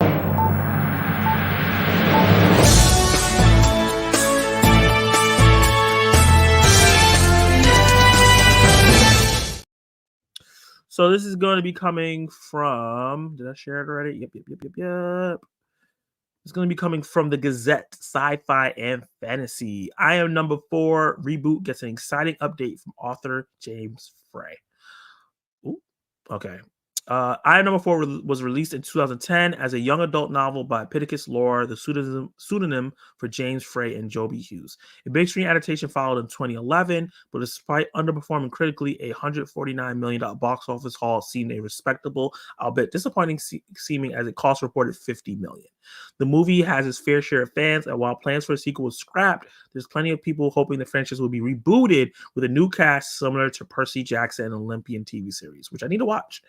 A: this is going to be coming from, did I share it already? Yep. It's going to be coming from the Gazette, Sci-Fi and Fantasy. I Am Number 4 reboot gets an exciting update from author James Frey. Ooh, okay. I Am Number 4 was released in 2010 as a young adult novel by Pittacus Lore, the pseudonym for James Frey and Joby Hughes. A big screen adaptation followed in 2011, but despite underperforming critically, a $149 million box office haul seemed a respectable, albeit disappointing seeming as it cost reported $50 million. The movie has its fair share of fans, and while plans for a sequel was scrapped, there's plenty of people hoping the franchise will be rebooted with a new cast similar to Percy Jackson and Olympian TV series, which I need to watch.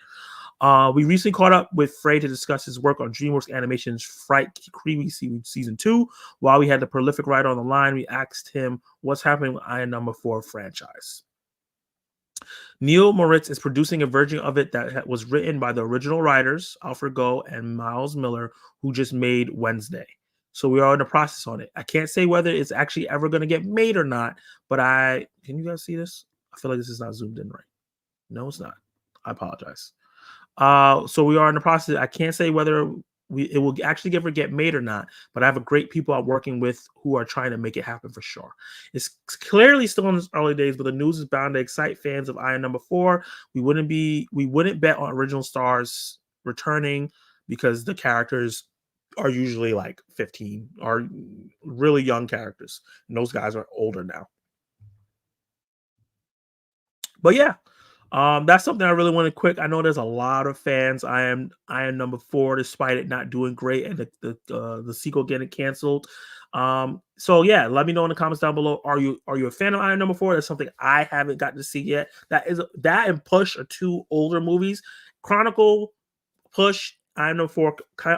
A: We recently caught up with Frey to discuss his work on DreamWorks Animation's Fright Creepy Season 2. While we had the prolific writer on the line, we asked him what's happening with I Am Number 4 franchise. Neil Moritz is producing a version of it that was written by the original writers, Alfred Goh and Miles Miller, who just made Wednesday. So we are in the process on it. I can't say whether it's actually ever going to get made or not, but can you guys see this? I feel like this is not zoomed in right. No, it's not. I apologize. So we are in the process. I can't say whether it will actually ever get made or not, but I have a great people I'm working with who are trying to make it happen for sure. It's clearly still in its early days, but the news is bound to excite fans of I Am Number 4. We wouldn't bet on original stars returning because the characters are usually like 15, are really young characters, and those guys are older now. But yeah. That's something I really want to quick. I know there's a lot of fans. I am Number 4, despite it not doing great and the sequel getting canceled. So yeah, let me know in the comments down below. Are you a fan of I Am Number 4? That's something I haven't gotten to see yet. That and Push are two older movies. Chronicle, Push, I Am Number 4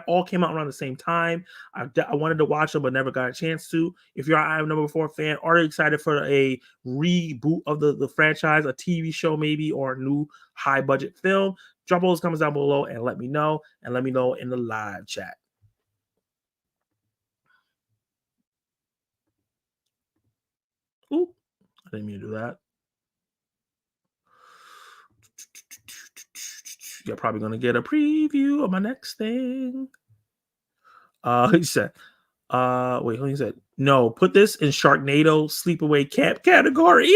A: all came out around the same time. I wanted to watch them, but never got a chance to. If you're an I Am Number 4 fan, are you excited for a reboot of the franchise, a TV show maybe, or a new high-budget film? Drop all those comments down below and let me know. And let me know in the live chat. Ooh, I didn't mean to do that. You're probably going to get a preview of my next thing. He said, wait, he said, no, put this in Sharknado sleepaway camp category.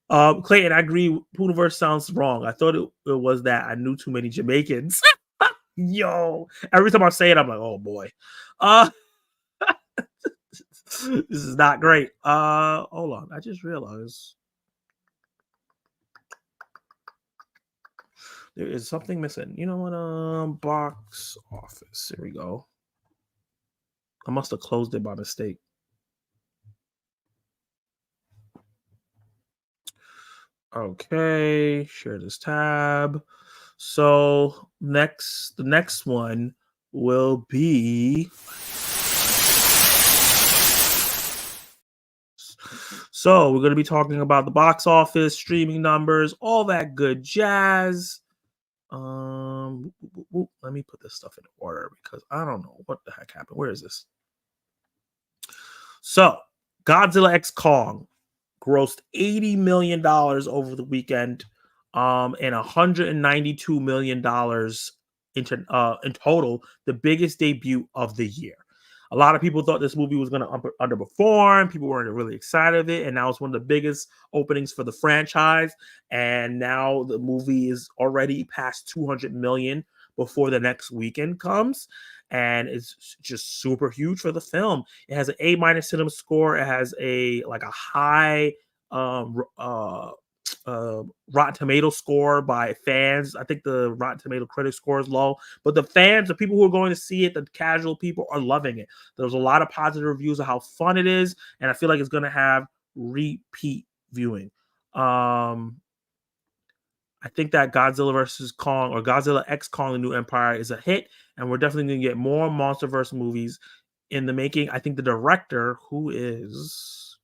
A: Clayton, I agree. Pooniverse sounds wrong. I thought it was that I knew too many Jamaicans. Yo, every time I say it, I'm like, oh boy. This is not great. Hold on. I just realized there is something missing. You know what? Box office. Here we go. I must have closed it by mistake. Okay, share this tab. So the next one will be. So we're going to be talking about the box office, streaming numbers, all that good jazz. Let me put this stuff in order because I don't know what the heck happened. Where is this? So Godzilla X Kong grossed $80 million over the weekend, and $192 million in total, the biggest debut of the year. A lot of people thought this movie was going to underperform. People weren't really excited of it, and now it's one of the biggest openings for the franchise. And now the movie is already past 200 million before the next weekend comes, and it's just super huge for the film. It has an A- cinema score. It has a high Rotten Tomato score by fans. I think the Rotten Tomato critic score is low, but the fans, the people who are going to see it, the casual people, are loving it. There's a lot of positive reviews of how fun it is, and I feel like it's going to have repeat viewing. I think that Godzilla vs. Kong, or Godzilla X Kong: The New Empire, is a hit, and we're definitely going to get more MonsterVerse movies in the making. I think the director, who is...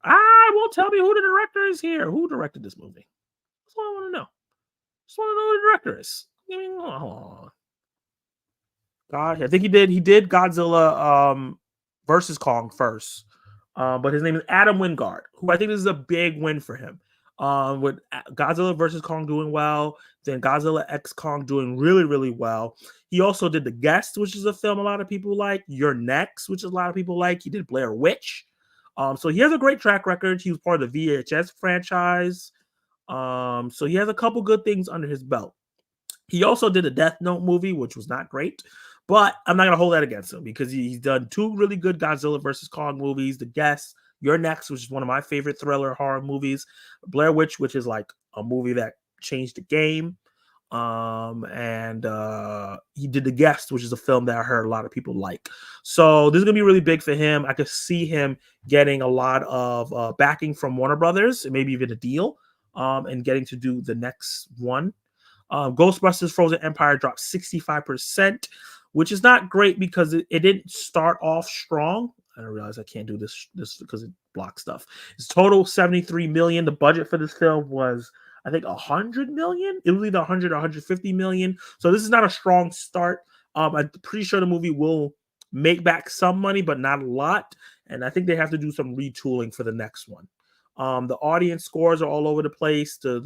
A: I won't tell me who the director is here. Who directed this movie? That's what I want to know. Just want to know who the director is. I mean, oh. God, I think he did Godzilla versus Kong first. But his name is Adam Wingard, who I think this is a big win for him. With Godzilla versus Kong doing well, then Godzilla X Kong doing really, really well. He also did The Guest, which is a film a lot of people like. You're Next, which a lot of people like. He did Blair Witch. So he has a great track record. He was part of the VHS franchise. So he has a couple good things under his belt. He also did a Death Note movie, which was not great, but I'm not going to hold that against him because he's done two really good Godzilla vs. Kong movies, The Guest, You're Next, which is one of my favorite thriller horror movies, Blair Witch, which is like a movie that changed the game. And he did The Guest, which is a film that I heard a lot of people like. So this is gonna be really big for him. I could see him getting a lot of backing from Warner Brothers, and maybe even a deal, and getting to do the next one. Ghostbusters Frozen Empire dropped 65%, which is not great because it didn't start off strong. I don't realize I can't do this because it blocks stuff. It's total 73 million. The budget for this film was, I think, 100 million. It was either 100 or 150 million. So this is not a strong start. I'm pretty sure the movie will make back some money, but not a lot. And I think they have to do some retooling for the next one. The audience scores are all over the place. The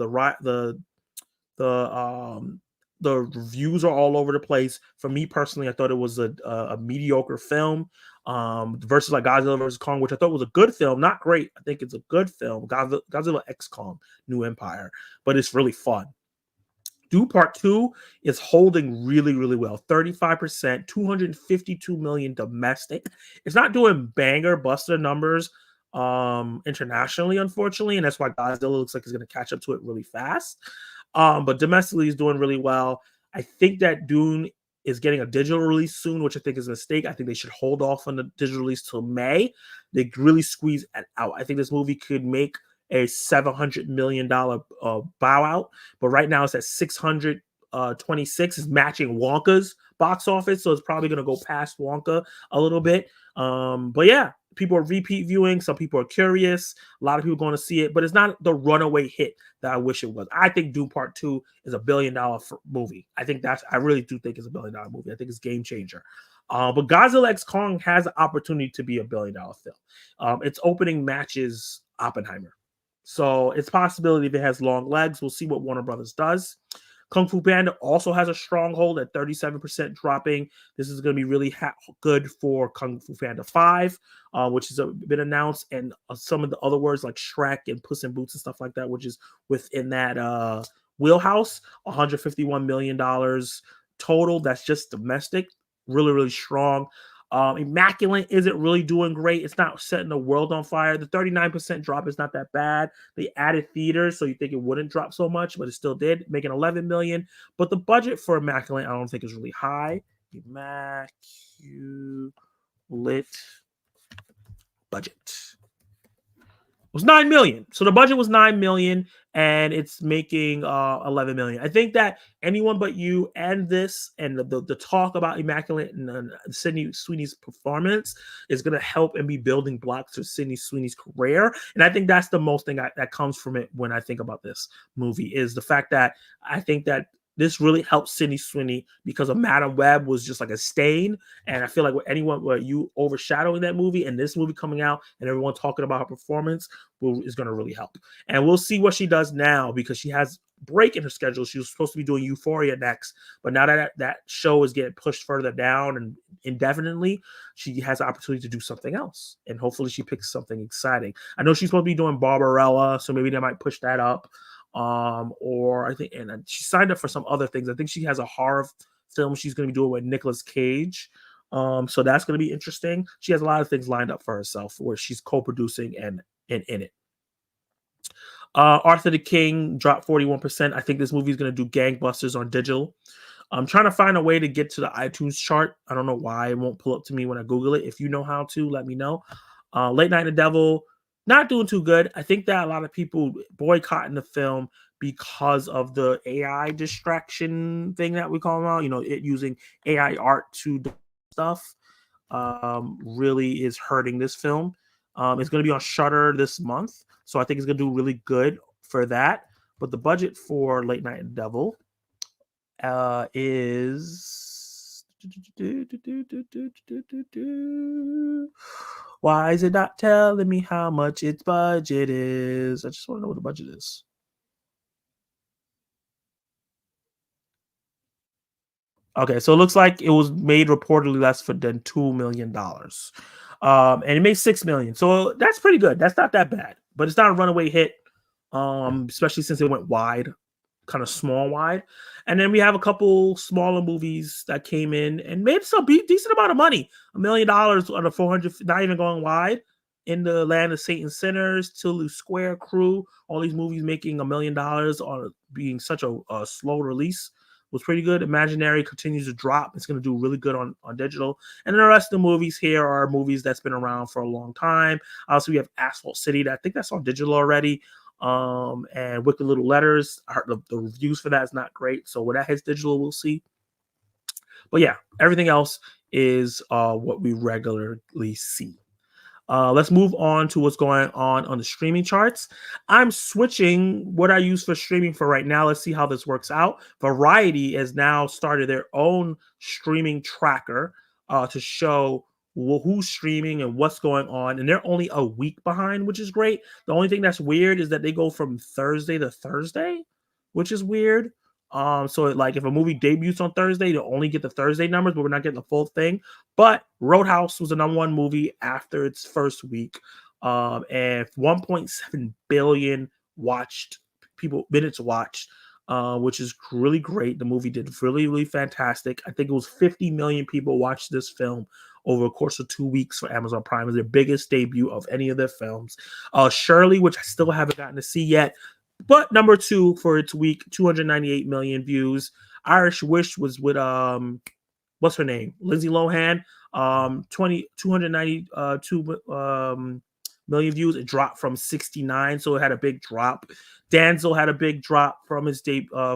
A: reviews are all over the place. For me personally, I thought it was a mediocre film. Versus like Godzilla vs. Kong, which I thought was a good film, not great. I think it's a good film. Godzilla X Kong: New Empire, but it's really fun. Dune Part 2 is holding really, really well. 35%, 252 million domestic. It's not doing banger buster numbers internationally, unfortunately, and that's why Godzilla looks like it's going to catch up to it really fast. But domestically, he's doing really well. I think that Dune is getting a digital release soon, which I think is a mistake. I think they should hold off on the digital release till May. They really squeeze it out. I think this movie could make a $700 million bow out, but right now it's at 626. Is matching Wonka's box office, so it's probably going to go past Wonka a little bit. But yeah, people are repeat viewing. Some people are curious. A lot of people going to see it, but it's not the runaway hit that I wish it was. I think Dune Part 2 is $1 billion movie. I really do think it's $1 billion movie. I think it's game changer. But Godzilla X Kong has an opportunity to be $1 billion film. Its opening matches Oppenheimer. So it's a possibility if it has long legs. We'll see what Warner Brothers does. Kung Fu Panda also has a stronghold at 37% dropping. This is going to be really good for Kung Fu Panda 5, which has been announced, and some of the other words like Shrek and Puss in Boots and stuff like that, which is within that wheelhouse. $151 million total. That's just domestic. Really, really strong. Immaculate isn't really doing great. It's not setting the world on fire. The 39% drop is not that bad. They added theaters, so you think it wouldn't drop so much, but it still did, making 11 million. But the budget for Immaculate, I don't think is really high. Immaculate budget was 9 million. So the budget was 9 million and it's making 11 million. I think that Anyone But You and this and the talk about Immaculate and Sydney Sweeney's performance is going to help and be building blocks to Sydney Sweeney's career. And I think that's the most thing that comes from it when I think about this movie is the fact that I think that this really helps Sydney Sweeney because of Madam Web was just like a stain. And I feel like with Anyone But You overshadowing that movie and this movie coming out and everyone talking about her performance is going to really help. And we'll see what she does now because she has break in her schedule. She was supposed to be doing Euphoria next, but now that show is getting pushed further down and indefinitely, she has the opportunity to do something else. And hopefully she picks something exciting. I know she's supposed to be doing Barbarella, so maybe they might push that up. Or I think, and she signed up for some other things. I think she has a horror film she's going to be doing with Nicolas Cage. So that's going to be interesting. She has a lot of things lined up for herself where she's co-producing and in it. Arthur the King dropped 41%. I think this movie is going to do gangbusters on digital. I'm trying to find a way to get to the iTunes chart. I don't know why it won't pull up to me when I Google it. If you know how to, let me know. Late Night and the Devil, not doing too good. I think that a lot of people boycotting the film because of the AI distraction thing that we call them out. It using AI art to do stuff really is hurting this film. It's going to be on Shudder this month, so I think it's going to do really good for that. But the budget for Late Night and Devil is... Why is it not telling me how much its budget is? I just want to know what the budget is. Okay, so it looks like it was made reportedly less than $2 million. And it made $6 million. So that's pretty good. That's not that bad. But it's not a runaway hit, especially since it went wide, kind of small wide. And then we have a couple smaller movies that came in and made some decent amount of money. $1 million on a 400, not even going wide. In the Land of Satan Sinners, Toulouse Square Crew, all these movies making $1 million on being such a slow release was pretty good. Imaginary continues to drop. It's going to do really good on digital. And then the rest of the movies here are movies that's been around for a long time. Also, we have Asphalt City. I think that's on digital already. And Wicked Little Letters. I heard the reviews for that is not great. So when that hits digital, we'll see. But yeah, everything else is what we regularly see. Let's move on to what's going on the streaming charts. I'm switching what I use for streaming for right now. Let's see how this works out. Variety has now started their own streaming tracker to show who's streaming and what's going on. And they're only a week behind, which is great. The only thing that's weird is that they go from Thursday to Thursday, which is weird. So like if a movie debuts on Thursday, you'll only get the Thursday numbers, but we're not getting the full thing. But Roadhouse was the #1 movie after its first week. And 1.7 billion minutes watched, which is really great. The movie did really, really fantastic. I think it was 50 million people watched this film over a course of 2 weeks for Amazon Prime. It was their biggest debut of any of their films. Shirley, which I still haven't gotten to see yet, but #2 for its week, 298 million views. Irish Wish was with what's her name? Lindsay Lohan. 292 million views. It dropped from 69, so it had a big drop. Danzel had a big drop from his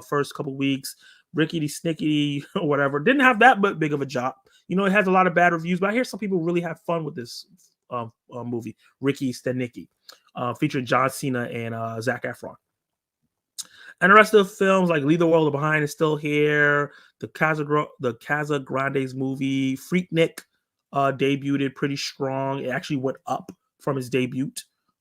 A: first couple weeks. Rickety Snickety or whatever didn't have that big of a drop. It has a lot of bad reviews, but I hear some people really have fun with this movie, Ricky Stenicki, featuring John Cena and Zac Efron. And the rest of the films, like Leave the World Behind, is still here. The Casa Grande's movie, Freaknik, debuted pretty strong. It actually went up from its debut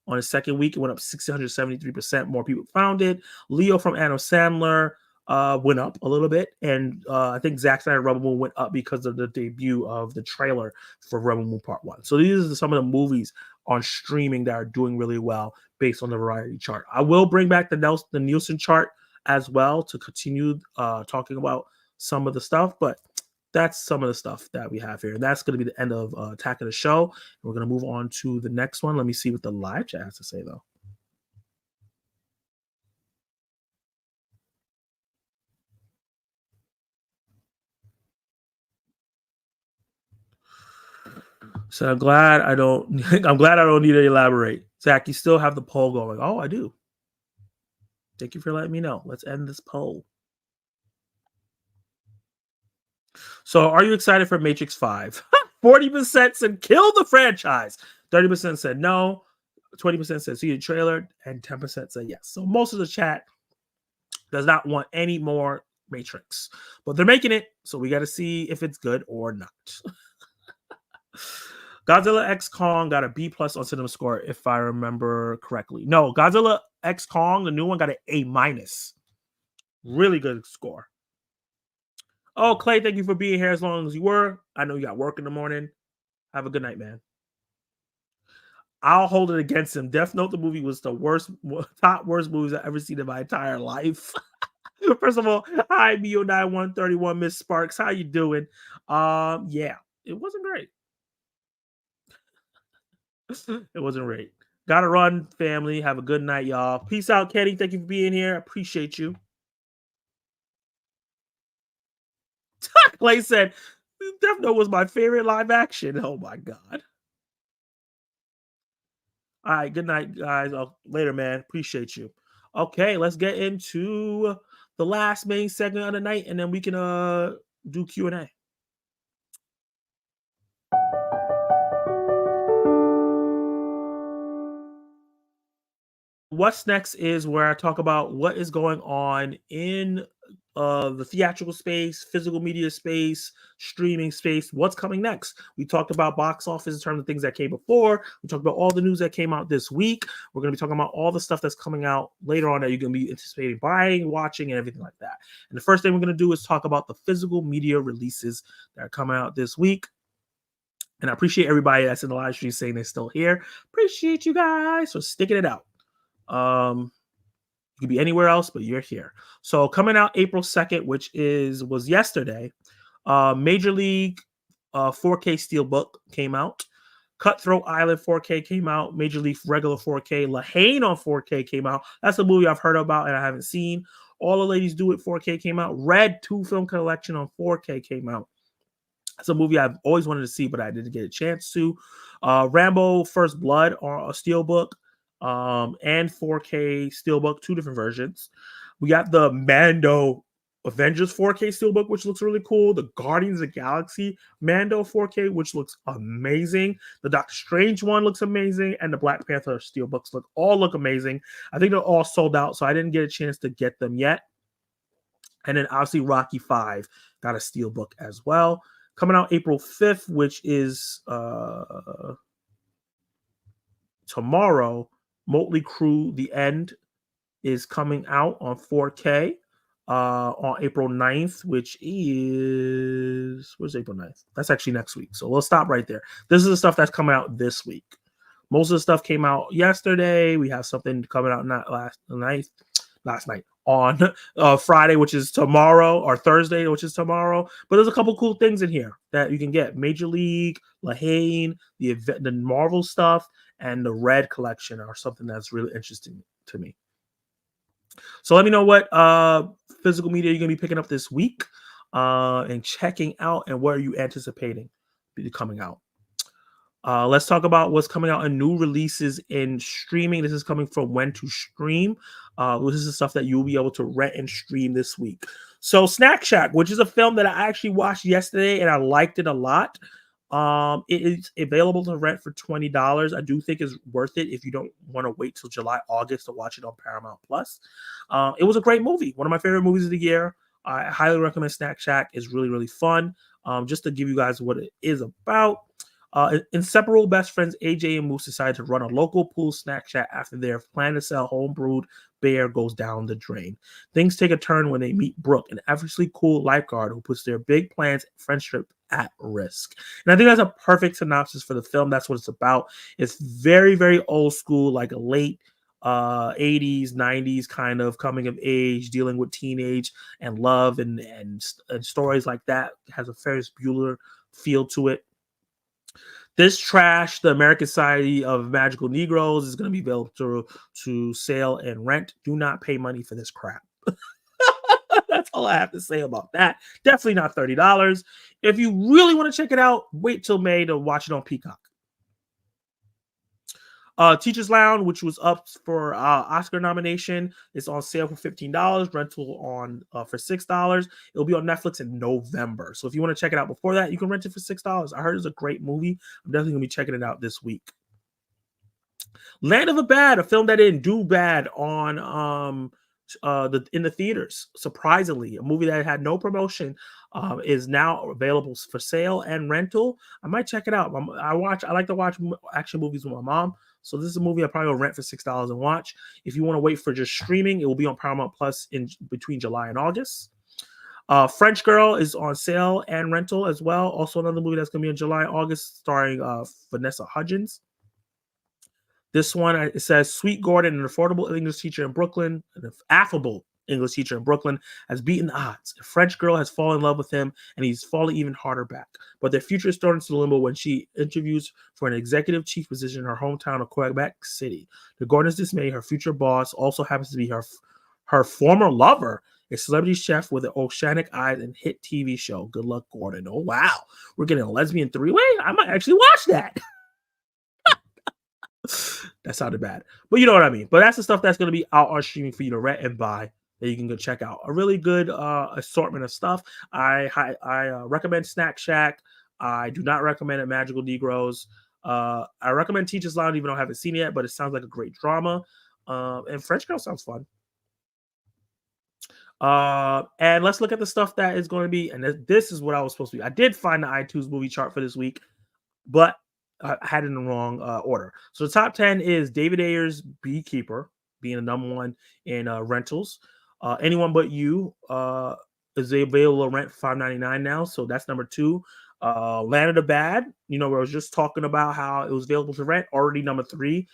A: on its second week. It went up 673%. More people found it. Leo from Adam Sandler went up a little bit, and I think Zack Snyder Rebel Moon went up because of the debut of the trailer for Rebel Moon Part 1. So these are some of the movies on streaming that are doing really well based on the variety chart. I will bring back the Nielsen chart as well to continue talking about some of the stuff, but that's some of the stuff that we have here. And that's going to be the end of Attack of the Show. And we're going to move on to the next one. Let me see what the live chat has to say, though. So I'm glad I don't need to elaborate. Zach, you still have the poll going. Oh, I do. Thank you for letting me know. Let's end this poll. So are you excited for Matrix 5? 40% said kill the franchise. 30% said no. 20% said see the trailer. And 10% said yes. So most of the chat does not want any more Matrix. But they're making it. So we got to see if it's good or not. Godzilla X Kong got a B+ on cinema score, if I remember correctly. No, Godzilla X Kong, the new one, got an A-. Really good score. Oh, Clay, thank you for being here as long as you were. I know you got work in the morning. Have a good night, man. I'll hold it against him. Death Note, the movie, was the top worst movies I've ever seen in my entire life. First of all, hi, Mio9131, Miss Sparks. How you doing? Yeah, it wasn't great. It wasn't great. Gotta run, family. Have a good night, y'all. Peace out, Kenny. Thank you for being here. Appreciate you. Clay said, Death Note was my favorite live action. Oh my God. All right, good night, guys. Later, man. Appreciate you. Okay, let's get into the last main segment of the night, and then we can do Q&A. What's next is where I talk about what is going on in the theatrical space, physical media space, streaming space. What's coming next? We talked about box office in terms of things that came before. We talked about all the news that came out this week. We're going to be talking about all the stuff that's coming out later on that you're going to be anticipating buying, watching, and everything like that. And the first thing we're going to do is talk about the physical media releases that are coming out this week. And I appreciate everybody that's in the live stream saying they're still here. Appreciate you guys for sticking it out. You could be anywhere else, but you're here. So coming out April 2nd, which was yesterday, Major League 4K Steelbook came out. Cutthroat Island 4K came out. Major League regular 4K. Lahane on 4K came out. That's a movie I've heard about and I haven't seen. All the Ladies Do It 4K came out. Red 2 Film Collection on 4K came out. It's a movie I've always wanted to see, but I didn't get a chance to. Rambo First Blood on a Steelbook. And 4K Steelbook, 2 different versions. We got the Mando Avengers 4K Steelbook, which looks really cool. The Guardians of the Galaxy Mando 4K, which looks amazing. The Doctor Strange one looks amazing. And the Black Panther Steelbooks all look amazing. I think they're all sold out, so I didn't get a chance to get them yet. And then obviously Rocky 5 got a Steelbook as well. Coming out April 5th, which is tomorrow, Motley Crue The End is coming out on 4K on April 9th, which is... Where's April 9th? That's actually next week. So we'll stop right there. This is the stuff that's coming out this week. Most of the stuff came out yesterday. We have something coming out last night on Friday, which is tomorrow, or Thursday, which is tomorrow. But there's a couple cool things in here that you can get. Major League, Lahane, the Marvel stuff, and the Red collection are something that's really interesting to me. So let me know what physical media you're going to be picking up this week and checking out, and what are you anticipating coming out. Let's talk about what's coming out in new releases in streaming. This is coming from When to Stream. This is the stuff that you'll be able to rent and stream this week. So Snack Shack, which is a film that I actually watched yesterday and I liked it a lot. It is available to rent for $20. I do think it's worth it if you don't want to wait till July, August to watch it on Paramount Plus. It was a great movie. One of my favorite movies of the year. I highly recommend Snack Shack. It's really, really fun. Just to give you guys what it is about. Inseparable best friends AJ and Moose decided to run a local pool snack shack after their plan to sell homebrewed bear goes down the drain. Things take a turn when they meet Brooke, an effortlessly cool lifeguard who puts their big plans and friendship at risk. And I think that's a perfect synopsis for the film. That's what it's about. It's very, very old school, like a late 80s, 90s kind of coming of age, dealing with teenage and love and stories like that. It has a Ferris Bueller feel to it. This trash, the American Society of Magical Negroes, is going to be available to sale and rent. Do not pay money for this crap. That's all I have to say about that. Definitely not $30. If you really want to check it out, wait till May to watch it on Peacock. Teachers Lounge, which was up for Oscar nomination, is on sale for $15. Rental on for $6. It'll be on Netflix in November. So if you want to check it out before that, you can rent it for $6. I heard it's a great movie. I'm definitely gonna be checking it out this week. Land of the Bad, a film that didn't do bad on in the theaters. Surprisingly, a movie that had no promotion is now available for sale and rental. I might check it out. I like to watch action movies with my mom. So this is a movie I probably will rent for $6 and watch. If you want to wait for just streaming, it will be on Paramount Plus in between July and August. French Girl is on sale and rental as well. Also another movie that's going to be in July and August starring Vanessa Hudgens. This one, it says, Sweet Gordon, an affordable English teacher in Brooklyn, an affable English teacher in Brooklyn, has beaten the odds. A French girl has fallen in love with him, and he's fallen even harder back. But their future is thrown into limbo when she interviews for an executive chief position in her hometown of Quebec City. To Gordon's dismay, her future boss also happens to be her former lover, a celebrity chef with an oceanic eyes and hit TV show. Good luck, Gordon. Oh, wow. We're getting a lesbian three-way? I might actually watch that. That sounded bad, but you know what I mean. But that's the stuff that's going to be out on streaming for you to rent and buy that you can go check out. A really good assortment of stuff. I recommend Snack Shack. I do not recommend it, Magical Negroes. I recommend Teachers Lounge, even though I haven't seen it yet, but it sounds like a great drama. And French Girl sounds fun. And let's look at the stuff that is going to be, and this is what I was supposed to be. I did find the iTunes movie chart for this week, but I had it in the wrong order. So the top 10 is David Ayer's Beekeeper, being the number one in rentals. Anyone But You is available to rent for $5.99 now. So that's number 2. Land of the Bad, where I was just talking about how it was available to rent, already number 3.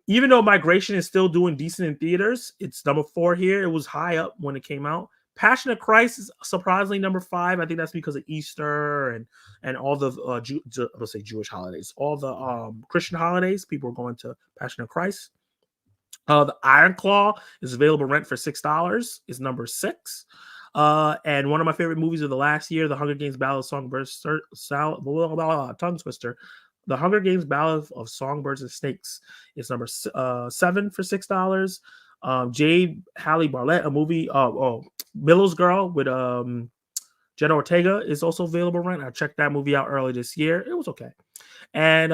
A: Even though Migration is still doing decent in theaters, it's number 4 here. It was high up when it came out. Passion of Christ is surprisingly number 5. I think that's because of Easter and all the let's say Jewish holidays, all the Christian holidays. People are going to Passion of Christ. The Iron Claw is available rent for $6. Is number 6. And one of my favorite movies of the last year, The Hunger Games: Ballad of Songbirds, tongue twister. The Hunger Games: Ballad of Songbirds and Snakes is number 7 for $6. Jade Halle Bartlett, a movie, Millow's Girl with Jenna Ortega is also available rent. I checked that movie out early this year. It was okay. And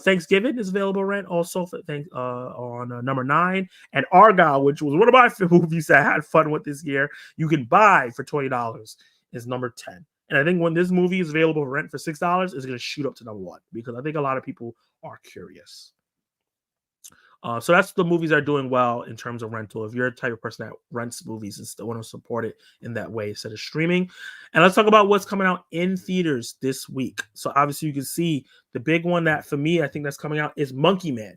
A: Thanksgiving is available rent also for on number 9. And Argyle, which was one of my movies that I had fun with this year, you can buy for $20, is number 10. And I think when this movie is available for rent for $6, it's going to shoot up to number 1 because I think a lot of people are curious. So that's the movies that are doing well in terms of rental. If you're a type of person that rents movies and still want to support it in that way instead of streaming. And let's talk about what's coming out in theaters this week. So obviously you can see the big one that for me, I think that's coming out is Monkey Man.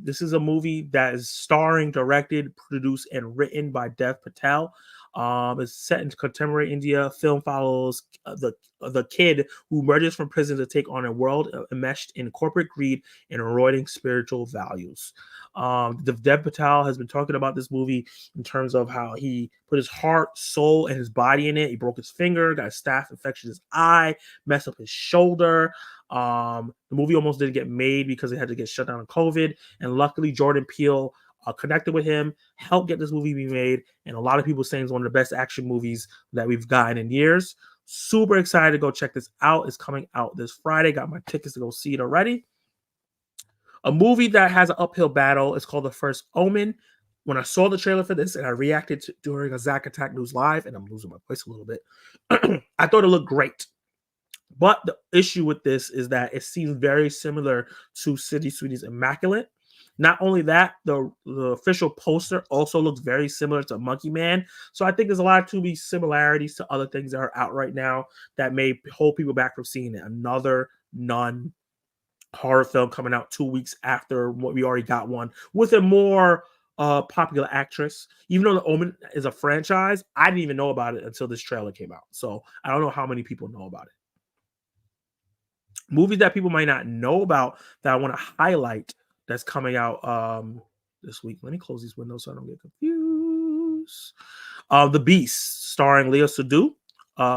A: This is a movie that is starring, directed, produced, and written by Dev Patel. It's set in contemporary India. Film follows the kid who emerges from prison to take on a world enmeshed in corporate greed and eroding spiritual values. Dev Patel has been talking about this movie in terms of how he put his heart, soul, and his body in it. He broke his finger, got a staph infection in his eye, messed up his shoulder. The movie almost didn't get made because it had to get shut down on COVID. And luckily, Jordan Peele connected with him, helped get this movie be made. And a lot of people saying it's one of the best action movies that we've gotten in years. Super excited to go check this out. It's coming out this Friday. Got my tickets to go see it already. A movie that has an uphill battle is called The First Omen. When I saw the trailer for this and I reacted during a Zack Attack News Live, and I'm losing my voice a little bit, I thought it looked great. But the issue with this is that it seems very similar to City Sweetie's Immaculate. Not only that, the official poster also looks very similar to Monkey Man. So I think there's a lot to be similarities to other things that are out right now that may hold people back from seeing it. Another Nun horror film coming out 2 weeks after what we already got one with a more popular actress. Even though The Omen is a franchise, I didn't even know about it until this trailer came out. So I don't know how many people know about it. Movies that people might not know about that I want to highlight that's coming out this week. Let me close these windows so I don't get confused. The Beast, starring Leo Seydoux.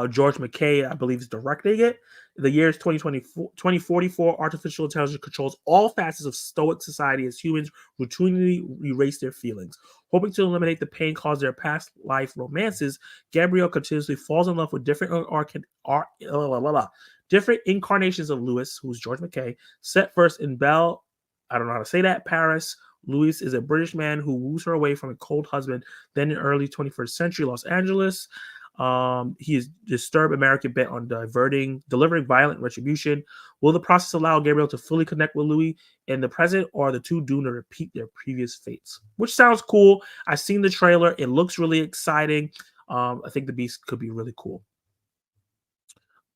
A: George McKay, I believe, is directing it. The year is 2044. Artificial intelligence controls all facets of stoic society as humans routinely erase their feelings. Hoping to eliminate the pain caused their past life romances, Gabrielle continuously falls in love with different incarnations of Louis, who's George McKay. Set first in Belle, I don't know how to say that, Paris. Louis is a British man who woos her away from a cold husband. Then in early 21st century Los Angeles, he is disturbed American bent on delivering violent retribution. Will the process allow Gabriel to fully connect with Louis in the present, or are the two doomed to repeat their previous fates? Which sounds cool. I've seen the trailer. It looks really exciting. I think The Beast could be really cool.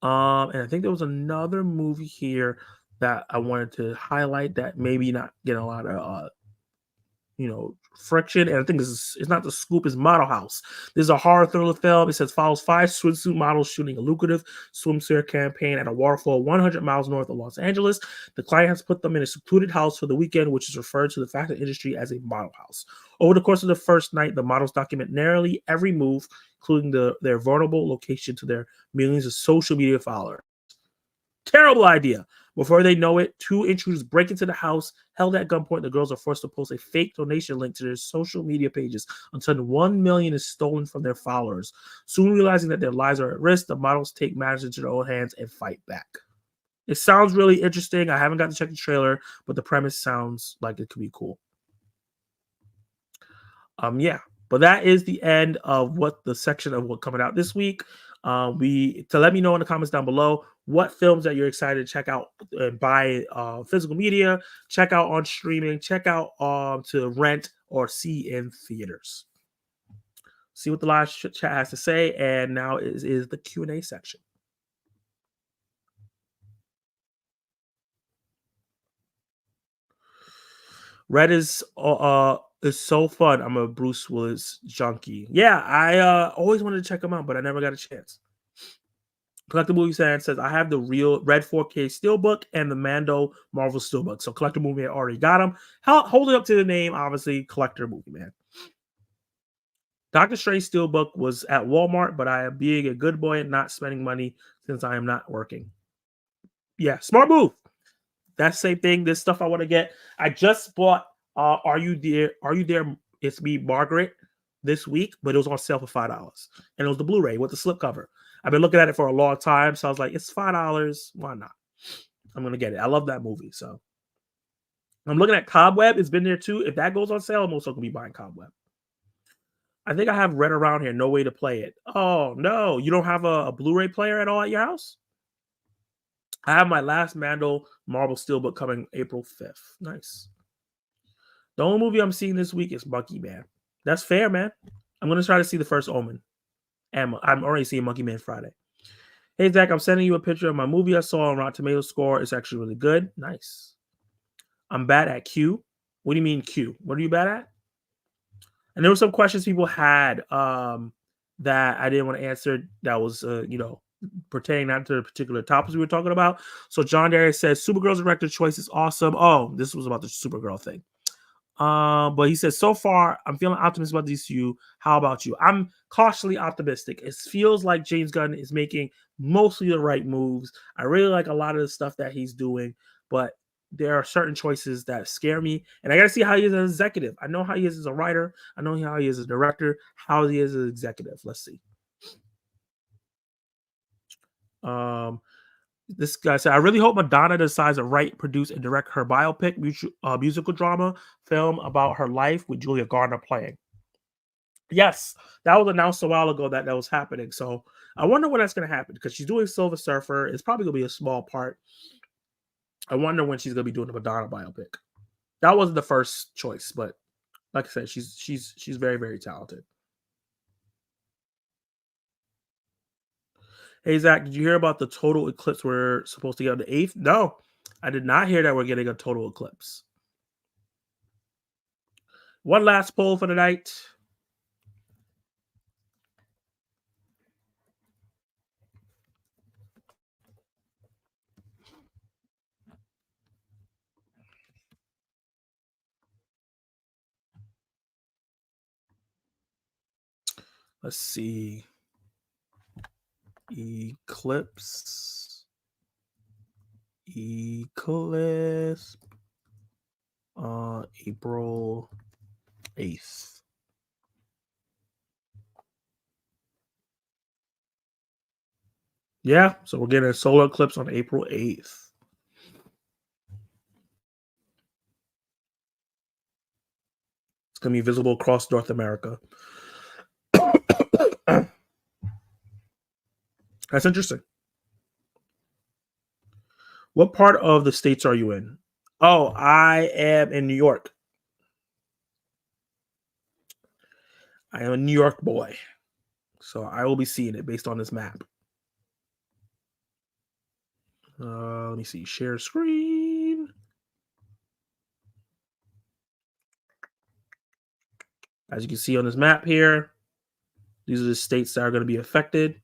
A: And I think there was another movie here that I wanted to highlight that maybe not getting a lot of friction. And I think it's not The Scoop, it's Model House. This is a horror thriller film. It says follows 5 swimsuit models shooting a lucrative swimsuit campaign at a waterfall 100 miles north of Los Angeles. The client has put them in a secluded house for the weekend, which is referred to the fashion industry as a model house. Over the course of the first night, the models document nearly every move, including their vulnerable location to their millions of social media followers. Terrible idea. Before they know it, 2 intruders break into the house. Held at gunpoint, the girls are forced to post a fake donation link to their social media pages until $1 million is stolen from their followers. Soon realizing that their lives are at risk, the models take matters into their own hands and fight back. It sounds really interesting. I haven't got to check the trailer, but the premise sounds like it could be cool. Yeah. But that is the end of the section of what coming out this week. To let me know in the comments down below what films that you're excited to check out and buy physical media, check out on streaming, check out to rent or see in theaters. See what the live chat has to say, and now is the Q&A section. Red is so fun. I'm a Bruce Willis junkie. Yeah, I always wanted to check them out, but I never got a chance. Collector Movie Fan says, I have the real Red 4K Steelbook and the Mando Marvel Steelbook. So Collector Movie Man already got them. Holding up to the name, obviously, Collector Movie Man. Doctor Strange Steelbook was at Walmart, but I am being a good boy and not spending money since I am not working. Yeah, smart move. That same thing. This stuff I want to get. I just bought Are You There? It's Me, Margaret this week, but it was on sale for $5. And it was the Blu-ray with the slipcover. I've been looking at it for a long time, so I was like, it's $5. Why not? I'm going to get it. I love that movie. So I'm looking at Cobweb. It's been there too. If that goes on sale, I'm also going to be buying Cobweb. I think I have Red around here. No way to play it. Oh, no. You don't have a Blu-ray player at all at your house? I have my last Mando Marvel Steelbook coming April 5th. Nice. The only movie I'm seeing this week is Monkey Man. That's fair, man. I'm going to try to see the first Omen. And I'm already seeing Monkey Man Friday. Hey, Zach, I'm sending you a picture of my movie I saw on Rotten Tomatoes score. It's actually really good. Nice. I'm bad at Q. What do you mean Q? What are you bad at? And there were some questions people had that I didn't want to answer that was, pertaining not to the particular topics we were talking about. So John Darius says, Supergirl's director choice is awesome. Oh, this was about the Supergirl thing. But he says, so far, I'm feeling optimistic about DCU. How about you? I'm cautiously optimistic. It feels like James Gunn is making mostly the right moves. I really like a lot of the stuff that he's doing, but there are certain choices that scare me. And I got to see how he is as an executive. I know how he is as a writer. I know how he is as a director, how he is as an executive. Let's see. This guy said, I really hope Madonna decides to write, produce, and direct her biopic musical drama film about her life with Julia Gardner playing. Yes, that was announced a while ago that was happening. So I wonder when that's going to happen because she's doing Silver Surfer. It's probably going to be a small part. I wonder when she's going to be doing the Madonna biopic. that wasn't the first choice, but like I said, she's very, very talented. Hey Zach, did you hear about the total eclipse we're supposed to get on the 8th? No, I did not hear that we're getting a total eclipse. One last poll for the night. Let's see. Eclipse. April 8th. Yeah, so we're getting a solar eclipse on April 8th. It's going to be visible across North America. That's interesting. What part of the States are you in? Oh, I am in New York. I am a New York boy. So I will be seeing it based on this map. Let me see. Share screen. As you can see on this map here, these are the states that are going to be affected.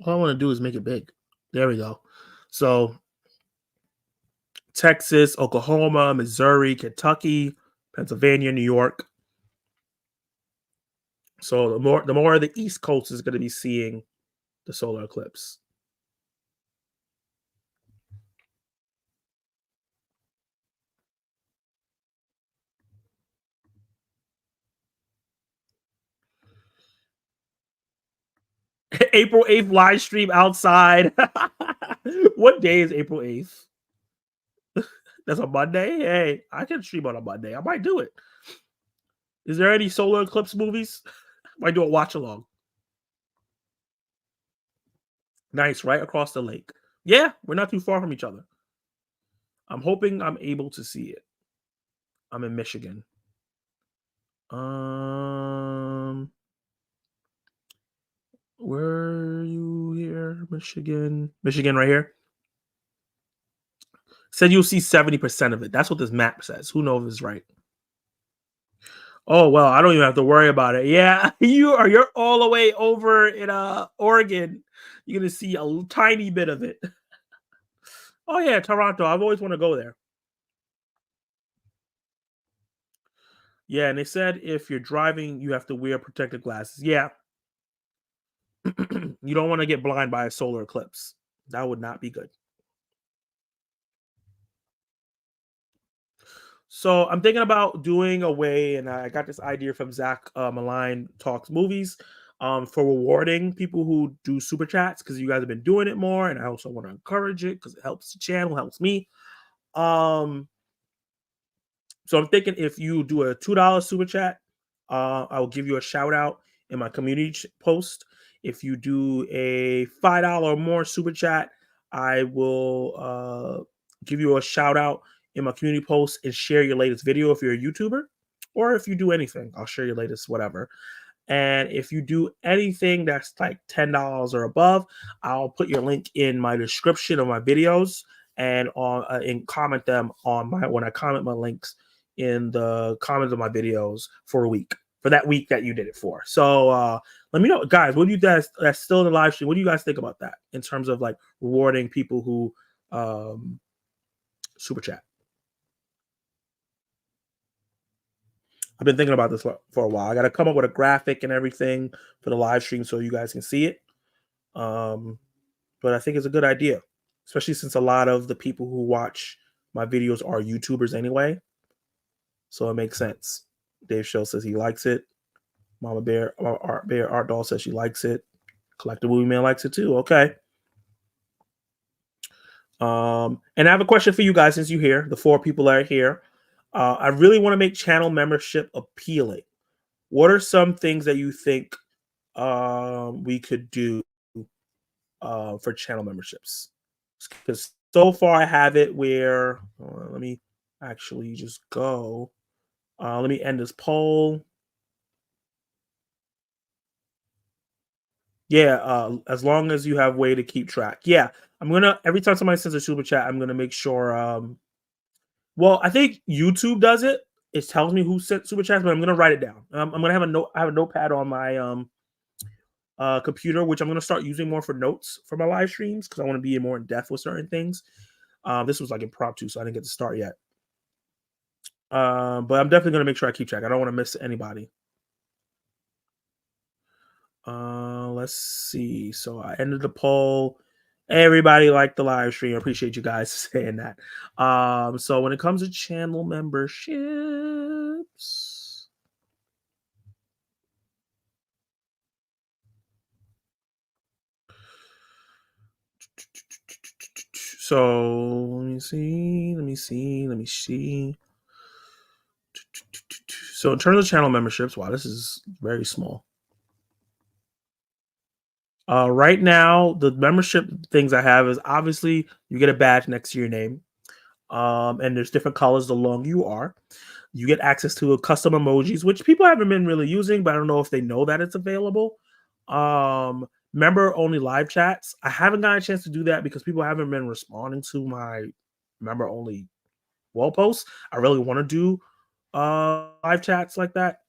A: All I want to do is make it big. There we go. So Texas, Oklahoma, Missouri, Kentucky, Pennsylvania, New York. So the more the East Coast is going to be seeing the solar eclipse. April 8th live stream outside. What day is April 8th? That's a Monday? Hey, I can stream on a Monday. I might do it. Is there any solar eclipse movies? Might do a watch along. Nice, right across the lake. Yeah, we're not too far from each other. I'm hoping I'm able to see it. I'm in Michigan. Where are you here? Michigan. Michigan right here. Said you'll see 70% of it. That's what this map says. Who knows if it's right? Oh, well, I don't even have to worry about it. Yeah, you're all the way over in Oregon. You're going to see a tiny bit of it. Oh, yeah, Toronto. I've always want to go there. Yeah, and they said if you're driving, you have to wear protective glasses. Yeah. You don't want to get blind by a solar eclipse. That would not be good. So I'm thinking about doing a way, and I got this idea from Zach Malign Talks Movies, for rewarding people who do super chats, because you guys have been doing it more, and I also want to encourage it because it helps the channel, helps me. So I'm thinking if you do a $2 super chat, I will give you a shout out in my community post. If you do a $5 or more super chat, I will give you a shout out in my community post and share your latest video if you're a YouTuber, or if you do anything, I'll share your latest whatever. And if you do anything that's like $10 or above, I'll put your link in my description of my videos and comment them on when I comment my links in the comments of my videos for a week, for that week that you did it for. So let me know, guys. What do you guys that's still in the live stream? What do you guys think about that in terms of like rewarding people who super chat? I've been thinking about this for a while. I got to come up with a graphic and everything for the live stream so you guys can see it. But I think it's a good idea, especially since a lot of the people who watch my videos are YouTubers anyway. So it makes sense. Dave Show says he likes it. Mama Bear Art Doll says she likes it. Collector Movie Man likes it too. Okay. And I have a question for you guys since you're here. The 4 people that are here. I really want to make channel membership appealing. What are some things that you think we could do for channel memberships. Because so far I have it where let me actually just go. Let me end this poll. Yeah, as long as you have a way to keep track. Yeah, I'm gonna every time somebody sends a super chat, I'm gonna make sure. Well, I think YouTube does it. It tells me who sent super chats, but I'm gonna write it down. I'm gonna have a note. I have a notepad on my computer, which I'm gonna start using more for notes for my live streams because I want to be more in depth with certain things. This was like impromptu, so I didn't get to start yet. But I'm definitely gonna make sure I keep track. I don't want to miss anybody. Let's see. So I ended the poll. Everybody liked the live stream. I appreciate you guys saying that. So when it comes to channel memberships, so let me see. So in terms of channel memberships, wow, this is very small. Right now, the membership things I have is obviously you get a badge next to your name. And there's different colors the longer you are. You get access to custom emojis, which people haven't been really using, but I don't know if they know that it's available. Member only live chats. I haven't gotten a chance to do that because people haven't been responding to my member only wall posts. I really want to do live chats like that.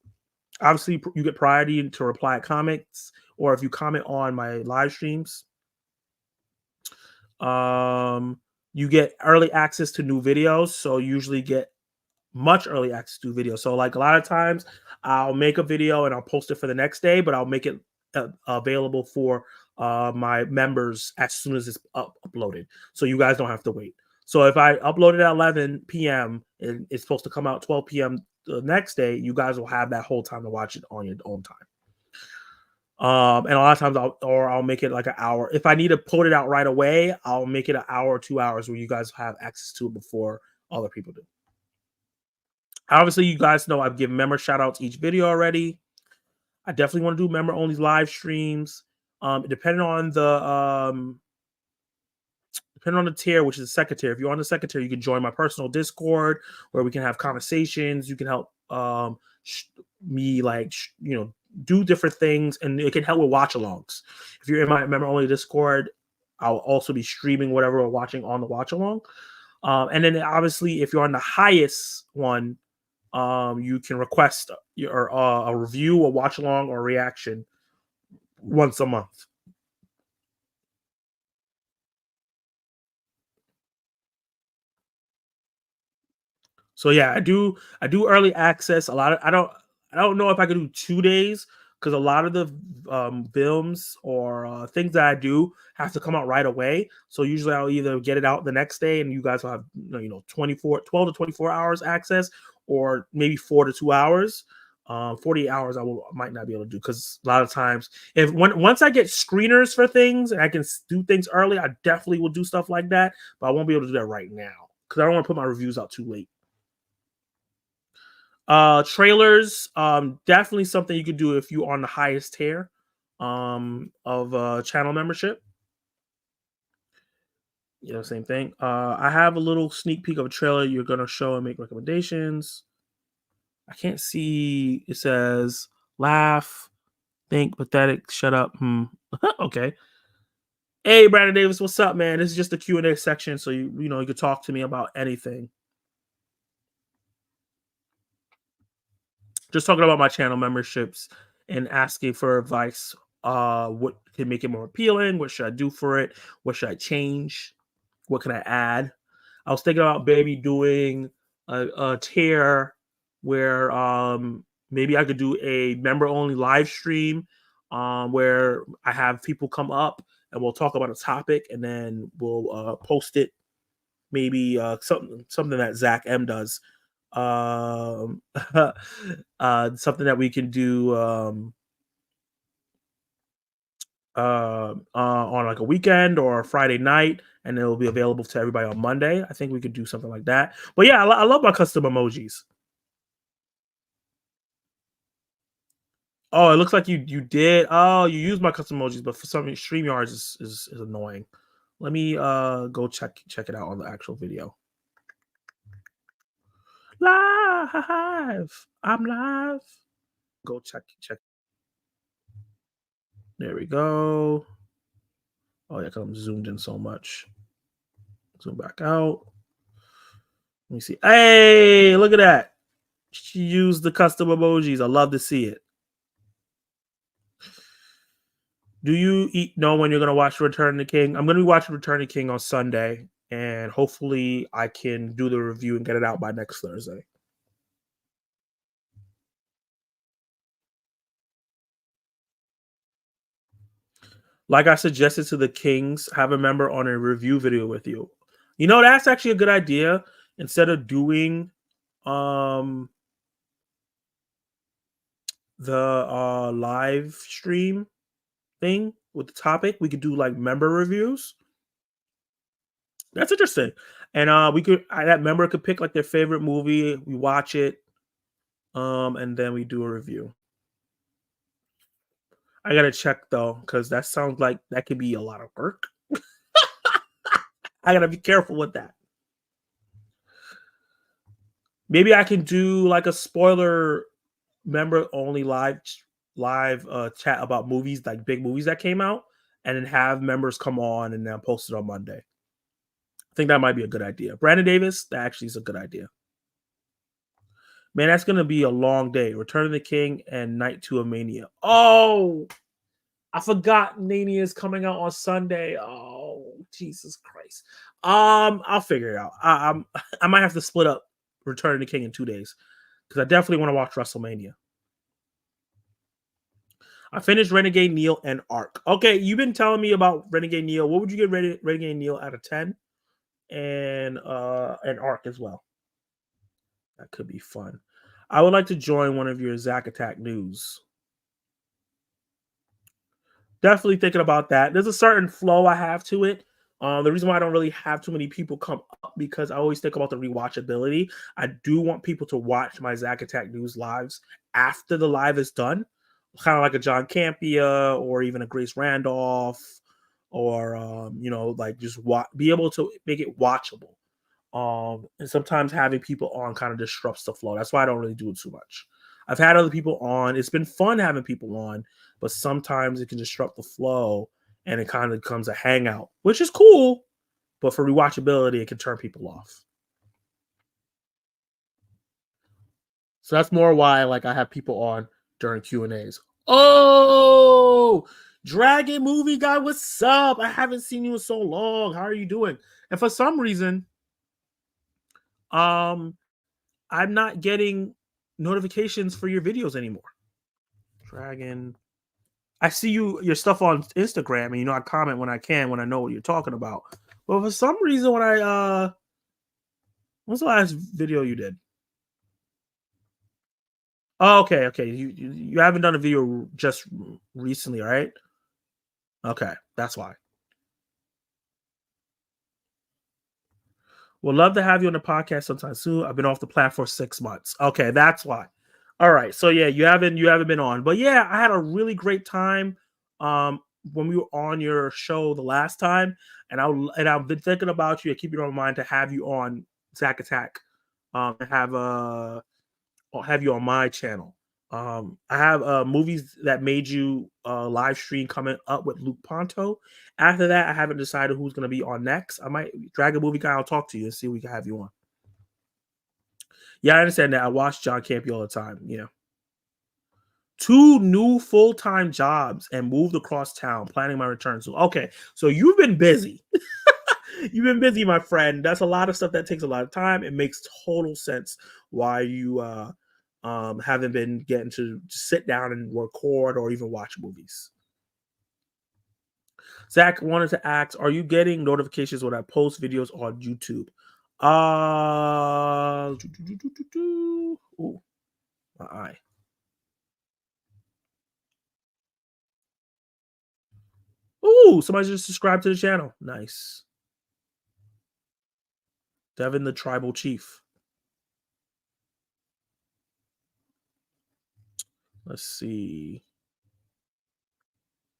A: Obviously, you get priority to reply comments, or if you comment on my live streams. You get early access to new videos, so you usually get much early access to videos. So like a lot of times I'll make a video and I'll post it for the next day, but I'll make it available for my members as soon as it's uploaded. So you guys don't have to wait. So if I upload it at 11 p.m. and it's supposed to come out 12 p.m. the next day, you guys will have that whole time to watch it on your own time. And a lot of times I'll make it like an hour. If I need to put it out right away, I'll make it an hour or 2 hours where you guys have access to it before other people do. Obviously, you guys know I've given member shout outs each video already. I definitely want to do member only live streams. Depending on the tier, which is the second tier. If you're on the second tier, you can join my personal Discord where we can have conversations. You can help me do different things, and it can help with watch alongs. If you're in my member only Discord, I'll also be streaming whatever we're watching on the watch along. And then obviously, if you're on the highest one, you can request a review, a watch along, or a reaction once a month. So yeah, I do early access. I don't know if I could do 2 days because a lot of the films or things that I do have to come out right away. So usually I'll either get it out the next day and you guys will have 12 to 24 hours access, or maybe 4 to 2 hours. 48 hours I might not be able to do because a lot of times once I get screeners for things and I can do things early, I definitely will do stuff like that. But I won't be able to do that right now because I don't want to put my reviews out too late. Trailers, definitely something you could do if you're on the highest tier of channel membership. Same thing. I have a little sneak peek of a trailer you're gonna show and make recommendations. I can't see. It says laugh, think, pathetic, shut up. Okay. Hey, Brandon Davis, what's up, man? This is just the Q&A section, so you could talk to me about anything. Just talking about my channel memberships and asking for advice. What can make it more appealing? What should I do for it? What should I change? What can I add? I was thinking about maybe doing a tier where maybe I could do a member only live stream where I have people come up and we'll talk about a topic and then we'll post it. Maybe something that Zach M does. Something that we can do on like a weekend or a Friday night, and it'll be available to everybody on Monday. I think we could do something like that. But yeah, I love my custom emojis. Oh, it looks like you did. Oh, you used my custom emojis, but for some reason, StreamYard is annoying. Let me go check it out on the actual video. Live. I'm live. Go check. There we go. Oh yeah, because I'm zoomed in so much. Zoom back out. Let me see. Hey, look at that. She used the custom emojis. I love to see it. Do you know when you're going to watch Return of the King? I'm going to be watching Return of the King on Sunday, and hopefully I can do the review and get it out by next Thursday. Like I suggested to the Kings, have a member on a review video with you. You know, that's actually a good idea. Instead of doing the live stream thing with the topic, we could do like member reviews. That's interesting. And that member could pick like their favorite movie, we watch it, and then we do a review. I gotta check though, because that sounds like that could be a lot of work. I gotta be careful with that. Maybe I can do like a spoiler member only live chat about movies, like big movies that came out, and then have members come on and then post it on Monday. I think that might be a good idea. Brandon Davis, that actually is a good idea. Man, that's going to be a long day. Return of the King and Night 2 of Mania. Oh, I forgot Mania is coming out on Sunday. Oh, Jesus Christ. I'll figure it out. I might have to split up Return of the King in 2 days because I definitely want to watch WrestleMania. I finished Renegade Neil and Arc. Okay, you've been telling me about Renegade Neil. What would you give Renegade Neil out of 10? And Arc as well. That could be fun. I would like to join one of your Zack Attack news. Definitely thinking about that. There's a certain flow I have to it. The reason why I don't really have too many people come up because I always think about the rewatchability. I do want people to watch my Zack Attack news lives after the live is done, kind of like a John Campia or even a Grace Randolph, or like just be able to make it watchable. And sometimes having people on kind of disrupts the flow. That's why I don't really do it too much. I've had other people on. It's been fun having people on, but sometimes it can disrupt the flow and it kind of becomes a hangout, which is cool. But for rewatchability, it can turn people off. So that's more why I have people on during Q&As. Oh, Dragon Movie Guy, what's up? I haven't seen you in so long. How are you doing? And for some reason, I'm not getting notifications for your videos anymore. Dragon. I see your stuff on Instagram, and I comment when I can, when I know what you're talking about. But for some reason, when what's the last video you did? Oh, okay. You haven't done a video just recently, right? Okay, that's why. Would love to have you on the podcast sometime soon. I've been off the platform for 6 months. Okay, that's why. All right. So yeah, you haven't been on. But yeah, I had a really great time when we were on your show the last time. And I've been thinking about you and keeping in mind to have you on Zack Attack. And have you on my channel. I have movies that made you live stream coming up with Luke Ponto. After that, I haven't decided who's going to be on next. I might drag a movie guy. I'll talk to you and see if we can have you on. Yeah, I understand that. I watch John Campy all the time. 2 new full-time jobs and moved across town, planning my return. So, okay. So you've been busy. You've been busy, my friend. That's a lot of stuff that takes a lot of time. It makes total sense why you haven't been getting to sit down and record or even watch movies. Zach wanted to ask, are you getting notifications when I post videos on YouTube? Ooh, my eye. Ooh, somebody just subscribed to the channel. Nice. Devin, the tribal chief. Let's see.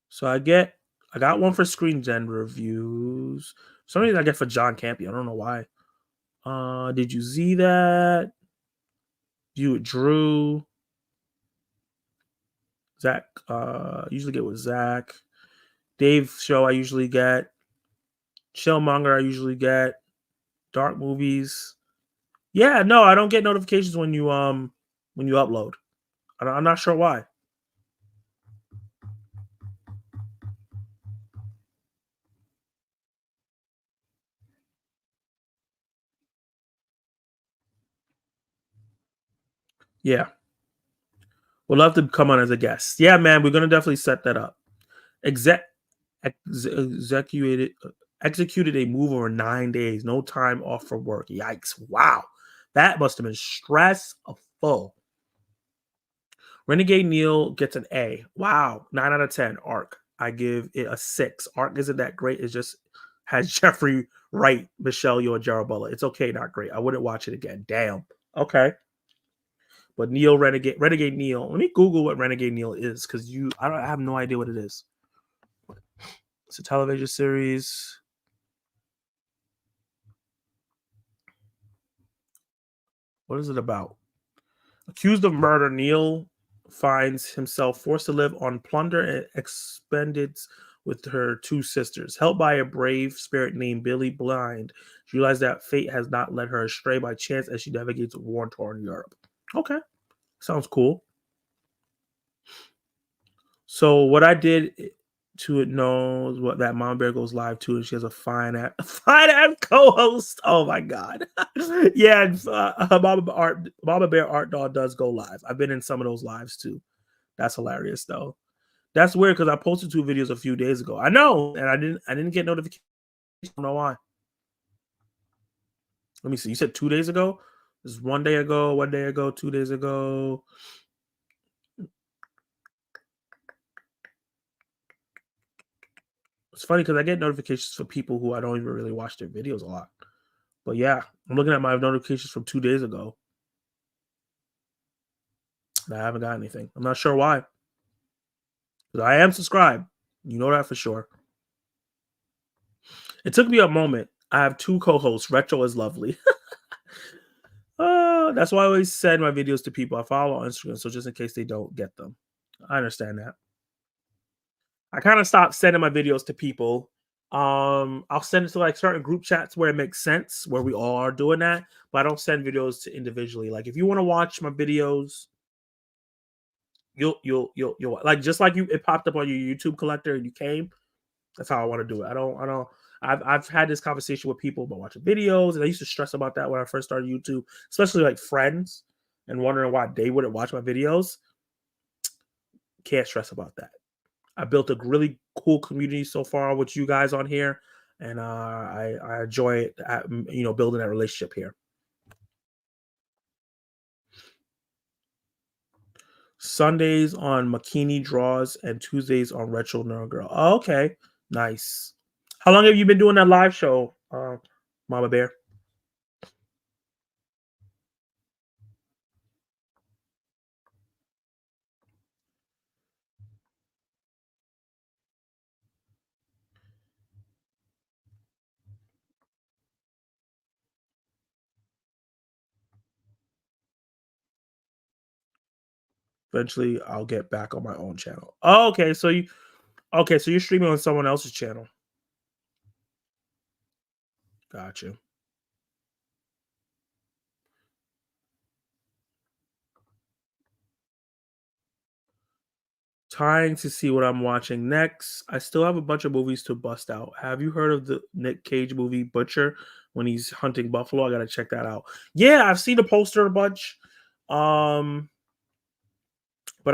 A: So I got one for Screen Gen reviews. Some reason I get for John Campy. I don't know why. Did you see that? View it, Drew. Zach. Usually get with Zach. Dave show I usually get. Chillmonger I usually get. Dark movies. Yeah, no, I don't get notifications when you upload. I'm not sure why. Yeah. We'll love to come on as a guest. Yeah, man, we're gonna definitely set that up. Executed a move over 9 days, no time off for work. Yikes! Wow, that must have been stressful. Renegade Neil gets an A. Wow, 9 out of 10. Arc, I give it a 6. Arc isn't that great. It just has Jeffrey Wright, Michelle Yeoh, and Jarabella. It's okay, not great. I wouldn't watch it again. Damn. Okay. But Neil Renegade Neil. Let me Google what Renegade Neil is because I have no idea what it is. It's a television series. What is it about? Accused of murder, Neil finds himself forced to live on plunder and expended with her 2 sisters. Helped by a brave spirit named Billy Blind, she realizes that fate has not led her astray by chance as she navigates a war-torn Europe. Okay. Sounds cool. So what I did to it knows what that Mom Bear goes live too, and she has a fine ass co-host. Oh my god, yeah. Mama Bear Art Doll does go live. I've been in some of those lives too. That's hilarious though. That's weird because I posted 2 videos a few days ago. I know, and I didn't get notifications. I don't know why. Let me see. You said 2 days ago. This is 1 day ago. 1 day ago. 2 days ago. It's funny because I get notifications for people who I don't even really watch their videos a lot. But yeah, I'm looking at my notifications from 2 days ago. And I haven't got anything. I'm not sure why. But I am subscribed. You know that for sure. It took me a moment. I have 2 co-hosts. Retro is lovely. That's why I always send my videos to people I follow on Instagram. So just in case they don't get them. I understand that. I kind of stopped sending my videos to people. I'll send it to like certain group chats where it makes sense, where we all are doing that, but I don't send videos to individually. Like if you want to watch my videos, you'll like just like it popped up on your YouTube collector and you came. That's how I want to do it. I've had this conversation with people about watching videos, and I used to stress about that when I first started YouTube, especially like friends and wondering why they wouldn't watch my videos. Can't stress about that. I built a really cool community so far with you guys on here, and I enjoy it. Building that relationship here. Sundays on Makini Draws and Tuesdays on Retro Nerd Girl. Oh, okay, nice. How long have you been doing that live show, Mama Bear? Eventually, I'll get back on my own channel. Oh, okay, so you're streaming on someone else's channel. Gotcha. Trying to see what I'm watching next. I still have a bunch of movies to bust out. Have you heard of the Nick Cage movie Butcher when he's hunting buffalo? I gotta check that out. Yeah, I've seen the poster a bunch. But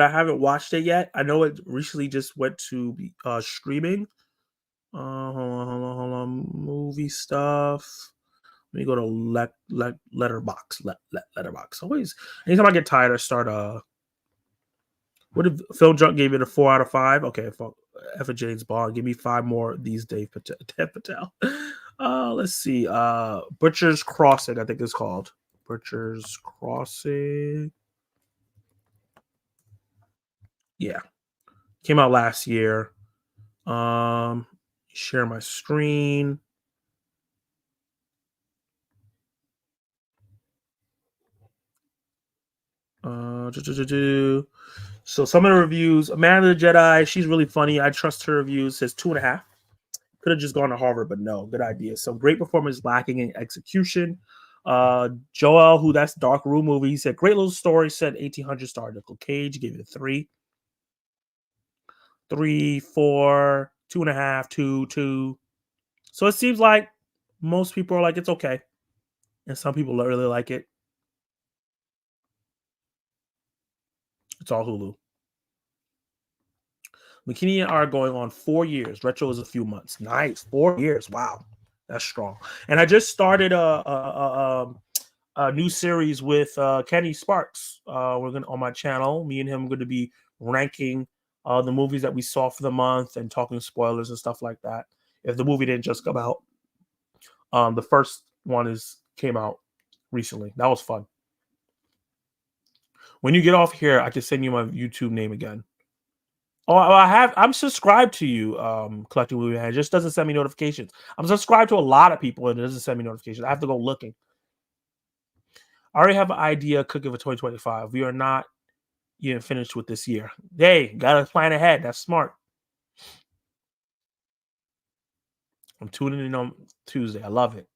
A: I haven't watched it yet. I know it recently just went to streaming. Hold on. Movie stuff. Let me go to Letterbox. Letterbox. Always, anytime I get tired, I start. What if Phil Drunk gave it a 4 out of 5? Okay, F of James Bond. Give me 5 more of these Dev Patel. Let's see. Butcher's Crossing, I think it's called. Butcher's Crossing. Yeah, came out last year. Share my screen. So some of the reviews, Amanda the Jedi, she's really funny. I trust her reviews. Says 2.5. Could have just gone to Harvard, but no, good idea. Some great performance lacking in execution. Joel, who that's Dark Room movie, he said great little story. Said 1800 star Nicole Cage, gave it a 3, 3, 4, 2.5, 2, 2. So it seems like most people are like it's okay, and some people really like it. It's all Hulu. McKinney are going on 4 years. Retro is a few months. Nice, 4 years. Wow, that's strong. And I just started a new series with Kenny Sparks. We're gonna on my channel. Me and him are going to be ranking the movies that we saw for the month and talking spoilers and stuff like that. If the movie didn't just come out, the first one came out recently. That was fun. When you get off here, I can send you my YouTube name again. Oh, I'm subscribed to you, Collecting Movie Man. It just doesn't send me notifications. I'm subscribed to a lot of people and it doesn't send me notifications. I have to go looking. I already have an idea cooking for 2025. We are not even finished with this year. Hey, got to plan ahead. That's smart. I'm tuning in on Tuesday. I love it.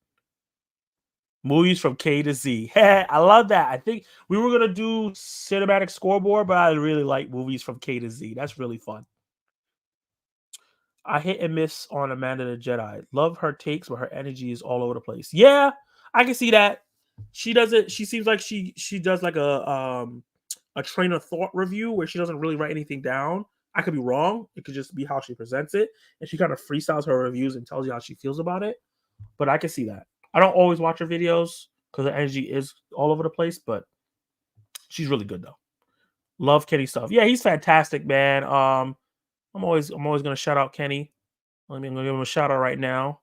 A: Movies from K to Z. I love that. I think we were going to do cinematic scoreboard, but I really like movies from K to Z. That's really fun. I hit and miss on Amanda the Jedi. Love her takes, but her energy is all over the place. Yeah, I can see that. She does it. She seems like she does like a train of thought review where she doesn't really write anything down. I could be wrong. It could just be how she presents it, and she kind of freestyles her reviews and tells you how she feels about it. But I can see that. I don't always watch her videos because her energy is all over the place, but she's really good though. Love Kenny stuff. Yeah, he's fantastic, man. I'm always gonna shout out Kenny. I'm gonna give him a shout out right now.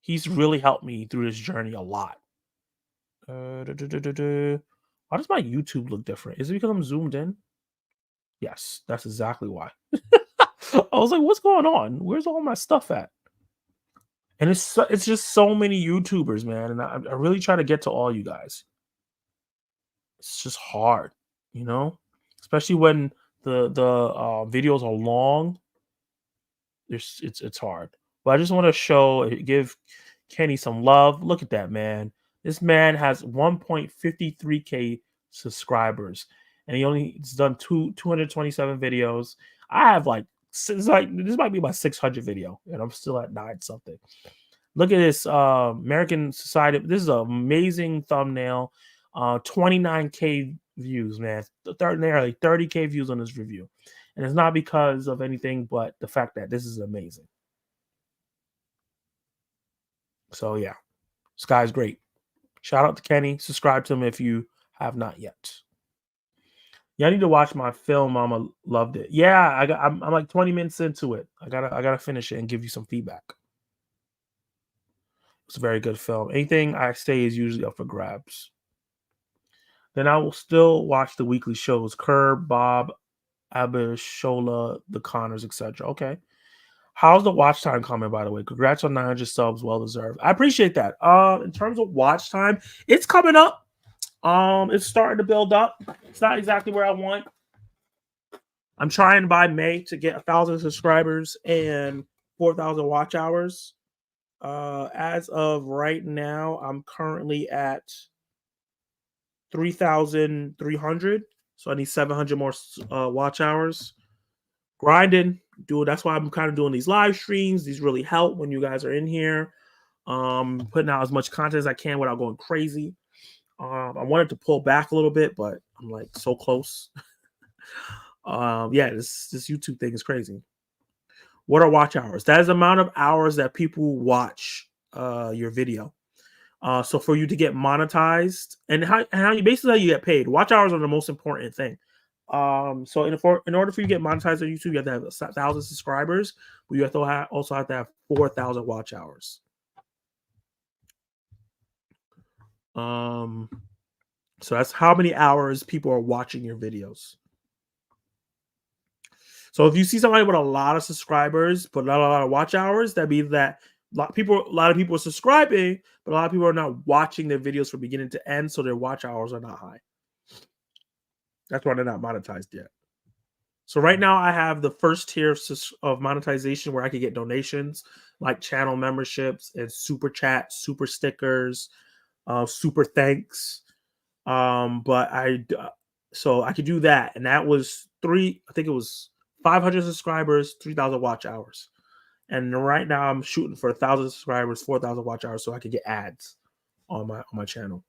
A: He's really helped me through this journey a lot. Why does my YouTube look different? Is it because I'm zoomed in? Yes, that's exactly why. I was like, what's going on? Where's all my stuff at? And it's just so many YouTubers, man. And I really try to get to all you guys. It's just hard, you know? Especially when the videos are long. It's hard. But I just want to give Kenny some love. Look at that, man. This man has 1.53K subscribers, and he's done 227 videos. I have this might be my 600 video, and I'm still at 9 something. Look at this American Society. This is an amazing thumbnail. 29K views, man. Nearly 30K views on this review. And it's not because of anything but the fact that this is amazing. So yeah, this guy's great. Shout out to Kenny. Subscribe to him if you have not yet. Yeah, I need to watch my film. Mama loved it. Yeah, I'm like 20 minutes into it. I gotta finish it and give you some feedback. It's a very good film. Anything I say is usually up for grabs. Then I will still watch the weekly shows: Curb, Bob, Abishola, The Connors, etc. Okay. How's the watch time coming, by the way? Congrats on 900 subs. Well deserved. I appreciate that. In terms of watch time, it's coming up. It's starting to build up. It's not exactly where I want. I'm trying by May to get 1,000 subscribers and 4,000 watch hours. As of right now, I'm currently at 3,300. So I need 700 more watch hours. Grinding, that's why I'm kind of doing these live streams. These really help when you guys are in here. Putting out as much content as I can without going crazy. I wanted to pull back a little bit, but I'm like so close. Yeah, this YouTube thing is crazy. What are watch hours? That is the amount of hours that people watch your video. So for you to get monetized and how you basically how you get paid. Watch hours are the most important thing. So in order for you to get monetized on YouTube, you have to have 1,000 subscribers, but you also have to have 4,000 watch hours. So that's how many hours people are watching your videos. So if you see somebody with a lot of subscribers but not a lot of watch hours, that means that a lot of people are subscribing, but a lot of people are not watching their videos from beginning to end, so their watch hours are not high. That's why they're not monetized yet. So right now I have the first tier of monetization where I can get donations like channel memberships and super chat, super stickers, super thanks. So I could do that, and that was I think it was 500 subscribers, 3,000 watch hours. And right now I'm shooting for 1,000 subscribers, 4,000 watch hours, so I could get ads on my channel.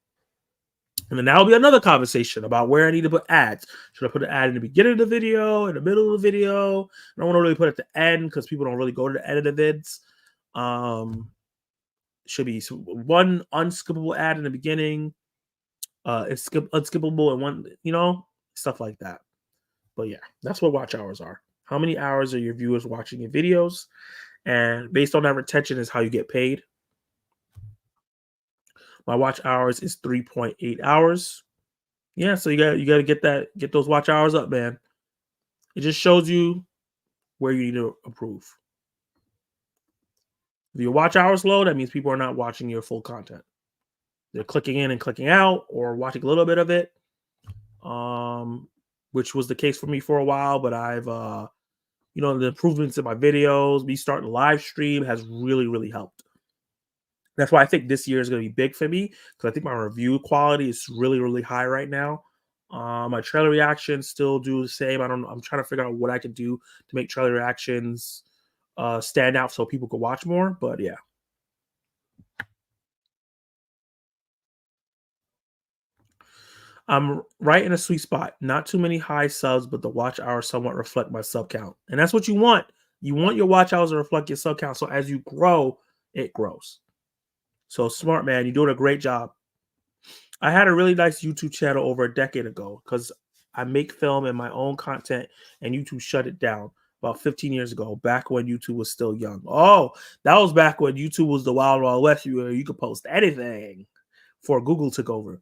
A: And then that'll be another conversation about where I need to put ads. Should I put an ad in the beginning of the video, in the middle of the video? I don't want to really put it at the end because people don't really go to the end of the vids. Should be one unskippable ad in the beginning, it's unskippable and one, stuff like that. But yeah, that's what watch hours are. How many hours are your viewers watching your videos? And based on that retention is how you get paid. My watch hours is 3.8 hours. Yeah, so you got to get those watch hours up, man. It just shows you where you need to improve. If your watch hours low, that means people are not watching your full content. They're clicking in and clicking out or watching a little bit of it, which was the case for me for a while. But I've, the improvements in my videos, me starting to live stream has really, really helped. That's why I think this year is going to be big for me because I think my review quality is really, really high right now. My trailer reactions still do the same. I'm trying to figure out what I can do to make trailer reactions stand out so people can watch more. But yeah. I'm right in a sweet spot. Not too many high subs, but the watch hours somewhat reflect my sub count. And that's what you want. You want your watch hours to reflect your sub count. So as you grow, it grows. So smart, man. You're doing a great job. I had a really nice YouTube channel over a decade ago because I make film and my own content, and YouTube shut it down about 15 years ago, back when YouTube was still young. Oh, that was back when YouTube was the Wild Wild West where you could post anything before Google took over.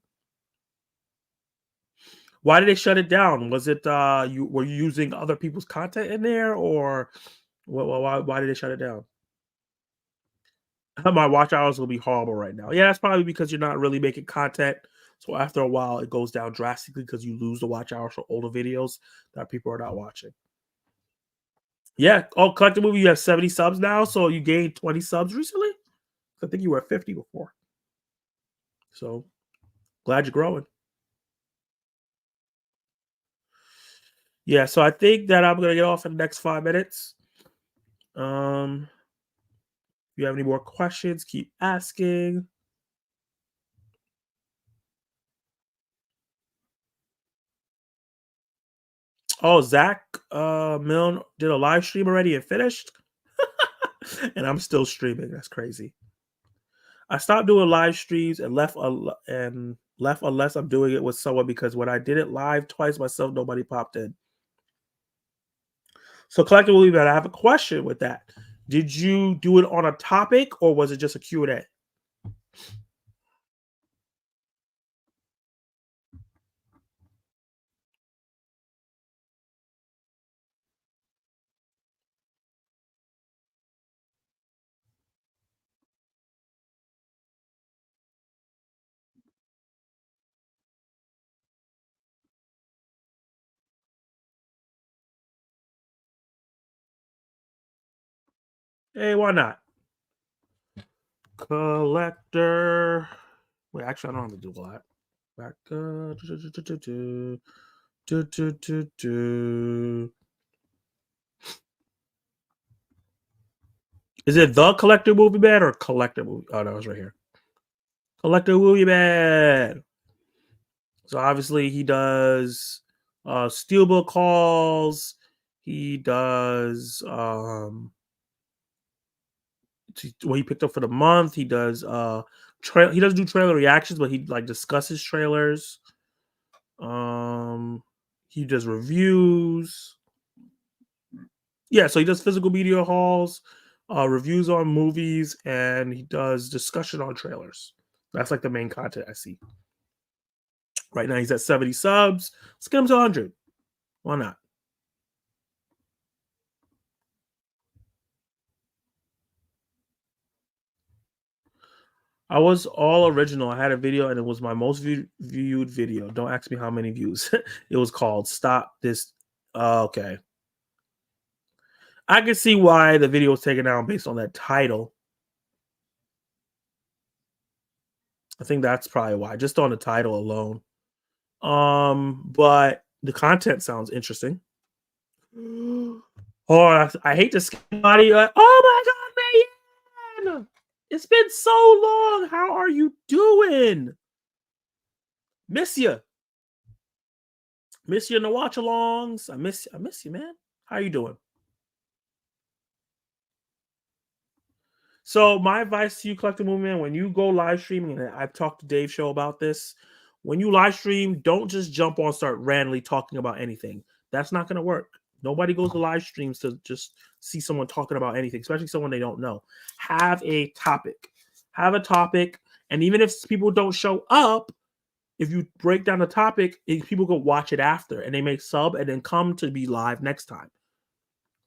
A: Why did they shut it down? Was it were you using other people's content in there, or why did they shut it down? My watch hours will be horrible right now. Yeah, that's probably because you're not really making content. So after a while, it goes down drastically because you lose the watch hours for older videos that people are not watching. Yeah. Oh, Collector Movie, you have 70 subs now, so you gained 20 subs recently? I think you were at 50 before. So glad you're growing. Yeah, so I think that I'm gonna get off in the next 5 minutes. If you have any more questions, keep asking. Oh, Zach Milne did a live stream already and finished. And I'm still streaming. That's crazy. I stopped doing live streams and left unless I'm doing it with someone, because when I did it live twice myself, nobody popped in. So collectively, I have a question with that. Did you do it on a topic or was it just a Q&A? Hey, why not? Collector. Wait, actually, I don't have to do that. Back. Is it the Collector Movie Man or Collector Movie? Oh, no, it's right here. Collector Movie Man. So obviously he does steelbook hauls. He does what he picked up for the month. He does he doesn't do trailer reactions, but he like discusses trailers. He does reviews. Yeah, so he does physical media hauls, reviews on movies, and he does discussion on trailers. That's like the main content I see. Right now he's at 70 subs. Let's get him to 100. Why not? I was all original. I had a video and it was my most viewed video. Don't ask me how many views. It was called Stop This. Okay. I can see why the video was taken down based on that title. I think that's probably why, just on the title alone. But the content sounds interesting. Oh, I hate to skip body. Oh my god, man! It's been so long. How are you doing? Miss you. Miss you in the watch alongs. I miss you, man. How you doing? So my advice to you, Collective Movement, when you go live streaming, and I've talked to Dave Show about this, when you live stream, don't just jump on and start randomly talking about anything. That's not going to work. Nobody goes to live streams to just see someone talking about anything, especially someone they don't know. Have a topic. Have a topic. And even if people don't show up, if you break down the topic, people go watch it after and they may sub and then come to be live next time.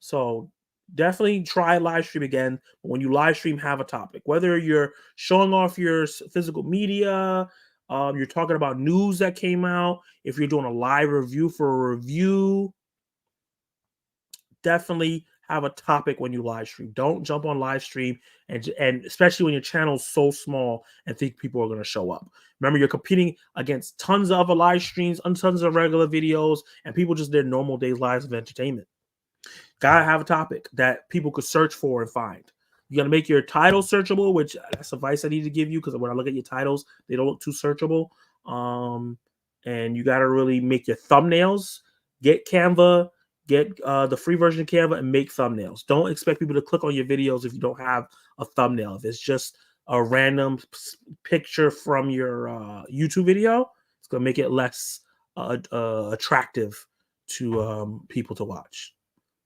A: So definitely try live stream again. But when you live stream, have a topic. Whether you're showing off your physical media, you're talking about news that came out, if you're doing a live review for a review, definitely have a topic when you live stream. Don't jump on live stream and especially when your channel is so small and think people are going to show up. Remember, you're competing against tons of other live streams, tons of regular videos, and people just did normal days lives of entertainment. Gotta have a topic that people could search for and find. You gotta make your title searchable, which that's advice I need to give you because when I look at your titles, they don't look too searchable. And you gotta really make your thumbnails. Get Canva, get the free version of Canva, and make thumbnails. Don't expect people to click on your videos if you don't have a thumbnail. If it's just a random picture from your YouTube video, it's gonna make it less attractive to people to watch.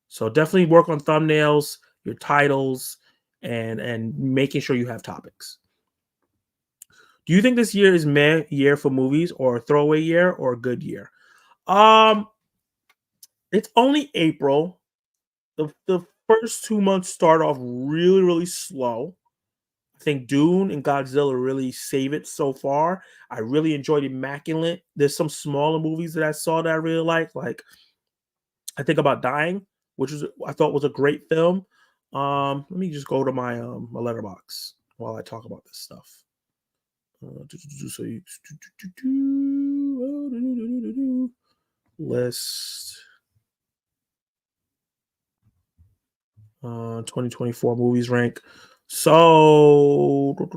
A: So definitely work on thumbnails, your titles, and making sure you have topics. Do you think this year is meh year for movies, or a throwaway year, or a good year? It's only April. The first 2 months start off really, really slow. I think Dune and Godzilla really save it so far. I really enjoyed Immaculate. There's some smaller movies that I saw that I really like I Think About Dying, which I thought was a great film. Let me just go to my my letterbox while I talk about this stuff. List 2024 movies rank. So what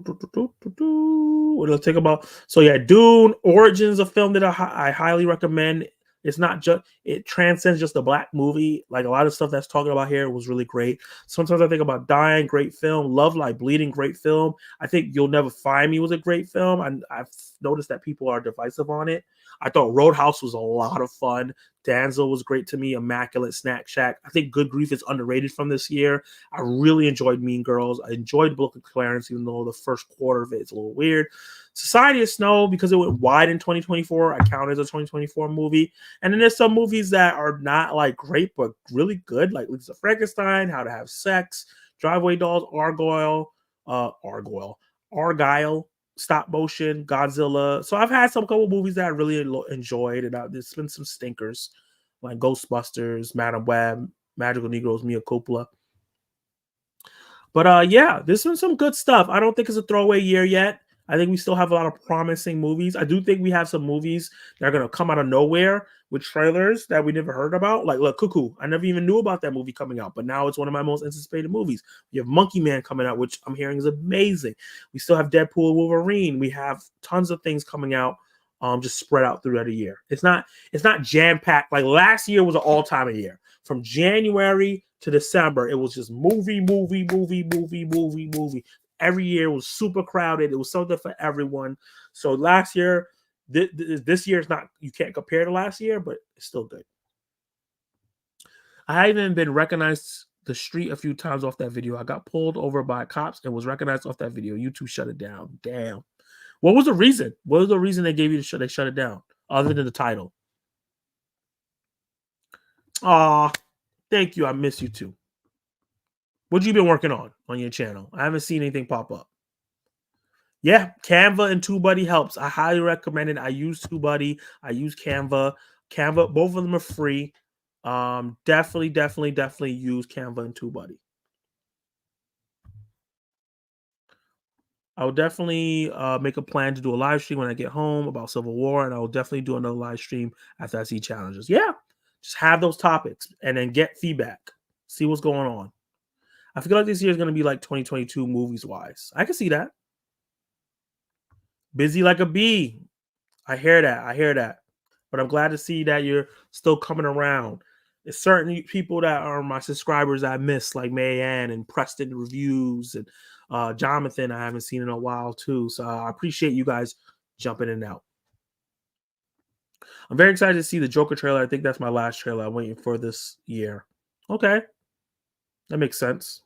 A: do I think about? So yeah, Dune Origins, a film that I highly recommend. It's not just, it transcends just a black movie. Like a lot of stuff that's talking about here was really great. Sometimes I think about Dying, great film. Love Like Bleeding, great film. I think You'll Never Find Me was a great film. And I've noticed that people are divisive on it. I thought Roadhouse was a lot of fun. Danzel was great to me. Immaculate, Snack Shack. I think Good Grief is underrated from this year. I really enjoyed Mean Girls. I enjoyed Book of Clarence, even though the first quarter of it is a little weird. Society of Snow, because it went wide in 2024, I count it as a 2024 movie. And then there's some movies that are not like great, but really good, like Lisa Frankenstein, How to Have Sex, Driveway Dolls, Argyle, Stop Motion, Godzilla. So I've had some couple movies that I really enjoyed, and there's been some stinkers like Ghostbusters, Madam Web, Magical Negroes, Mia Coppola. But yeah, there's been some good stuff. I don't think it's a throwaway year yet. I think we still have a lot of promising movies. I do think we have some movies that are going to come out of nowhere with trailers that we never heard about. Like, look, Cuckoo. I never even knew about that movie coming out, but now it's one of my most anticipated movies. We have Monkey Man coming out, which I'm hearing is amazing. We still have Deadpool, Wolverine. We have tons of things coming out, just spread out throughout the year. It's not jam-packed. Like last year was an all-time year. From January to December, it was just movie. Every year was super crowded. It was something for everyone. So last year, this year is not, you can't compare to last year, but it's still good. I haven't been recognized the street a few times off that video. I got pulled over by cops and was recognized off that video. YouTube shut it down. Damn. What was the reason? What was the reason they gave you they shut it down? Other than the title. Aw, thank you. I miss you too. What you been working on your channel? I haven't seen anything pop up. Yeah, Canva and TubeBuddy helps. I highly recommend it. I use TubeBuddy. I use Canva. Canva, both of them are free. Definitely use Canva and TubeBuddy. I will definitely make a plan to do a live stream when I get home about Civil War, and I will definitely do another live stream after I see challenges. Yeah, just have those topics and then get feedback. See what's going on. I feel like this year is going to be like 2022 movies wise. I can see that. Busy like a bee. I hear that. But I'm glad to see that you're still coming around. There's certain people that are my subscribers I miss, like Mayanne and Preston Reviews and Jonathan. I haven't seen in a while too. So I appreciate you guys jumping in and out. I'm very excited to see the Joker trailer. I think that's my last trailer I'm waiting for this year. Okay. That makes sense.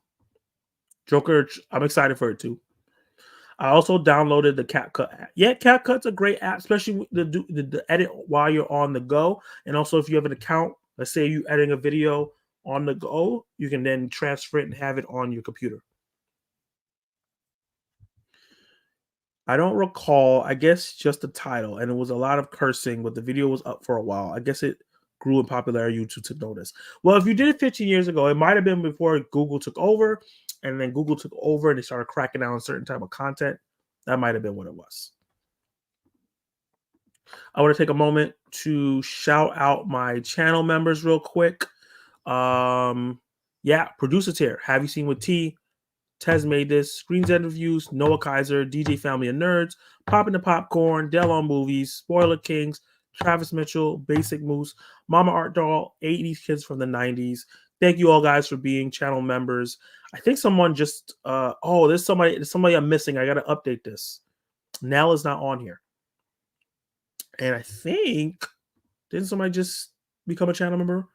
A: Joker, I'm excited for it too. I also downloaded the CapCut app. Yeah, CapCut's a great app, especially the edit while you're on the go. And also, if you have an account, let's say you're editing a video on the go, you can then transfer it and have it on your computer. I don't recall. I guess just the title, and it was a lot of cursing, but the video was up for a while. I guess it grew in popularity YouTube to notice. Well, if you did it 15 years ago, it might have been before Google took over, and then Google took over and they started cracking down on certain type of content. That might have been what it was. I want to take a moment to shout out my channel members real quick. Yeah, Producer Tier, Have You Seen With T, Tez Made This, Screens and Reviews, Noah Kaiser, DJ Family of Nerds, Poppin' the Popcorn, Dell on Movies, Spoiler Kings, Travis Mitchell, Basic Moose, Mama Art Doll, 80s Kids from the 90s. Thank you all guys for being channel members. I think someone just there's somebody I'm missing. I gotta update this. Nell is not on here. And I think didn't somebody just become a channel member?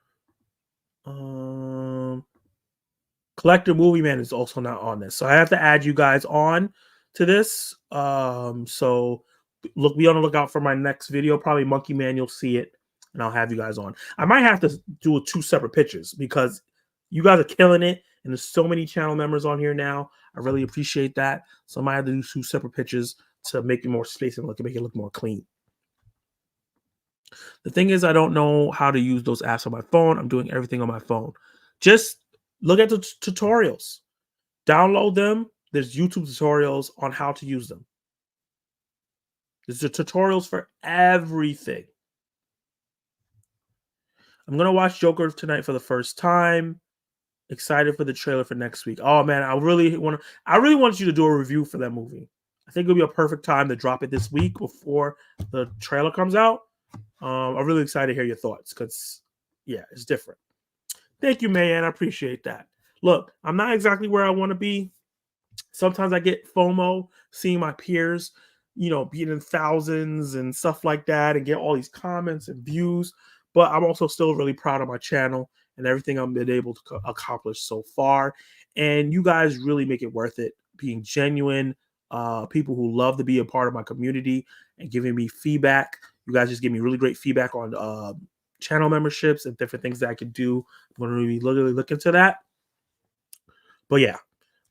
A: Collector Movie Man is also not on this. So I have to add you guys on to this. So be on the lookout for my next video. Probably Monkey Man, you'll see it, and I'll have you guys on. I might have to do 2 separate pictures because you guys are killing it, and there's so many channel members on here now. I really appreciate that. So I might have to do 2 separate pictures to make it more space and make it look more clean. The thing is, I don't know how to use those apps on my phone. I'm doing everything on my phone. Just look at the tutorials. Download them. There's YouTube tutorials on how to use them. There's the tutorials for everything. I'm going to watch Joker tonight for the first time. Excited for the trailer for next week. Oh, man, I really want you to do a review for that movie. I think it'll be a perfect time to drop it this week before the trailer comes out. I'm really excited to hear your thoughts because, yeah, it's different. Thank you, man. I appreciate that. Look, I'm not exactly where I want to be. Sometimes I get FOMO seeing my peers, being in thousands and stuff like that and get all these comments and views. But I'm also still really proud of my channel and everything I've been able to accomplish so far. And you guys really make it worth it, being genuine, people who love to be a part of my community and giving me feedback. You guys just give me really great feedback on channel memberships and different things that I could do. I'm going to really literally look into that. But yeah,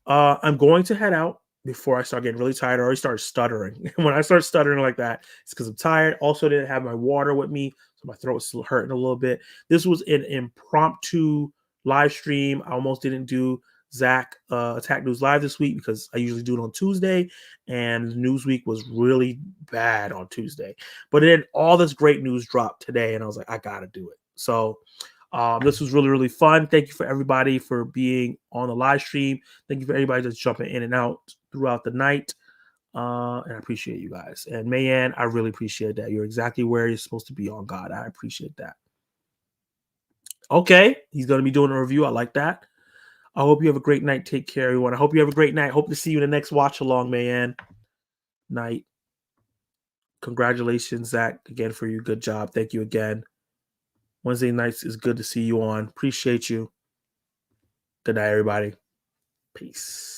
A: I'm going to head out before I start getting really tired. I already started stuttering. When I start stuttering like that, it's because I'm tired. Also, didn't have my water with me, so my throat was still hurting a little bit. This was an impromptu live stream. I almost didn't do Zach Attack News Live this week because I usually do it on Tuesday, and Newsweek was really bad on Tuesday. But then all this great news dropped today, and I was like, I gotta do it. So this was really, really fun. Thank you for everybody for being on the live stream. Thank you for everybody that's jumping in and out throughout the night. And I appreciate you guys. And Mayanne, I really appreciate that. You're exactly where you're supposed to be on God. I appreciate that. Okay, he's going to be doing a review. I like that. I hope you have a great night. Take care, everyone. I hope you have a great night. Hope to see you in the next watch along, Mayanne. Night. Congratulations, Zach, again for you. Good job. Thank you again. Wednesday nights is good to see you on. Appreciate you. Good night, everybody. Peace.